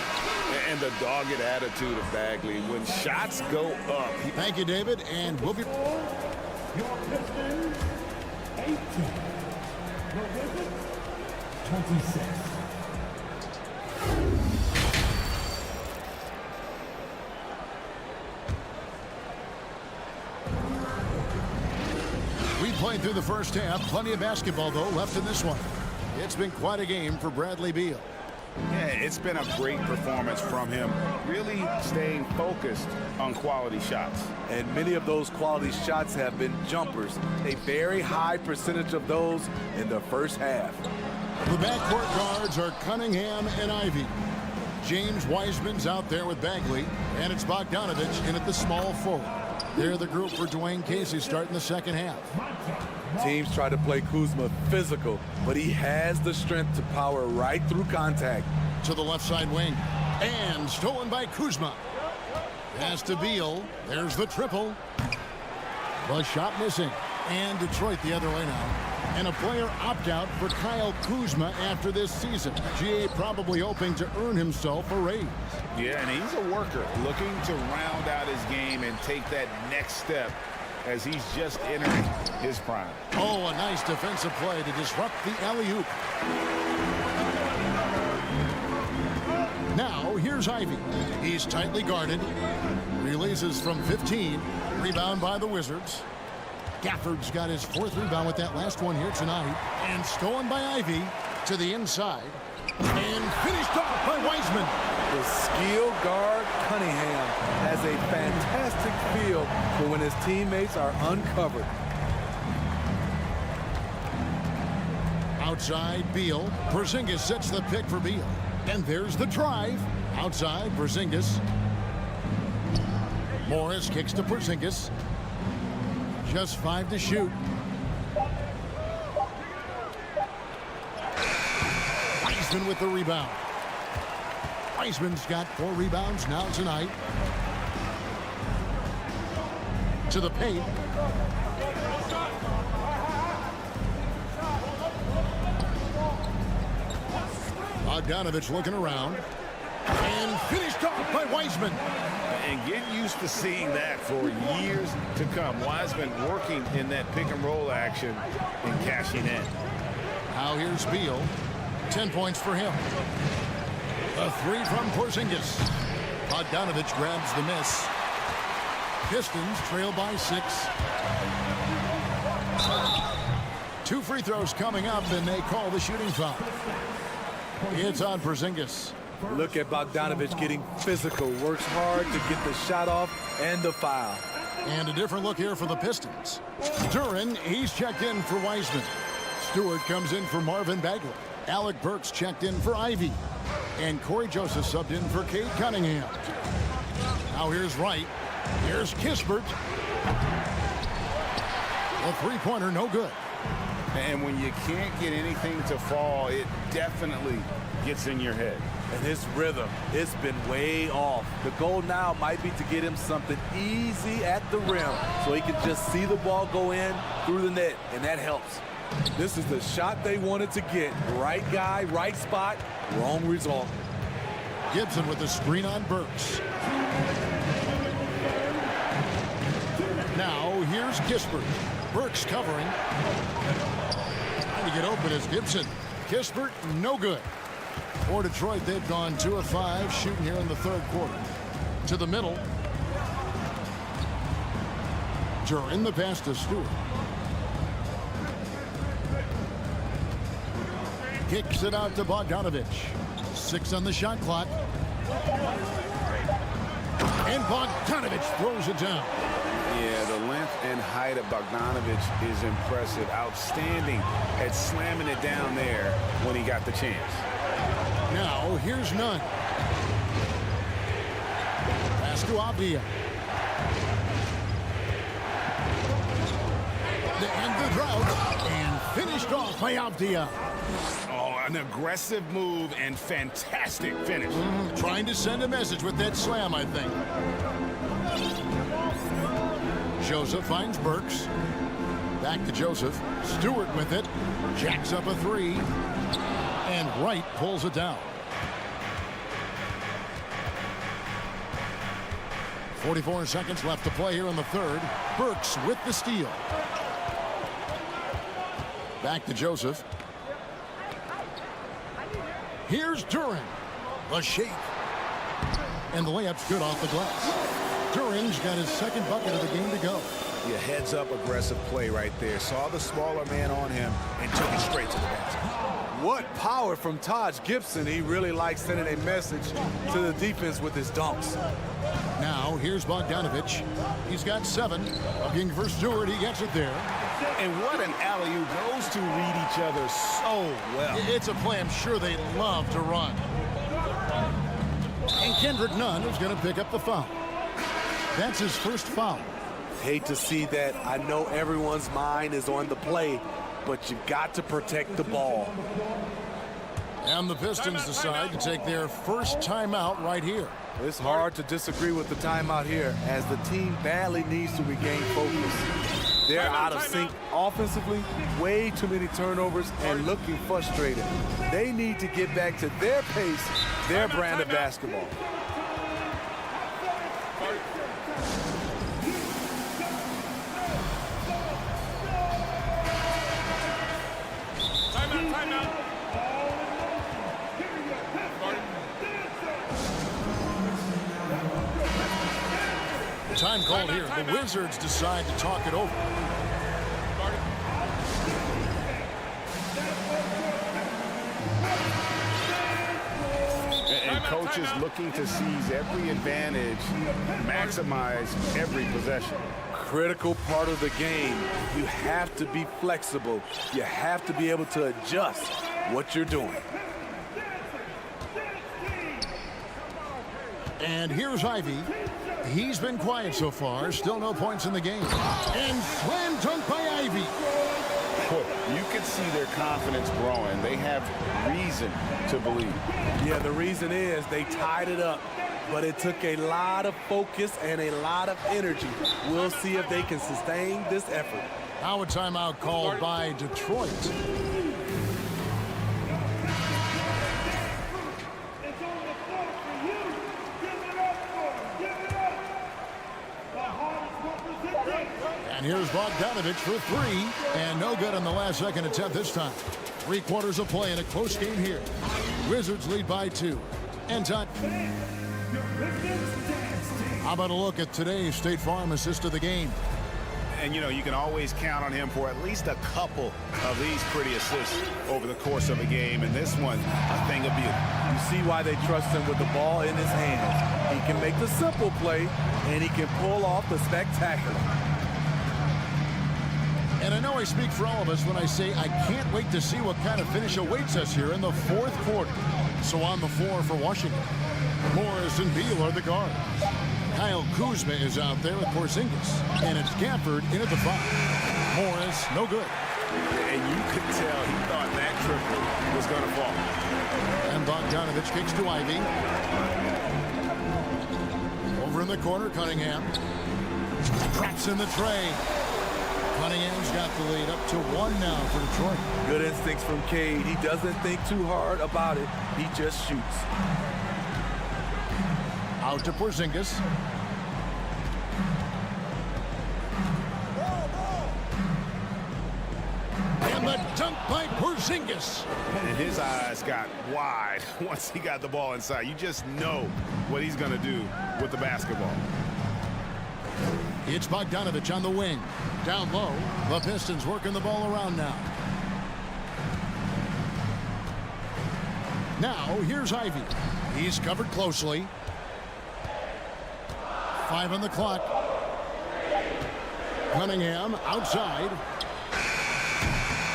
And the dogged attitude of Bagley. When shots go up. Thank you, David. And we'll be... Your Pistons, 18. Your Wizards, 26. We played through the first half. Plenty of basketball, though, left in this one. It's been quite a game for Bradley Beal. Yeah, it's been a great performance from him. Really staying focused on quality shots. And many of those quality shots have been jumpers. A very high percentage of those in the first half. The backcourt guards are Cunningham and Ivy. James Wiseman's out there with Bagley. And it's Bogdanovich in at the small forward. They're the group for Dwayne Casey starting the second half. Teams try to play Kuzma physical, but he has the strength to power right through contact. To the left side wing. And stolen by Kuzma. Pass to Beal. There's the triple. The shot missing. And Detroit the other way now. And a player opt-out for Kyle Kuzma after this season. GA probably hoping to earn himself a raise. Yeah, and he's a worker looking to round out his game and take that next step as he's just entering his prime. Oh, a nice defensive play to disrupt the alley-oop. Now, here's Ivy. He's tightly guarded. Releases from 15. Rebound by the Wizards. Gafford's got his 4th rebound with that last one here tonight. And stolen by Ivy to the inside. And finished off by Wiseman. The skill guard Cunningham has a fantastic feel for when his teammates are uncovered. Outside Beal. Porzingis sets the pick for Beal. And there's the drive. Outside Porzingis. Morris kicks to Porzingis. Just 5 to shoot. Wiseman with the rebound. Wiseman's got 4 rebounds now tonight. To the paint. Bogdanovich looking around. And finished off by Wiseman. And get used to seeing that for years to come. Wiseman working in that pick and roll action and cashing in. Now here's Beal. 10 points for him. A 3 from Porzingis. Bogdanovich grabs the miss. Pistons trail by 6. 2 free throws coming up, and they call the shooting foul. It's on Porzingis. Look at Bogdanovich getting physical. Works hard to get the shot off and the foul. And a different look here for the Pistons. Duren, he's checked in for Wiseman. Stewart comes in for Marvin Bagley. Alec Burks checked in for Ivy. And Corey Joseph subbed in for Cade Cunningham. Now here's Wright. Here's Kispert. A 3-pointer, no good. And when you can't get anything to fall, it definitely gets in your head. And his rhythm, it's been way off. The goal now might be to get him something easy at the rim so he can just see the ball go in through the net, and that helps. This is the shot they wanted to get. Right guy, right spot, wrong result. Gibson with the screen on Burks. Now here's Kispert. Burks covering. Trying to get open is Gibson. Kispert, no good. For Detroit, they've gone 2 of 5 shooting here in the 3rd quarter. To the middle. Duren the pass to Stewart. Kicks it out to Bogdanovich. 6 on the shot clock. And Bogdanovich throws it down. Yeah, the length and height of Bogdanovich is impressive. Outstanding at slamming it down there when he got the chance. Now, here's Nunn. Pass to Avdia. To end the drought. And finished off by Avdia. Oh, an aggressive move and fantastic finish. Trying to send a message with that slam, I think. Joseph finds Burks. Back to Joseph. Stewart with it. Jacks up a 3. And Wright pulls it down. 44 seconds left to play here in the 3rd. Burks with the steal. Back to Joseph. Here's Duren. The shake. And the layup's good off the glass. Duren's got his 2nd bucket of the game to go. Yeah, heads up aggressive play right there. Saw the smaller man on him and took it straight to the basket. What power from Taj Gibson. He really likes sending a message to the defense with his dunks. Now, here's Bogdanovich. He's got 7. Looking for Stewart. He gets it there. And what an alley-oop. Those two read each other so well. It's a play I'm sure they love to run. And Kendrick Nunn is going to pick up the foul. That's his 1st foul. Hate to see that. I know everyone's mind is on the play, but you got to protect the ball. And the Pistons decide to take their 1st timeout right here. It's hard to disagree with the timeout here as the team badly needs to regain focus. They're out of sync offensively, way too many turnovers, and looking frustrated. They need to get back to their pace, their brand of basketball. Timeout. Time called here. The Wizards decide to talk it over. And coaches looking to seize every advantage, maximize every possession. Critical part of the game. You have to be flexible. You have to be able to adjust what you're doing. And here's Ivy. He's been quiet so far. Still no points in the game. And slam dunk by Ivy. You can see their confidence growing. They have reason to believe. Yeah, the reason is they tied it up, but it took a lot of focus and a lot of energy. We'll see if they can sustain this effort. Now a timeout called by Detroit. And here's Bogdanovich for three, and no good on the last second attempt this time. 3 quarters of play in a close game here. Wizards lead by 2. And time. How about a look at today's State Farm assist of the game? And, you know, you can always count on him for at least a couple of these pretty assists over the course of a game. And this one, a thing of beauty. You see why they trust him with the ball in his hands. He can make the simple play, and he can pull off the spectacular. And I know I speak for all of us when I say I can't wait to see what kind of finish awaits us here in the 4th quarter. So on the floor for Washington, Morris and Beal are the guards. Kyle Kuzma is out there with Porzingis. And it's Gafford in at the 5. Morris, no good. And you could tell he thought that triple was going to fall. And Bogdanovich kicks to Ivy. Over in the corner, Cunningham. Drops in the tray. Cunningham's got the lead up to 1 now for Detroit. Good instincts from Cade. He doesn't think too hard about it. He just shoots. Out to Porzingis. And the dunk by Porzingis. And his eyes got wide once he got the ball inside. You just know what he's going to do with the basketball. It's Bogdanovich on the wing. Down low, the Pistons working the ball around now. Now, here's Ivy. He's covered closely. 5 on the clock. Cunningham outside.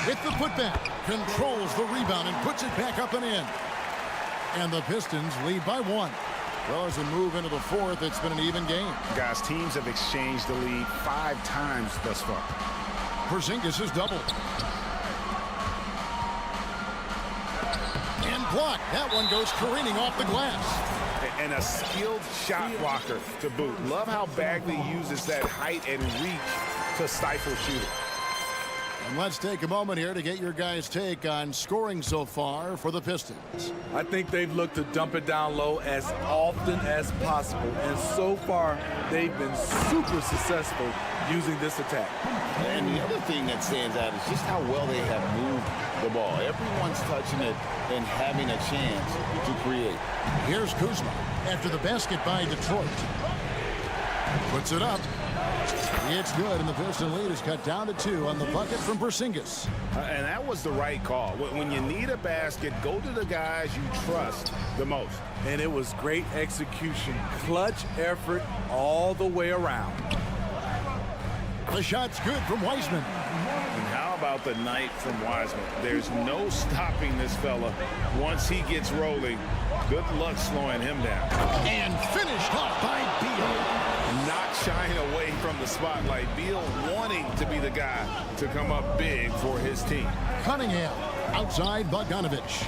With the putback. Controls the rebound and puts it back up and in. And the Pistons lead by 1. Well, as we move into the 4th, it's been an even game. Guys, teams have exchanged the lead 5 times thus far. Porzingis is doubled. And blocked. That one goes careening off the glass. And a skilled shot blocker to boot. Love how Bagley uses that height and reach to stifle shooting. And let's take a moment here to get your guys' take on scoring so far for the Pistons. I think they've looked to dump it down low as often as possible. And so far, they've been super successful using this attack. And the other thing that stands out is just how well they have moved the ball. Everyone's touching it and having a chance to create. Here's Kuzma after the basket by Detroit. Puts it up. It's good, and the Piston lead is cut down to 2 on the bucket from Porzingis. And that was the right call. When you need a basket, go to the guys you trust the most. And it was great execution. Clutch effort all the way around. The shot's good from Wiseman. And how about the night from Wiseman? There's no stopping this fella once he gets rolling. Good luck slowing him down. And finished off by Beal. Not shying away from the spotlight. Beal wanting to be the guy to come up big for his team. Cunningham outside Bogdanovich.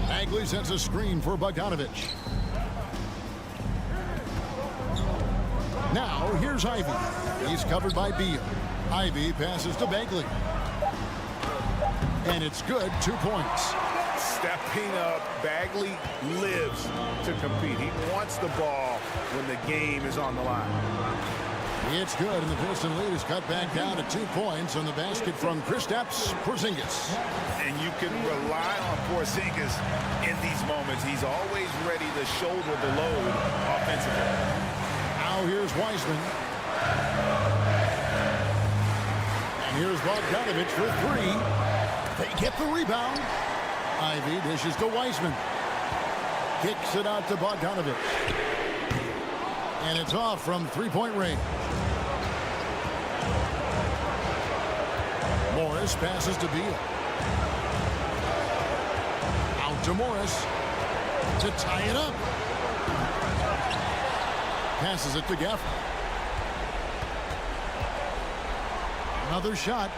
Bagley sets a screen for Bogdanovich. Now here's Ivy. He's covered by Beal. Ivy passes to Bagley. And it's good, 2 points. Stepping up, Bagley lives to compete. He wants the ball when the game is on the line. It's good, and the Piston lead is cut back down to 2 points on the basket from Kristaps Porzingis. And you can rely on Porzingis in these moments. He's always ready to shoulder the load offensively. Now here's Wiseman. And here's Bogdanovich for 3. They get the rebound. Ivy dishes to Wiseman. Kicks it out to Bogdanovich. And it's off from three-point range. Morris passes to Beal. Out to Morris to tie it up. Passes it to Gaffney. Another shot.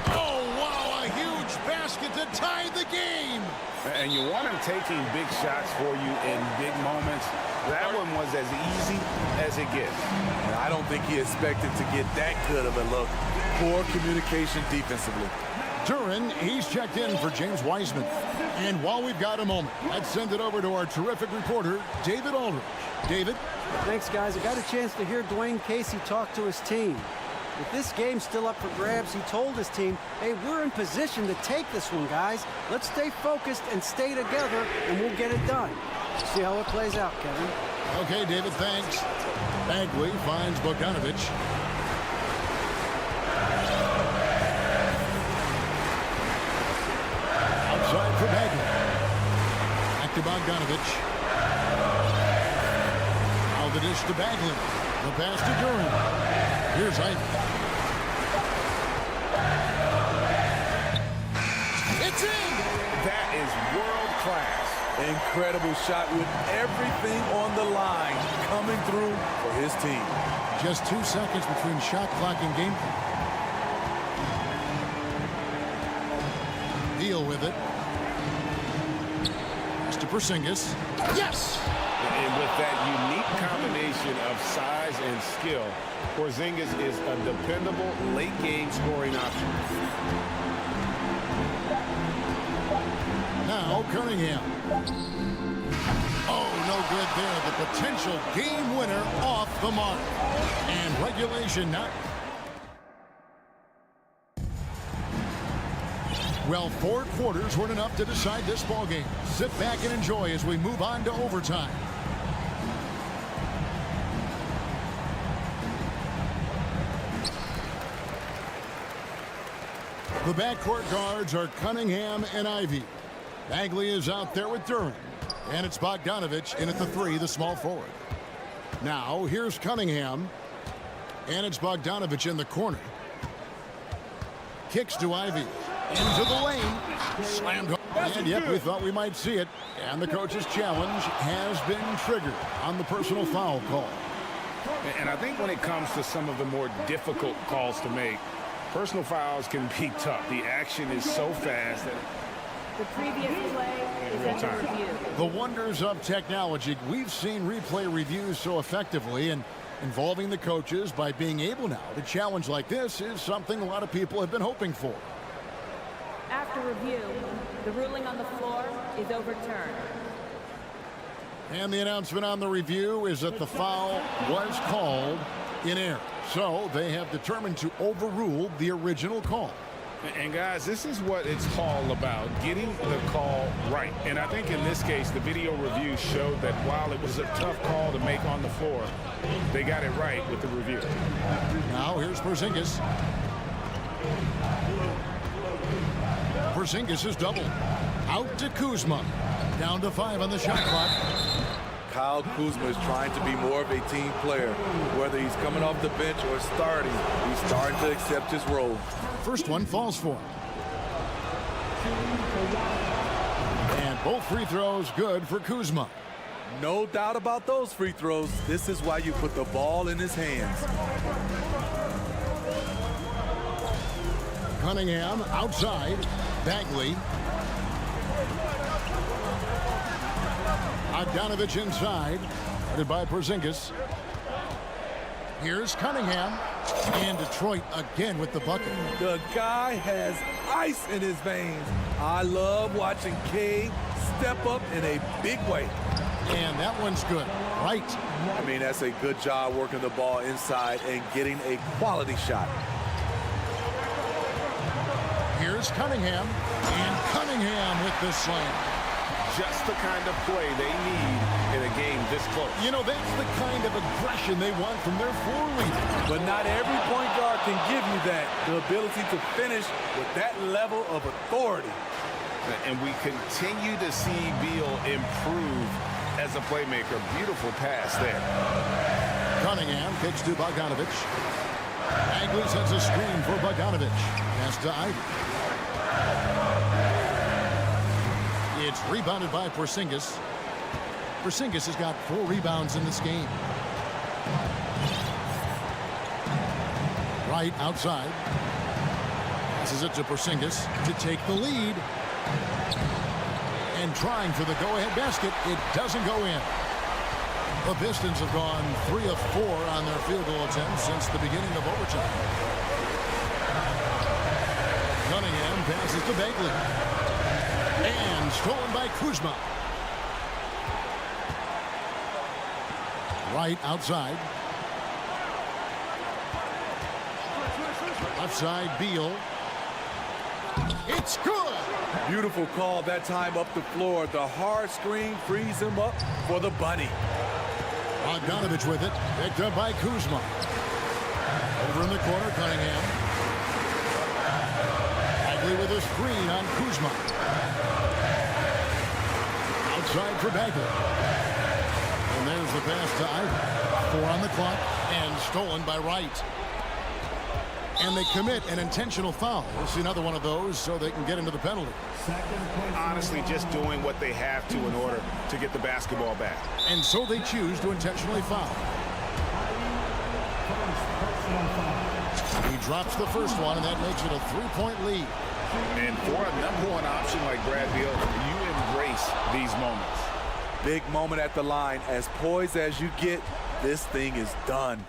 Oh, wow, a huge basket to tie the game. And you want him taking big shots for you in big moments. That one was as easy as it gets. And I don't think he expected to get that good of a look. Poor communication defensively. Duran, he's checked in for James Wiseman. And while we've got a moment, let's send it over to our terrific reporter, David Aldridge. David? Thanks, guys. I got a chance to hear Dwayne Casey talk to his team. With this game still up for grabs, he told his team, hey, we're in position to take this one, guys. Let's stay focused and stay together, and we'll get it done. See how it plays out, Kevin. Okay, David, thanks. Bagley finds Bogdanovich. Outside for Bagley. Back to Bogdanovich. Now the dish to Bagley. The pass to Duran. Here's Ivy. It's in! That is world class. Incredible shot with everything on the line coming through for his team. Just 2 seconds between shot clock and game clock. Deal with it. Mr. Porzingis. Yes! And with that unique combination of size and skill, Porzingis is a dependable late-game scoring option. Now Cunningham. Oh, no good there. The potential game winner off the mark. And regulation now. Well, 4 quarters weren't enough to decide this ball game. Sit back and enjoy as we move on to overtime. The backcourt guards are Cunningham and Ivy. Bagley is out there with Duran. And it's Bogdanovich in at the 3, the small forward. Now, here's Cunningham. And it's Bogdanovich in the corner. Kicks to Ivy. Into the lane. Slammed home. And yep, we thought we might see it. And the coach's challenge has been triggered on the personal foul call. And I think when it comes to some of the more difficult calls to make, personal fouls can be tough. The action is so fast that the previous play is under review. The wonders of technology. We've seen replay reviews so effectively, and involving the coaches by being able now to challenge like this is something a lot of people have been hoping for. After review, the ruling on the floor is overturned. And the announcement on the review is that the foul was called in error. So they have determined to overrule the original call. And guys, this is what it's all about, getting the call right. And I think in this case, the video review showed that while it was a tough call to make on the floor, they got it right with the review. Now here's Porzingis. Porzingis is doubled. Out to Kuzma. Down to 5 on the shot clock. Kyle Kuzma is trying to be more of a team player. Whether he's coming off the bench or starting, he's starting to accept his role. First one falls for him. And both free throws good for Kuzma. No doubt about those free throws. This is why you put the ball in his hands. Cunningham outside. Bagley. Bogdanovich inside. Headed by Porzingis. Here's Cunningham. And Detroit again with the bucket. The guy has ice in his veins. I love watching K step up in a big way. And that one's good. Right. I mean, that's a good job working the ball inside and getting a quality shot. Here's Cunningham. And Cunningham with the slam. Just the kind of play they need in a game this close. You know, that's the kind of aggression they want from their floor leader. But not every point guard can give you that. The ability to finish with that level of authority. And we continue to see Beal improve as a playmaker. Beautiful pass there. Cunningham kicks to Bogdanovic. Bagley sends a screen for Bogdanovic. Pass to Ivey. It's rebounded by Porzingis. Porzingis has got 4 rebounds in this game. Right outside. Passes it to Porzingis to take the lead. And trying for the go-ahead basket. It doesn't go in. The Pistons have gone 3 of 4 on their field goal attempts since the beginning of overtime. Cunningham passes to Bagley. And stolen by Kuzma. Right outside. Left side, Beal. It's good. Beautiful call that time up the floor. The hard screen frees him up for the bunny. Bogdanovic with it. Picked up by Kuzma. Over in the corner, Cunningham. Bagley with a screen on Kuzma. Outside for Bagley. And there's the pass to Ivey. 4 on the clock and stolen by Wright. And they commit an intentional foul. We'll see another one of those so they can get into the penalty. Honestly, just doing what they have to in order to get the basketball back. And so they choose to intentionally foul. He drops the first one, and that makes it a 3-point lead. And for a #1 option like Brad Beal, you embrace these moments. Big moment at the line. As poised as you get, this thing is done.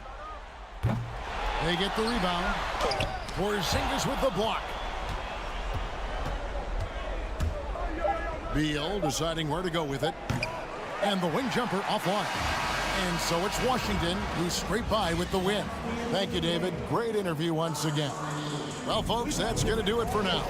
They get the rebound. Porzingis with the block. Beal deciding where to go with it. And the wing jumper offline. And so it's Washington who scraped by with the win. Thank you, David. Great interview once again. Well, folks, that's going to do it for now.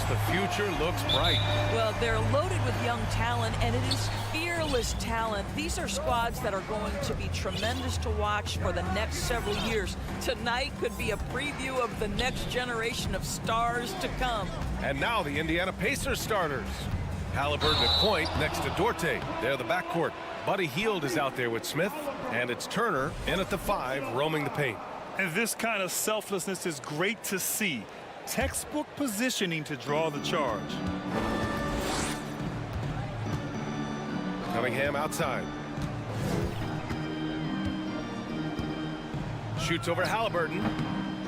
the future looks bright. Well, they're loaded with young talent, and it is fearless talent. These are squads that are going to be tremendous to watch for the next several years. Tonight could be a preview of the next generation of stars to come. And now the Indiana Pacers starters. Halliburton at point next to Duarte. They're the backcourt. Buddy Hield is out there with Smith, and it's Turner in at the 5, roaming the paint. And this kind of selflessness is great to see. Textbook positioning to draw the charge. Cunningham outside. Shoots over Halliburton,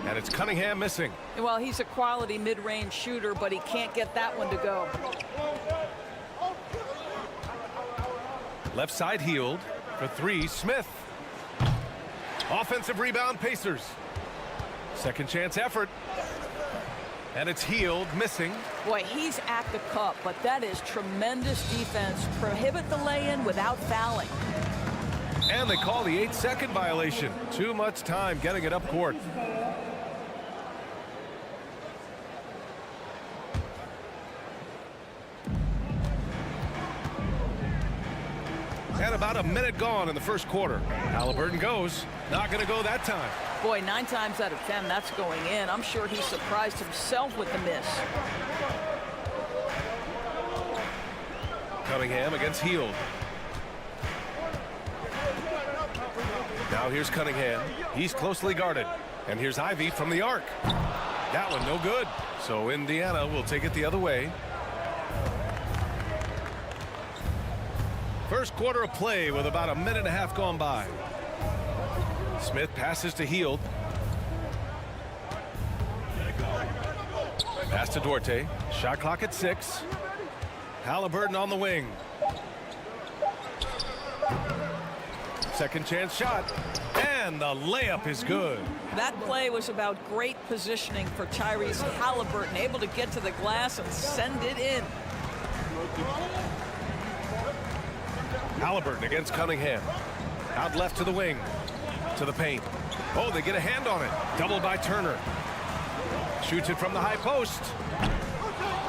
and it's Cunningham missing. Well, he's a quality mid-range shooter, but he can't get that one to go. Left side Hield for 3, Smith. Offensive rebound, Pacers. Second chance effort. And it's Hield missing. Boy, he's at the cup, but that is tremendous defense. Prohibit the lay-in without fouling. And they call the 8-second violation. Too much time getting it up court. And about a minute gone in the first quarter. Halliburton goes. Not going to go that time. Boy, 9 times out of 10, that's going in. I'm sure he surprised himself with the miss. Cunningham against Hield. Now here's Cunningham. He's closely guarded. And here's Ivy from the arc. That one no good. So Indiana will take it the other way. First quarter of play with about a minute and a half gone by. Smith passes to Hield. Pass to Duarte. Shot clock at 6. Halliburton on the wing. Second chance shot. And the layup is good. That play was about great positioning for Tyrese Halliburton, able to get to the glass and send it in. Halliburton against Cunningham. Out left to the wing. To the paint. Oh, they get a hand on it. Doubled by Turner. Shoots it from the high post.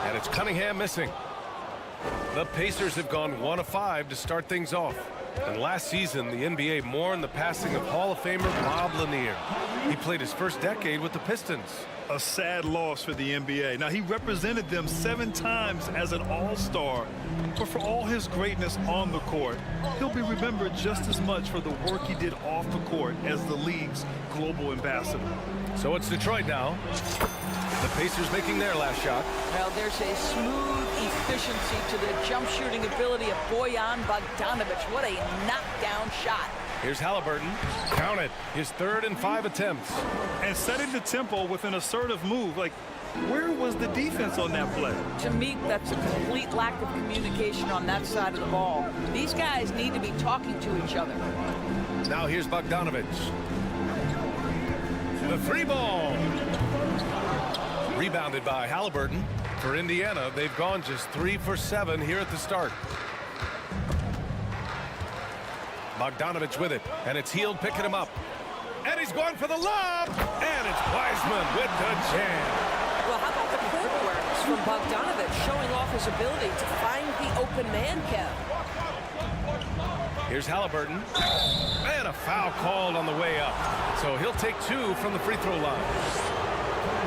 And it's Cunningham missing. The Pacers have gone 1 of 5 to start things off. And last season, the NBA mourned the passing of Hall of Famer Bob Lanier. He played his first decade with the Pistons. A sad loss for the NBA. Now, he represented them 7 times as an all-star, but for all his greatness on the court, he'll be remembered just as much for the work he did off the court as the league's global ambassador. So it's Detroit now. The Pacers making their last shot. Well, there's a smooth efficiency to the jump shooting ability of Bojan Bogdanovic. What a knockdown shot. Here's Halliburton. Count it. His 3rd and 5 attempts. And setting the tempo with an assertive move. Like, where was the defense on that play? To me, that's a complete lack of communication on that side of the ball. These guys need to be talking to each other. Now here's Bogdanovic. The 3 ball. Rebounded by Halliburton. For Indiana, they've gone just 3 for 7 here at the start. Bogdanovic with it, and it's Hield picking him up. And he's going for the lob, and it's Wiseman with the jam. Well, how about the court awareness from Bogdanovic, showing off his ability to find the open man, Kev. Here's Halliburton, and a foul called on the way up. So he'll take 2 from the free throw line.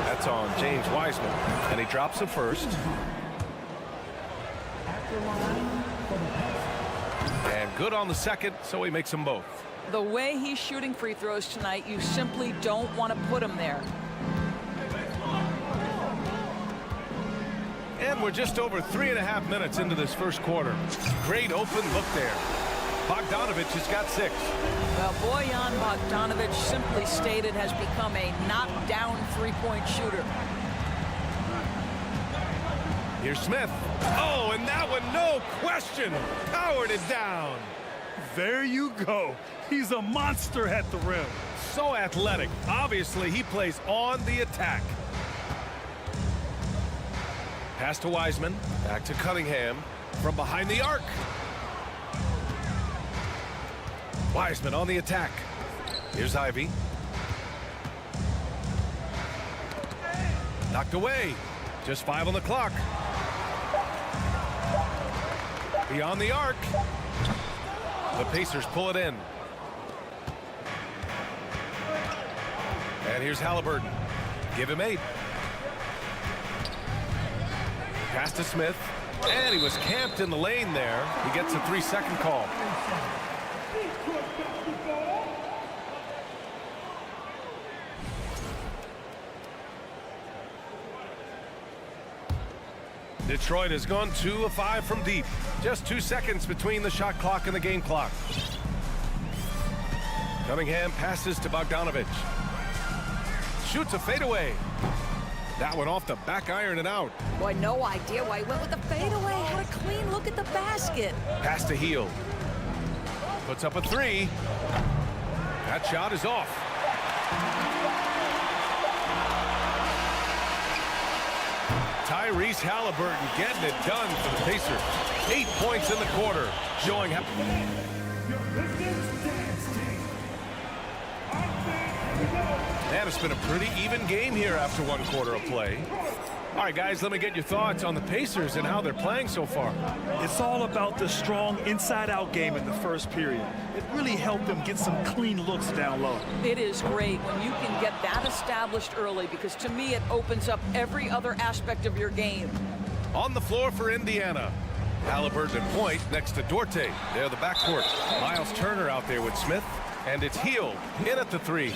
That's on James Wiseman, and he drops the first. And good on the second, so he makes them both. The way he's shooting free throws tonight, you simply don't want to put him there. And we're just over 3.5 minutes into this first quarter. Great open look there. Bogdanovic has got 6. Well, Bojan Bogdanovic, simply stated, has become a knockdown three-point shooter. Here's Smith. Oh, and that one, no question, powered it down. There you go. He's a monster at the rim. So athletic. Obviously, he plays on the attack. Pass to Wiseman. Back to Cunningham. From behind the arc. Wiseman on the attack. Here's Ivy. Knocked away. Just 5 on the clock. Beyond the arc. The Pacers pull it in. And here's Halliburton. Give him 8. Pass to Smith. And he was camped in the lane there. He gets a 3-second call. Detroit has gone 2 of 5 from deep. Just 2 seconds between the shot clock and the game clock. Cunningham passes to Bogdanovic. Shoots a fadeaway. That one off the back iron and out. Boy, no idea why he went with the fadeaway. Had a clean look at the basket. Pass to Heel. Puts up a 3. That shot is off. Tyrese Halliburton getting it done for the Pacers. 8 points in the quarter, showing how... Man, it's been a pretty even game here after 1 quarter of play. All right, guys, let me get your thoughts on the Pacers and how they're playing so far. It's all about the strong inside-out game in the first period. It really helped them get some clean looks down low. It is great when you can get that established early, because to me it opens up every other aspect of your game. On the floor for Indiana. Halliburton at point next to Duarte. They're the backcourt. Miles Turner out there with Smith. And it's Heel in at the 3.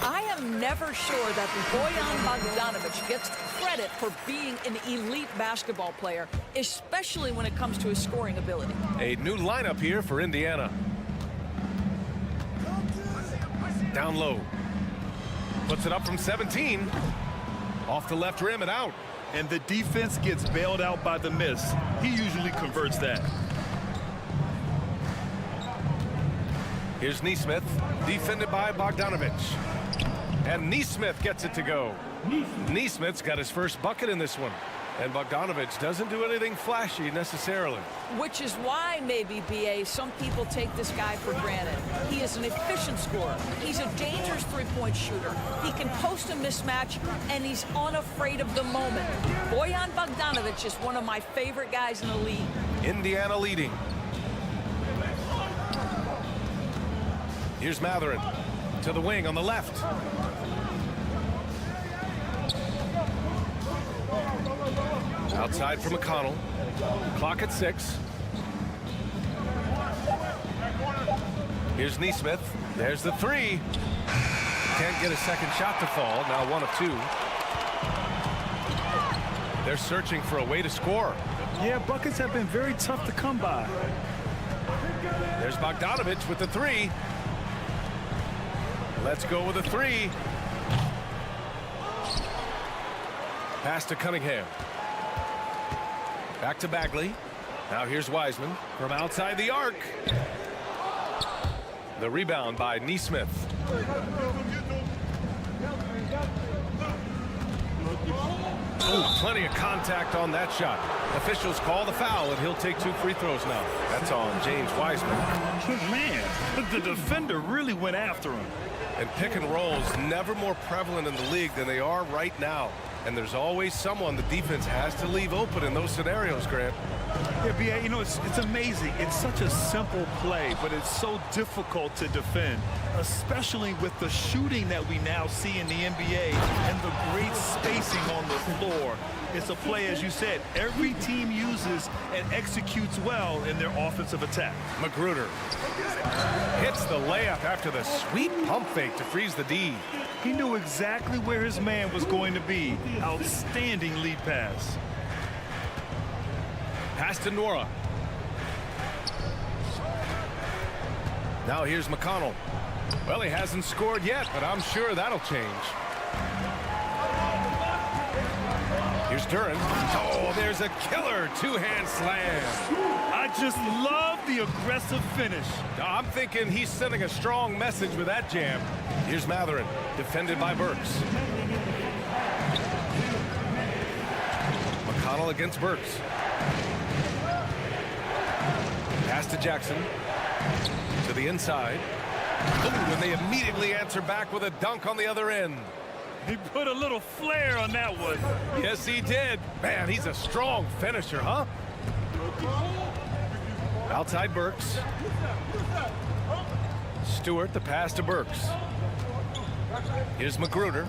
I am never sure that Bojan Bogdanovic gets credit for being an elite basketball player, especially when it comes to his scoring ability. A new lineup here for Indiana. Down low. Puts it up from 17. Off the left rim and out. And the defense gets bailed out by the miss. He usually converts that. Here's Nesmith, defended by Bogdanovic. And Nesmith gets it to go. Nesmith's got his first bucket in this one. And Bogdanovic doesn't do anything flashy necessarily. Which is why maybe, BA, some people take this guy for granted. He is an efficient scorer. He's a dangerous three-point shooter. He can post a mismatch, and he's unafraid of the moment. Bojan Bogdanovic is one of my favorite guys in the league. Indiana leading. Here's Matherin to the wing on the left. Outside for McConnell. Clock at 6. Here's Nesmith. There's the 3. Can't get a second shot to fall. Now 1 of 2. They're searching for a way to score. Yeah, buckets have been very tough to come by. There's Bogdanovic with the 3. Let's go with a 3. Pass to Cunningham. Back to Bagley. Now here's Wiseman from outside the arc. The rebound by Nesmith. Ooh, plenty of contact on that shot. Officials call the foul, and he'll take 2 free throws now. That's on James Wiseman. Man, the defender really went after him. And pick and rolls never more prevalent in the league than they are right now. And there's always someone the defense has to leave open in those scenarios, Grant. Yeah, B.A., you know, it's amazing. It's such a simple play, but it's so difficult to defend, especially with the shooting that we now see in the NBA and the great spacing on the floor. It's a play, as you said, every team uses and executes well in their offensive attack. Magruder hits the layup after the sweet pump fake to freeze the D. He knew exactly where his man was going to be. Outstanding lead pass. Pass to Nora. Now here's McConnell. Well, he hasn't scored yet, but I'm sure that'll change. Here's Duran. Oh, there's a killer two-hand slam. I just love the aggressive finish. I'm thinking he's sending a strong message with that jam. Here's Matherin, defended by Burks. McConnell against Burks. Pass to Jackson. To the inside. Ooh, and they immediately answer back with a dunk on the other end. He put a little flair on that one. Yes, he did. Man, he's a strong finisher, huh? Outside Burks. Stewart, the pass to Burks. Here's Magruder.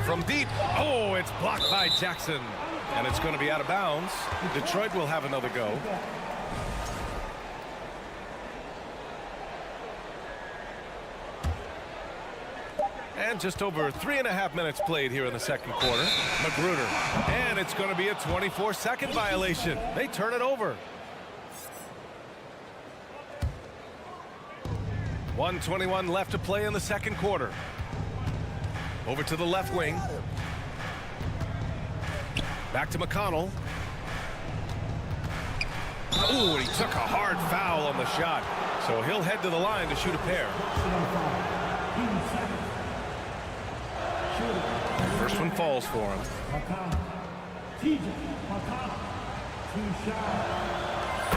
From deep. Oh, it's blocked by Jackson. And it's going to be out of bounds. Detroit will have another go. And just over 3.5 minutes played here in the second quarter. Magruder. And it's going to be a 24-second violation. They turn it over. 1:21 left to play in the second quarter. Over to the left wing. Back to McConnell. Oh, he took a hard foul on the shot. So he'll head to the line to shoot a pair. First one falls for him.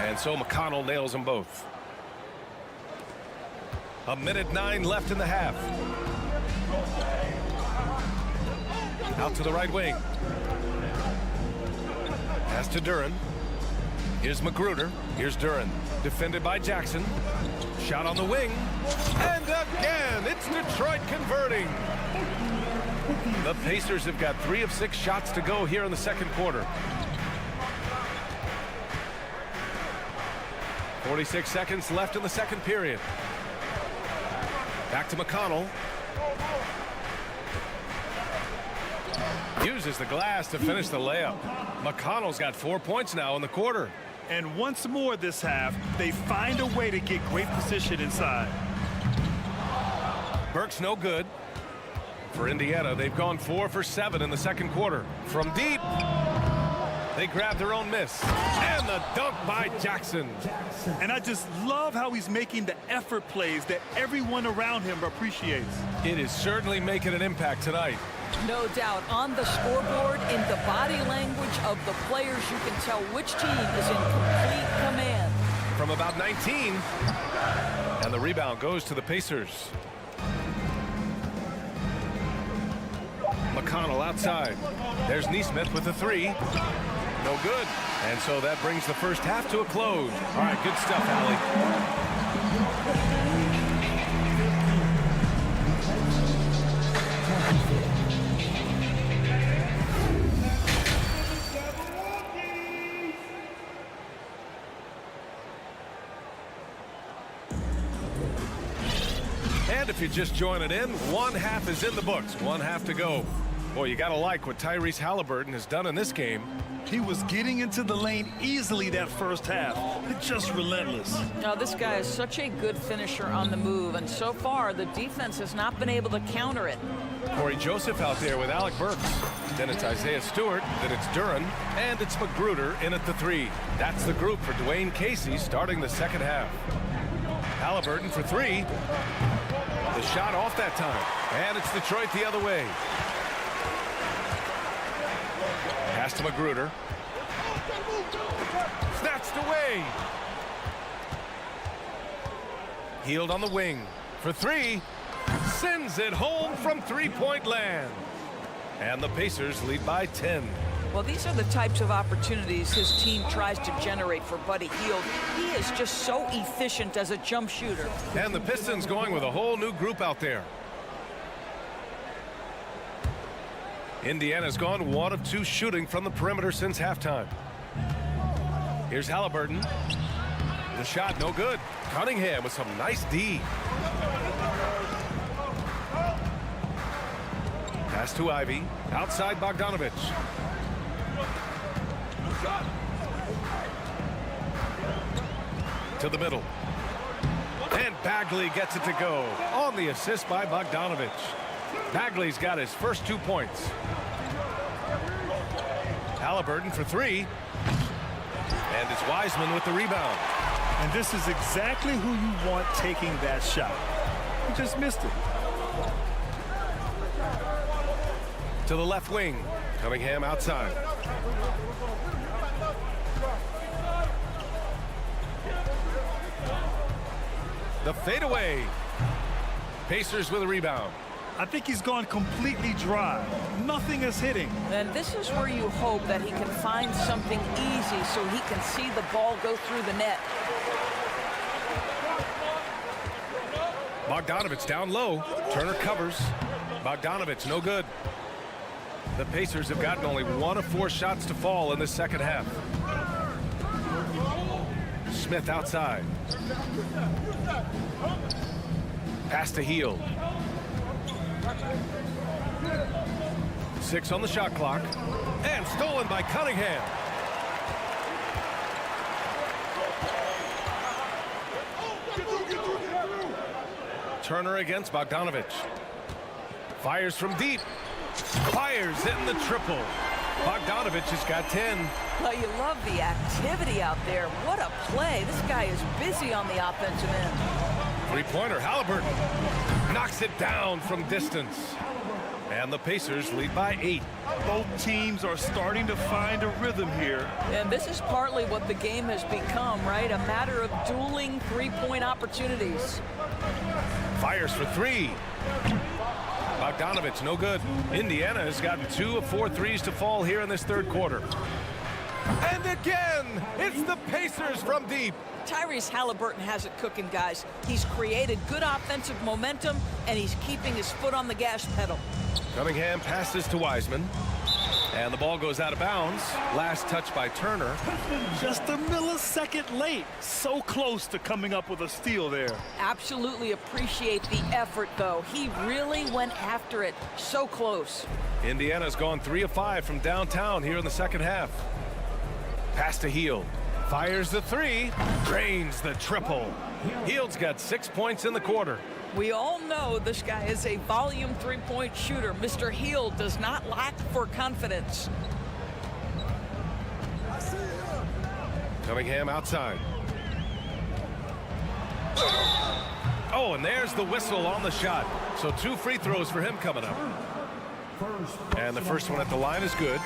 And so McConnell nails them both. 1:09 left in the half. Out to the right wing. Pass to Duren. Here's Magruder. Here's Duren. Defended by Jackson. Shot on the wing. And again, it's Detroit converting. The Pacers have got 3 of 6 shots to go here in the second quarter. 46 seconds left in the second period. Back to McConnell. Uses the glass to finish the layup. McConnell's got 4 points now in the quarter. And once more this half, they find a way to get great position inside. Burks no good. For Indiana, they've gone 4 for 7 in the second quarter. From deep, they grab their own miss. And the dunk by Jackson. And I just love how he's making the effort plays that everyone around him appreciates. It is certainly making an impact tonight. No doubt. On the scoreboard, in the body language of the players, you can tell which team is in complete command. From about 19. And the rebound goes to the Pacers. McConnell outside. There's Neesmith with a 3. No good. And so that brings the first half to a close. All right, good stuff, Allie. And if you're just joining in, one half is in the books. One half to go. Boy, you got to like what Tyrese Halliburton has done in this game. He was getting into the lane easily that first half. Just relentless. Now, this guy is such a good finisher on the move, and so far, the defense has not been able to counter it. Corey Joseph out there with Alec Burks. Then it's Isaiah Stewart. Then it's Duren. And it's Magruder in at the 3. That's the group for Dwayne Casey starting the second half. Halliburton for 3. The shot off that time. And it's Detroit the other way. Pass to Magruder. Snatched away. Healed on the wing for 3. Sends it home from three-point land. And the Pacers lead by 10. Well, these are the types of opportunities his team tries to generate for Buddy Hield. He is just so efficient as a jump shooter. And the Pistons going with a whole new group out there. Indiana's gone 1 of 2 shooting from the perimeter since halftime. Here's Halliburton. The shot no good. Cunningham with some nice D. Pass to Ivy. Outside Bogdanovich. To the middle. And Bagley gets it to go. On the assist by Bogdanovich. Bagley's got his first 2 points. Halliburton for 3. And it's Wiseman with the rebound. And this is exactly who you want taking that shot. He just missed it. To the left wing. Cunningham outside. The fadeaway. Pacers with a rebound. I think he's gone completely dry. Nothing is hitting. And this is where you hope that he can find something easy so he can see the ball go through the net. Bogdanovich down low. Turner covers. Bogdanovich no good. The Pacers have gotten only 1 of 4 shots to fall in the second half. Smith outside. Pass to Hield. 6 on the shot clock. And stolen by Cunningham. Turner against Bogdanovich. Fires from deep. Fires hitting the triple. Bogdanovich has got 10. Well, you love the activity out there. What a play. This guy is busy on the offensive end. Three-pointer, Halliburton. Knocks it down from distance. And the Pacers lead by 8. Both teams are starting to find a rhythm here. And this is partly what the game has become, right? A matter of dueling three-point opportunities. Fires for 3. Bogdanovich, no good. Indiana has gotten 2 of 4 threes to fall here in this third quarter. And again, it's the Pacers from deep. Tyrese Halliburton has it cooking, guys. He's created good offensive momentum, and he's keeping his foot on the gas pedal. Cunningham passes to Wiseman. And the ball goes out of bounds. Last touch by Turner. Just a millisecond late. So close to coming up with a steal there. Absolutely appreciate the effort, though. He really went after it. So close. Indiana's gone 3 of 5 from downtown here in the second half. Pass to Hield. Fires the 3. Drains the triple. Hield's got 6 points in the quarter. We all know this guy is a volume three-point shooter. Mr. Hield does not lack for confidence. Cunningham outside. Oh, and there's the whistle on the shot. So 2 free throws for him coming up. And the first one at the line is good.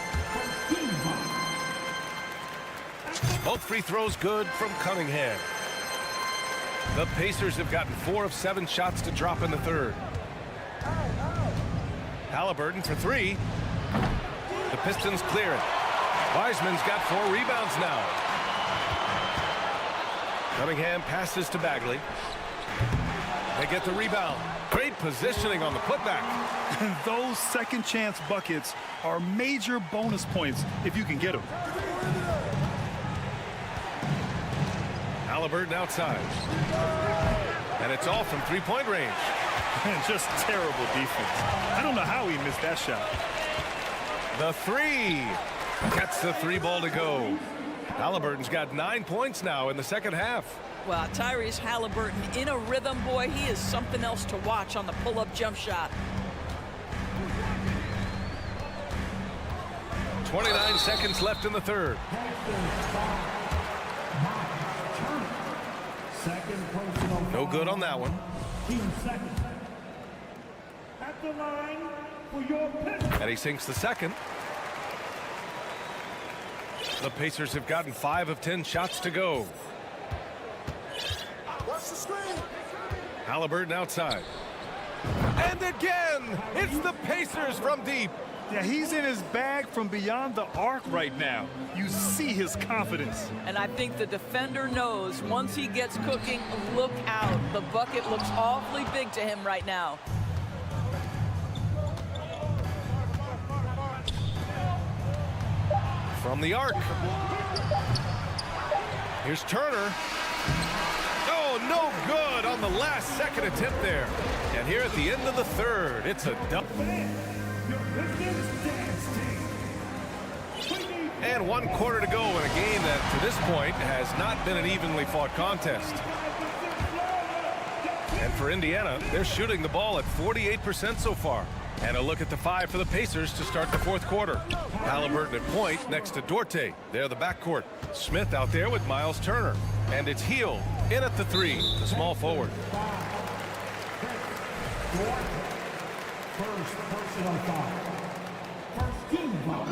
Both free throws good from Cunningham. The Pacers have gotten 4 of 7 shots to drop in the third. Halliburton for 3. The Pistons clear it. Wiseman's got 4 rebounds now. Cunningham passes to Bagley. They get the rebound. Great positioning on the putback. Those second chance buckets are major bonus points if you can get them. Halliburton outside. And it's all from three-point range. Just terrible defense. I don't know how he missed that shot. The 3. Gets the 3 ball to go. Halliburton's got 9 points now in the second half. Well, Tyrese Halliburton in a rhythm, boy. He is something else to watch on the pull-up jump shot. 29 seconds left in the third. No good on that one. At the line for your Pistons. And he sinks the second. The Pacers have gotten 5 of 10 shots to go. Halliburton outside. And again, it's the Pacers from deep. Yeah, he's in his bag from beyond the arc right now. You see his confidence. And I think the defender knows once he gets cooking, look out. The bucket looks awfully big to him right now. From the arc. Here's Turner. Oh, no good on the last second attempt there. And here at the end of the third, it's a double. And 1 quarter to go in a game that, to this point, has not been an evenly fought contest. And for Indiana, they're shooting the ball at 48% so far. And a look at the 5 for the Pacers to start the fourth quarter. Halliburton at point next to Duarte. They're the backcourt. Smith out there with Miles Turner. And it's Hield in at the 3, the small forward.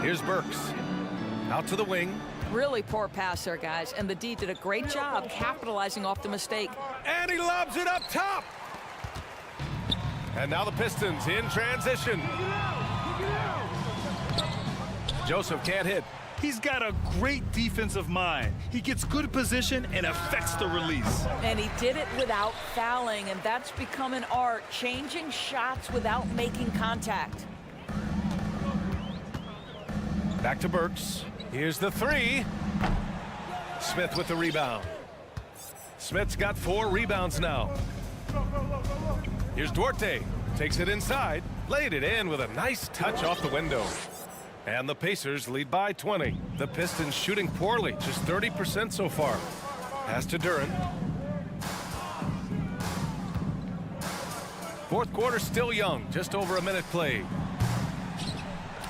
Here's Burks. Out to the wing. Really poor pass there, guys. And the D did a great job capitalizing off the mistake. And he lobs it up top. And now the Pistons in transition. Joseph can't hit. He's got a great defensive mind. He gets good position and affects the release. And he did it without fouling, and that's become an art, changing shots without making contact. Back to Burks. Here's the three. Smith with the rebound. Smith's got 4 rebounds now. Here's Duarte. Takes it inside. Laid it in with a nice touch off the window. And the Pacers lead by 20. The Pistons shooting poorly, just 30% so far. Pass to Duren. Fourth quarter still young, just over a minute played.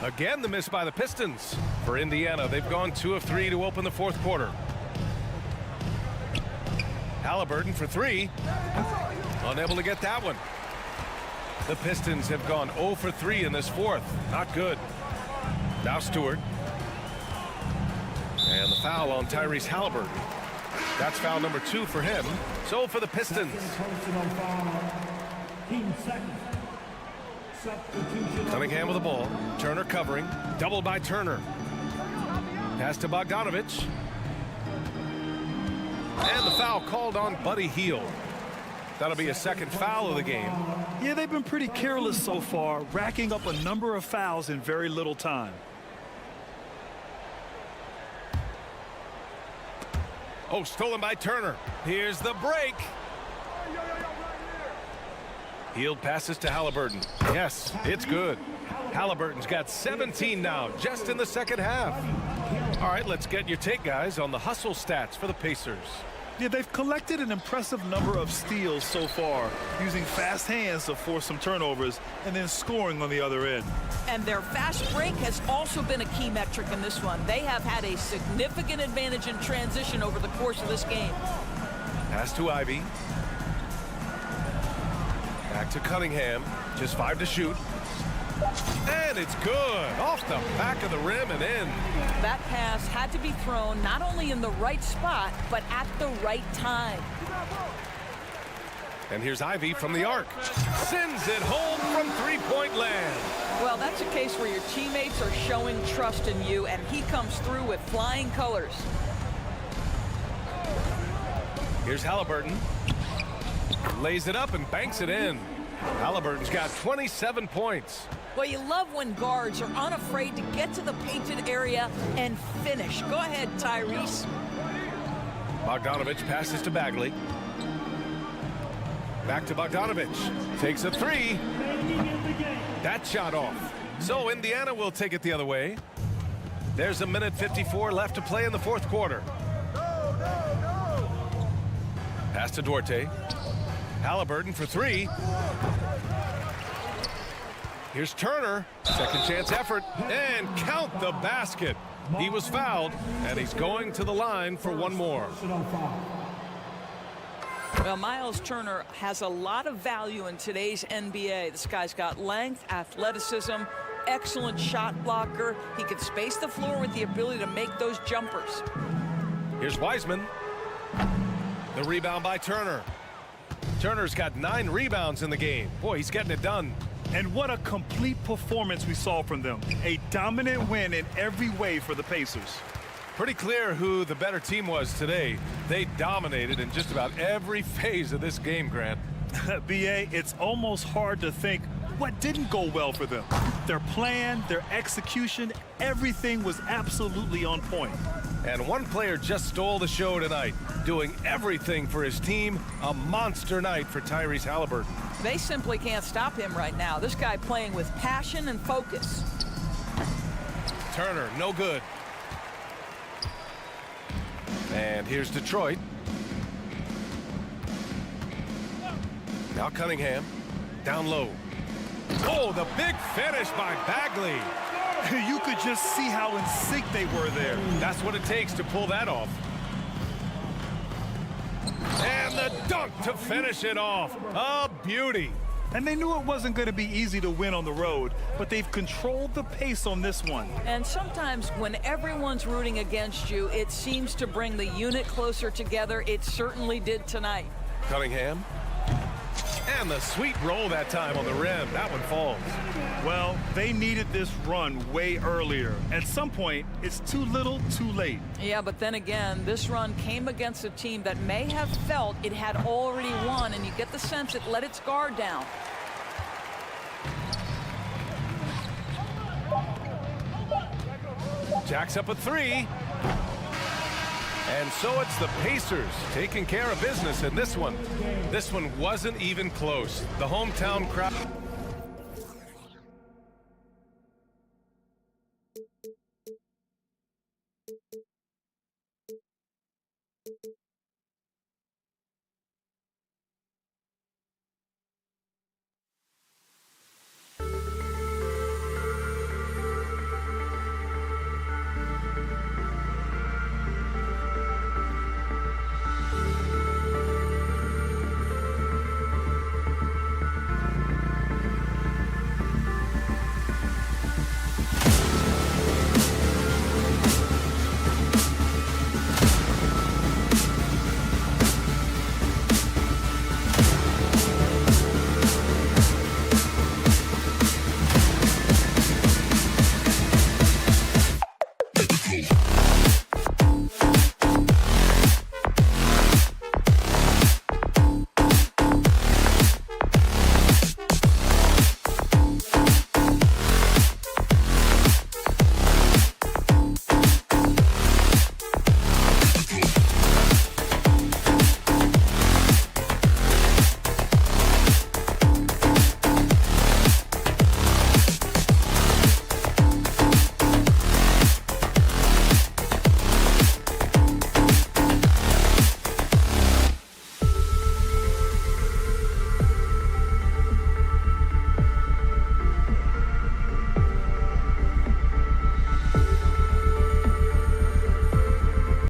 Again, the miss by the Pistons. For Indiana, they've gone 2 of 3 to open the fourth quarter. Halliburton for 3. Unable to get that one. The Pistons have gone 0 for 3 in this fourth. Not good. Now Stewart. And the foul on Tyrese Halliburton. That's foul number 2 for him. So for the Pistons. Cunningham with the ball. Turner covering. Doubled by Turner. Pass to Bogdanovich. And the foul called on Buddy Hield. That'll be a second foul of the game. Yeah, they've been pretty careless so far, racking up a number of fouls in very little time. Oh, stolen by Turner. Here's the break. Hield passes to Halliburton. Yes, it's good. Halliburton's got 17 now, just in the second half. All right, let's get your take, guys, on the hustle stats for the Pacers. Yeah, they've collected an impressive number of steals so far, using fast hands to force some turnovers and then scoring on the other end. And their fast break has also been a key metric in this one. They have had a significant advantage in transition over the course of this game. Pass to Ivy. Back to Cunningham. Just 5 to shoot. And it's good. Off the back of the rim and in. That pass had to be thrown not only in the right spot, but at the right time. And here's Ivy from the arc. Sends it home from three-point land. Well, that's a case where your teammates are showing trust in you, and he comes through with flying colors. Here's Halliburton. Lays it up and banks it in. Halliburton's got 27 points. Well, you love when guards are unafraid to get to the painted area and finish. Go ahead, Tyrese. Bogdanovich passes to Bagley. Back to Bogdanovich. Takes a 3. That shot off. So Indiana will take it the other way. There's a minute 54 left to play in the fourth quarter. Pass to Duarte. Halliburton for 3. Here's Turner. Second chance effort. And count the basket. He was fouled, and he's going to the line for one more. Well, Miles Turner has a lot of value in today's NBA. This guy's got length, athleticism, excellent shot blocker. He can space the floor with the ability to make those jumpers. Here's Wiseman. The rebound by Turner. Turner's got 9 rebounds in the game. Boy, he's getting it done. And what a complete performance we saw from them. A dominant win in every way for the Pacers. Pretty clear who the better team was today. They dominated in just about every phase of this game, Grant. B.A., it's almost hard to think what didn't go well for them. Their plan, their execution, everything was absolutely on point. And one player just stole the show tonight, doing everything for his team. A monster night for Tyrese Halliburton. They simply can't stop him right now. This guy playing with passion and focus. Turner, no good. And here's Detroit. Now Cunningham, down low. Oh, the big finish by Bagley. You could just see how in sync they were there. That's what it takes to pull that off. And the dunk to finish it off. A beauty. And they knew it wasn't going to be easy to win on the road, but they've controlled the pace on this one. And sometimes when everyone's rooting against you, it seems to bring the unit closer together. It certainly did tonight. Cunningham. And the sweet roll that time on the rim. That one falls. Well, they needed this run way earlier. At some point, it's too little, too late. Yeah, but then again, this run came against a team that may have felt it had already won, and you get the sense it let its guard down. Jacks up a three. And so it's the Pacers taking care of business in this one. This one wasn't even close. The hometown crowd.